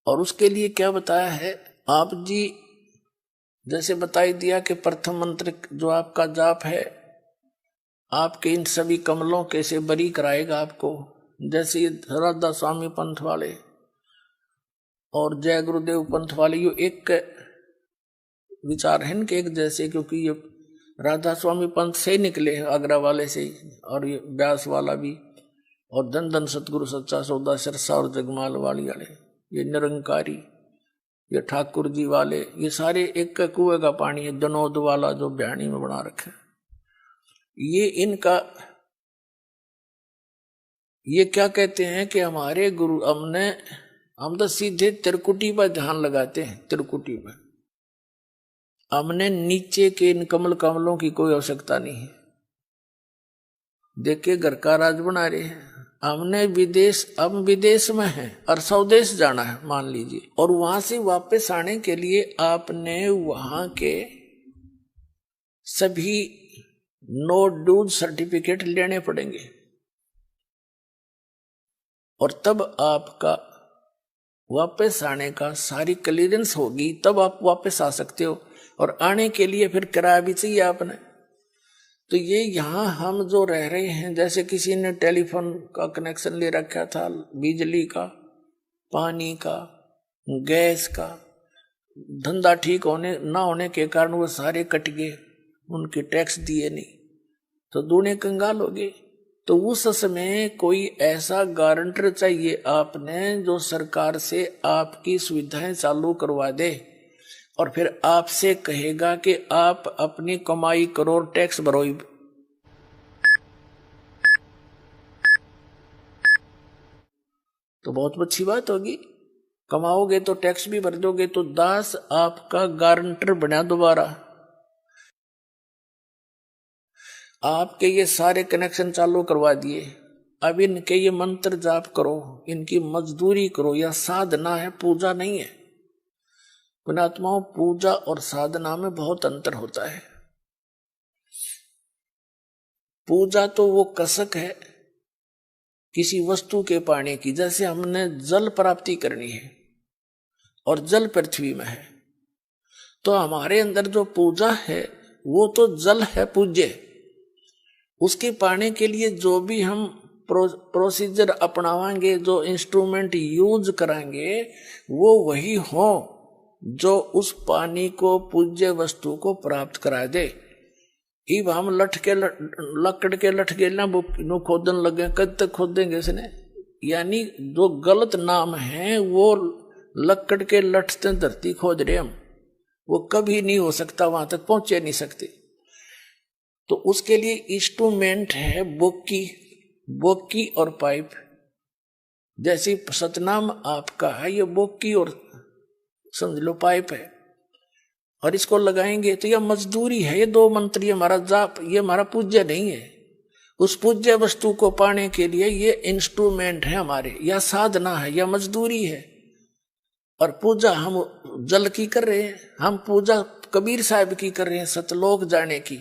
और उसके लिए क्या बताया है आप जी, जैसे बताई दिया कि प्रथम मंत्र जो आपका जाप है आपके इन सभी कमलों के से बरी कराएगा आपको, जैसे राधा स्वामी पंथ वाले और जय गुरुदेव पंथ वाले यो एक विचार है इनके एक जैसे, क्योंकि ये राधा स्वामी पंथ से ही निकले हैं, आगरा वाले से ही, और ये व्यास वाला भी, और धन धन सतगुरु सच्चा सौदा सिरसा और जगमाल वाली वाले, ये निरंकारी, ये ठाकुर जी वाले, ये सारे एक कुएं का पानी है। दनोद वाला जो बयानी में बना रखे, ये इनका, ये क्या कहते हैं कि हमारे गुरु हम तो सीधे त्रिकुटी पर ध्यान लगाते हैं, त्रिकुटी पर, हमने नीचे के इन कमल कमलों की कोई आवश्यकता नहीं है। देखे घर का राज बना रहे हैं, हमने हम विदेश में हैं और स्वदेश जाना है मान लीजिए, और वहां से वापस आने के लिए आपने वहां के सभी नो ड्यूज सर्टिफिकेट लेने पड़ेंगे, और तब आपका वापस आने का सारी क्लियरेंस होगी, तब आप वापस आ सकते हो। और आने के लिए फिर किराया भी चाहिए आपने। तो ये यहाँ हम जो रह रहे हैं, जैसे किसी ने टेलीफोन का कनेक्शन ले रखा था, बिजली का, पानी का, गैस का, धंधा ठीक ना होने के कारण वो सारे कट गए, उनके टैक्स दिए नहीं, तो दूने कंगाल हो गए। तो उस समय कोई ऐसा गारंटर चाहिए आपने जो सरकार से आपकी सुविधाएं चालू करवा दे, और फिर आपसे कहेगा कि आप अपनी कमाई करो और टैक्स भरो। तो बहुत अच्छी बात होगी, कमाओगे तो टैक्स भी भर दोगे, तो दास आपका गारंटर बना दोबारा। आपके ये सारे कनेक्शन चालू करवा दिए, अब इनके ये मंत्र जाप करो, इनकी मजदूरी करो, या साधना है, पूजा नहीं है। पुण्यात्माओं, पूजा और साधना में बहुत अंतर होता है। पूजा तो वो कसक है किसी वस्तु के पाने की, जैसे हमने जल प्राप्ति करनी है और जल पृथ्वी में है, तो हमारे अंदर जो पूजा है वो तो जल है पूज्य। उसके पाने के लिए जो भी हम प्रोसीजर अपनावाएंगे, जो इंस्ट्रूमेंट यूज कराएंगे, वो वही हो जो उस पानी को, पूज्य वस्तु को प्राप्त करा दे। इब हम लकड़ के लठ गेलना नो खोदन लगे, कद तक खोदेंगे इसने? यानी जो गलत नाम है वो लकड़ के लठ से धरती खोद रहे हम, वो कभी नहीं हो सकता, वहां तक पहुंचे नहीं सकते। तो उसके लिए इंस्ट्रूमेंट है बोकी और पाइप। जैसे सतनाम आपका है, ये बोकी और समझ लो पाइप है, और इसको लगाएंगे तो यह मजदूरी है। ये दो मंत्र, ये हमारा जाप, ये हमारा पूज्य नहीं है। उस पूज्य वस्तु को पाने के लिए ये इंस्ट्रूमेंट है हमारे, या साधना है, या मजदूरी है। और पूजा हम जल की कर रहे हैं, हम पूजा कबीर साहब की कर रहे हैं, सतलोक जाने की,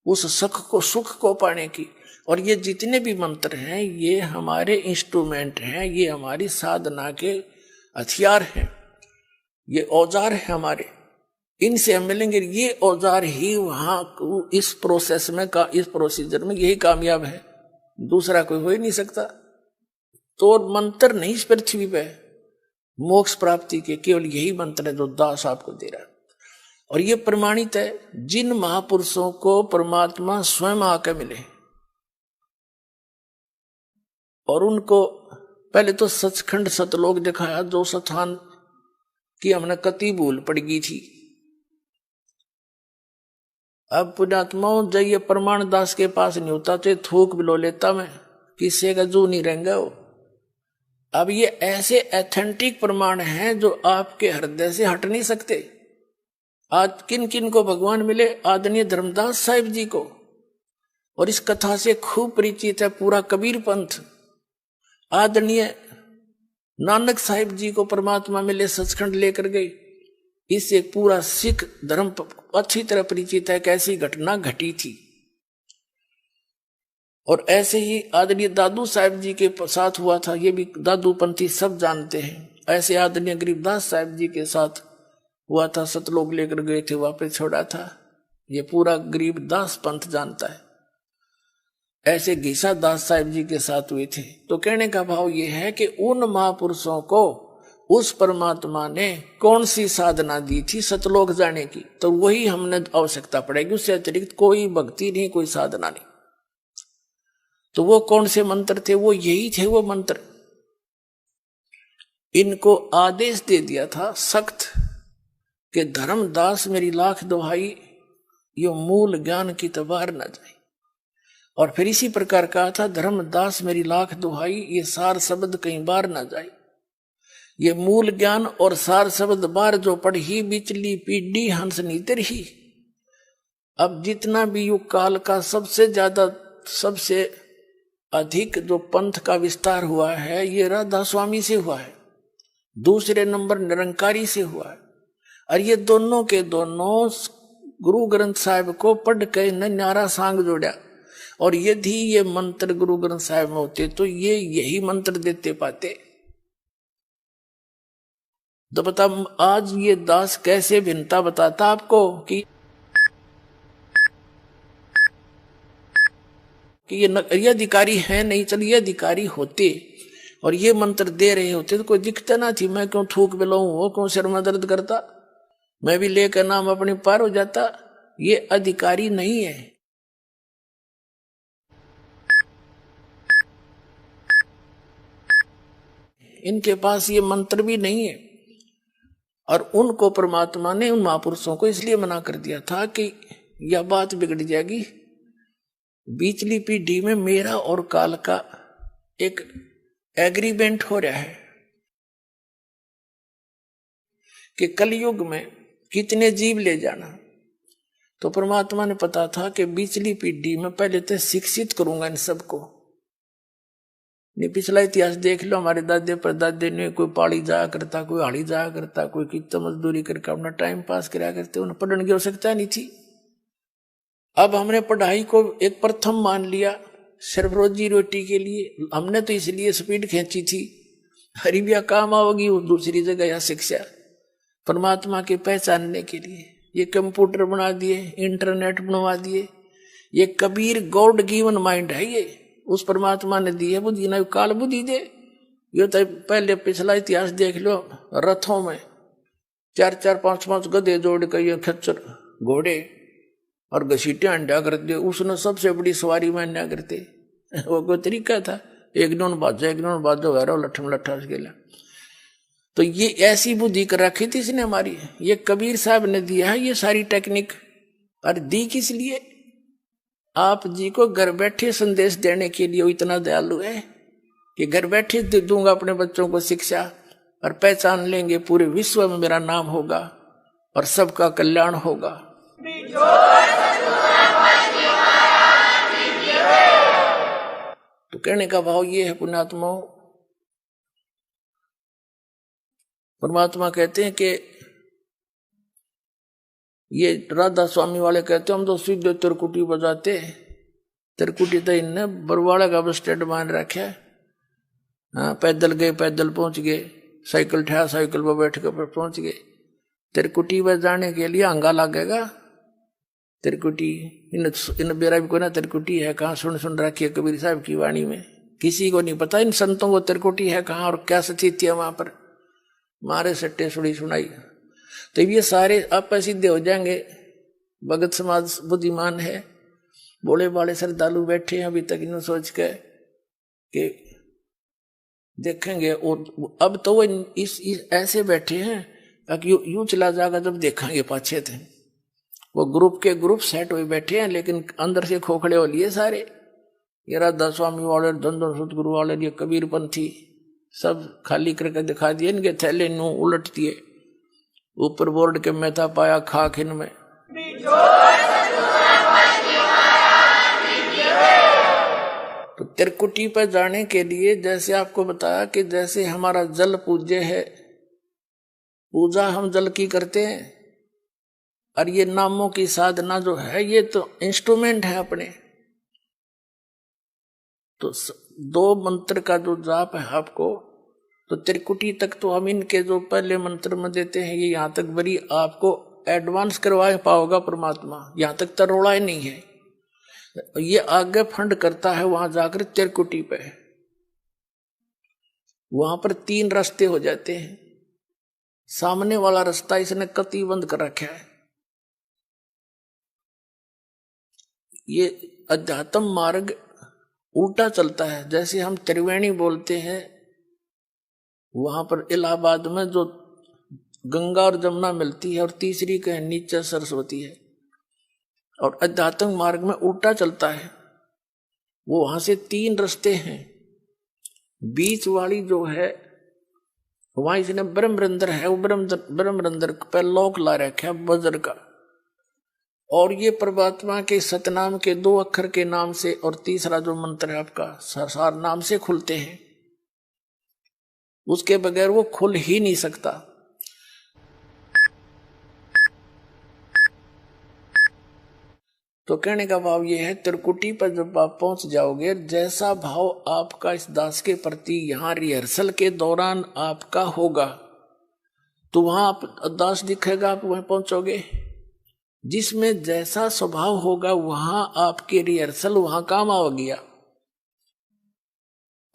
उस सुख को पाने की। और ये जितने भी मंत्र हैं ये हमारे इंस्ट्रूमेंट हैं, ये हमारी साधना के हथियार हैं, ये औजार है हमारे। इनसे हम मिलेंगे, ये औजार ही वहां इस प्रोसेस में इस प्रोसीजर में यही कामयाब है, दूसरा कोई हो ही नहीं सकता। तो मंत्र नहीं इस पृथ्वी पे मोक्ष प्राप्ति के, केवल यही मंत्र है जो दास आपको दे रहा है। और ये प्रमाणित है, जिन महापुरुषों को परमात्मा स्वयं आकर मिले और उनको पहले तो सचखंड सतलोक दिखाया, जो स्थान की हमने कति भूल पड़ गई थी। अब पुण्यात्माओं, जब ये प्रमाण दास के पास नहीं होता तो थूक बिलो लेता मैं, किसी का जू नहीं रहेंगे वो। अब ये ऐसे एथेंटिक प्रमाण हैं जो आपके हृदय से हट नहीं सकते। आज किन किन को भगवान मिले? आदरणीय धर्मदास साहिब जी को, और इस कथा से खूब परिचित है पूरा कबीर पंथ। आदरणीय नानक साहिब जी को परमात्मा मिले, सचखंड लेकर गए। इससे पूरा सिख धर्म अच्छी तरह परिचित है, कैसी घटना घटी थी। और ऐसे ही आदरणीय दादू साहिब जी के साथ हुआ था, ये भी दादू पंथी सब जानते हैं। ऐसे आदरणीय गरीबदास साहिब जी के साथ हुआ था, सतलोक लेकर गए थे, वापस छोड़ा था, ये पूरा गरीबदास पंथ जानता है। ऐसे घीसा दास साहिब जी के साथ हुए थे। तो कहने का भाव ये है कि उन महापुरुषों को उस परमात्मा ने कौन सी साधना दी थी सतलोक जाने की, तो वही हमने आवश्यकता पड़ेगी, उससे अतिरिक्त कोई भक्ति नहीं, कोई साधना नहीं। तो वो कौन से मंत्र थे? वो यही थे वो मंत्र। इनको आदेश दे दिया था सख्त कि धर्मदास मेरी लाख दुहाई, यो मूल ज्ञान की तबार न जाए। और फिर इसी प्रकार कहा था, धर्मदास मेरी लाख दुहाई, ये सार शब्द कहीं बार ना जाए। ये मूल ज्ञान और सार शब्द बार जो पढ़ी, बिचली पीढ़ी हंस नीतर ही। अब जितना भी युग काल का सबसे ज्यादा सबसे अधिक जो पंथ का विस्तार हुआ है, ये राधा स्वामी से हुआ है, दूसरे नंबर निरंकारी से हुआ है। और ये दोनों के दोनों गुरु ग्रंथ साहिब को पढ़ के न्यारा सांग जोड़ा। और यदि ये मंत्र गुरु ग्रंथ साहिब में होते तो ये यही मंत्र देते पाते। तो बता आज ये दास कैसे भिन्नता बताता आपको कि ये अधिकारी है नहीं, चलिए अधिकारी होते और ये मंत्र दे रहे होते तो कोई दिक्कत ना थी। मैं क्यों थूक बिलाऊं, वो क्यों सिर में दर्द करता, मैं भी लेकर नाम अपने पार हो जाता। ये अधिकारी नहीं है, इनके पास ये मंत्र भी नहीं है। और उनको परमात्मा ने, उन महापुरुषों को इसलिए मना कर दिया था कि यह बात बिगड़ जाएगी। बीचली पीढ़ी में मेरा और काल का एक एग्रीमेंट हो रहा है कि कलयुग में कितने जीव ले जाना। तो परमात्मा ने पता था कि बीचली पीढ़ी में पहले तो शिक्षित करूंगा इन सबको। नहीं, पिछला इतिहास देख लो, हमारे दादे परदादे ने कोई पाड़ी जाया करता, कोई हाड़ी जाया करता, कोई कितना मजदूरी करके अपना टाइम पास कराया करते, उन्हें पढ़ने की आवश्यकता नहीं थी। अब हमने पढ़ाई को एक प्रथम मान लिया सिर्फ रोजी रोटी के लिए। हमने तो इसलिए स्पीड खींची थी, हरीबिया काम आओगी वो दूसरी जगह या शिक्षा परमात्मा के पहचानने के लिए। ये कंप्यूटर बना दिए, इंटरनेट बनवा दिए। ये कबीर गॉड गिवन माइंड है, ये उस परमात्मा ने दी है बुद्धि, ना काल बुद्धि दे। ये तो पहले पिछला इतिहास देख लो, रथों में 4-4 5-5 गधे जोड़ कर ये खच्चर घोड़े और घसीटे अंडा करते, उसने सबसे बड़ी सवारी में अंडा करते। वो कोई तरीका था, एक नोन बाजो वैरो लठम लट्ठा से गेला। तो ये ऐसी बुद्धि कर रखी थी इसने हमारी। ये कबीर साहब ने दिया है ये सारी टेक्निक। और दी किस लिए? आप जी को घर बैठे संदेश देने के लिए। वो इतना दयालु है कि घर बैठे दे दूंगा अपने बच्चों को शिक्षा, और पहचान लेंगे पूरे विश्व में मेरा नाम होगा और सबका कल्याण होगा। तो कहने का भाव ये है पुण्यात्माओं, परमात्मा कहते हैं कि ये राधा स्वामी वाले कहते हैं हम तो सीधे तिरकुटी बजाते। तिरकुटी तो इनने बरवाड़ा का बस स्टैंड मान रखा है। हाँ, पैदल गए पैदल पहुंच गए, साइकिल ठा साइकिल पर बैठ कर पहुंच गए। तिरकुटी बजाने के लिए अंगा लगेगा। तिरकुटी इन बेरा भी को ना तिरकुटी है कहाँ, सुन रखी है कबीर साहब की वाणी में। किसी को नहीं पता इन संतों को तिरकुटी है कहाँ और क्या स्थिति है वहां पर। मारे सट्टे सुड़ी सुनाई। तो ये सारे आप सिद्धे हो जाएंगे। भगत समाज बुद्धिमान है, बोले बाले श्रद्धालु बैठे हैं अभी तक इन्होंने सोच के कि देखेंगे। और अब तो वो इस ऐसे बैठे हैं कि यूं चला जाएगा जब देखेंगे पाछे थे। वो ग्रुप के ग्रुप सेट हुए बैठे हैं, लेकिन अंदर से खोखड़े हो लिए सारे। ये राधा स्वामी वाले, धन सतगुरु वाले, ये कबीर पंथी सब खाली करके दिखा दिए। इनके थैले नू उलट दिए, ऊपर बोर्ड के मेहता पाया खाक इनमें। तो तिरकुटी पर जाने के लिए जैसे आपको बताया कि जैसे हमारा जल पूज्य है, पूजा हम जल की करते हैं, और ये नामों की साधना जो है ये तो इंस्ट्रूमेंट है अपने। तो 2 मंत्र का जो जाप है आपको, तो त्रिकुटी तक तो हम इनके जो पहले मंत्र में देते हैं ये यहाँ तक बड़ी आपको एडवांस करवा पाओगा परमात्मा। यहाँ तक तरोड़ा ही नहीं है, ये आगे फंड करता है वहां जाकर त्रिकुटी पे। वहां पर 3 रास्ते हो जाते हैं। सामने वाला रास्ता इसने कति बंद कर रखा है। ये अध्यात्म मार्ग उल्टा चलता है। जैसे हम त्रिवेणी बोलते हैं, वहां पर इलाहाबाद में जो गंगा और जमुना मिलती है और तीसरी कहीं नीचे सरस्वती है, और अध्यात्म मार्ग में उल्टा चलता है। वो वहां से 3 रास्ते हैं, बीच वाली जो है वहां इसने ब्रह्मरंध्र है, वो ब्रह्मरंध्र पे लोक ला रखा है वज्र का, और ये परमात्मा के सतनाम के 2 अक्षर के नाम से और तीसरा जो मंत्र है आपका सार नाम से खुलते हैं। उसके बगैर वो खुल ही नहीं सकता। तो कहने का भाव ये है, त्रिकुटी पर जब आप पहुंच जाओगे, जैसा भाव आपका इस दास के प्रति यहां रिहर्सल के दौरान आपका होगा, तो वहां आप दास दिखेगा, आप वहां पहुंचोगे। जिसमें जैसा स्वभाव होगा वहां आपके रिहर्सल वहां काम आ गया,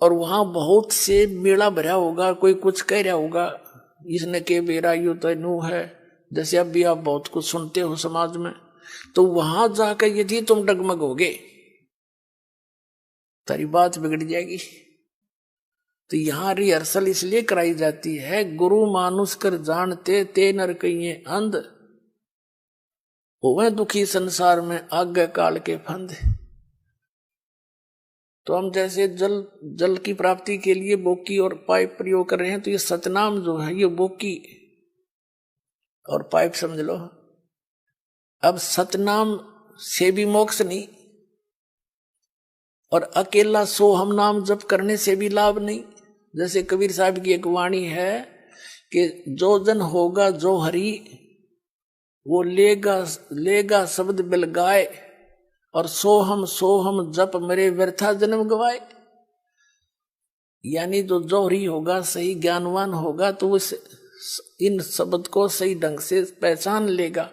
और वहां बहुत से मेला भरा होगा। कोई कुछ कह रहा होगा, इसने के बेरा यू तो नू है, जैसे अब भी आप बहुत कुछ सुनते हो समाज में। तो वहां जाकर यदि तुम डगमगोगे, तेरी बात बिगड़ जाएगी। तो यहां रिहर्सल इसलिए कराई जाती है, गुरु मानुष कर जानते ते नर कहिए अंध, वह दुखी संसार में आगे काल के फंद। तो हम जैसे जल की प्राप्ति के लिए बोकी और पाइप प्रयोग कर रहे हैं, तो ये सतनाम जो है ये बोकी और पाइप समझ लो। अब सतनाम से भी मोक्ष नहीं, और अकेला सोहम नाम जप करने से भी लाभ नहीं। जैसे कबीर साहब की एक वाणी है कि जो जन होगा जो हरि, वो लेगा शब्द बिल गाए, और सोहम जप मेरे व्यर्था जन्म गवाए। यानी जो जौहरी होगा, सही ज्ञानवान होगा, तो उस इन शब्द को सही ढंग से पहचान लेगा,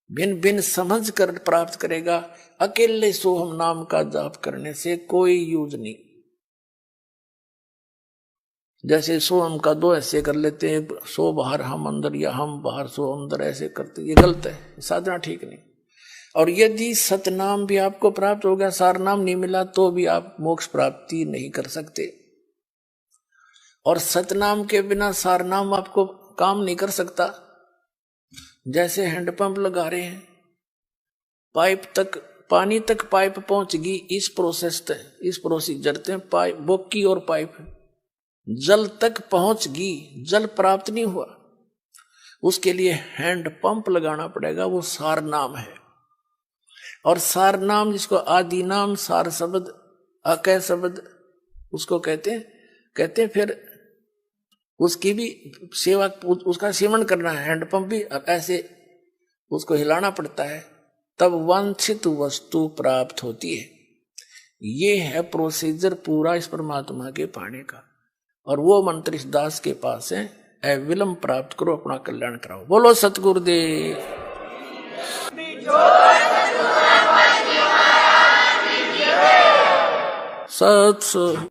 भिन्न भिन्न समझ कर प्राप्त करेगा। अकेले सोहम नाम का जाप करने से कोई यूज नहीं। जैसे सोहम का 2 ऐसे कर लेते हैं, सो बाहर हम अंदर, या हम बाहर सो अंदर, ऐसे करते, ये गलत है, साधना ठीक नहीं। और यदि सतनाम भी आपको प्राप्त हो गया, सार नाम नहीं मिला, तो भी आप मोक्ष प्राप्ति नहीं कर सकते। और सतनाम के बिना सार नाम आपको काम नहीं कर सकता। जैसे हैंडपंप लगा रहे हैं, पाइप तक पानी तक पाइप पहुंचगी, इस प्रोसीजर से पाइप बोकी और पाइप जल तक पहुंचगी, जल प्राप्त नहीं हुआ, उसके लिए हैंड पंप लगाना पड़ेगा। वो सार नाम है। और सार नाम, जिसको आदि नाम, सार शब्द, अकय शब्द उसको कहते हैं। फिर उसकी भी सेवा, उसका सेवन करना है। हैंडपंप भी ऐसे उसको हिलाना पड़ता है, तब वांछित वस्तु प्राप्त होती है। ये है प्रोसीजर पूरा इस परमात्मा के पाने का। और वो मंत्र इस दास के पास है, अविलंब प्राप्त करो, अपना कल्याण कराओ। बोलो सतगुरुदेव। सत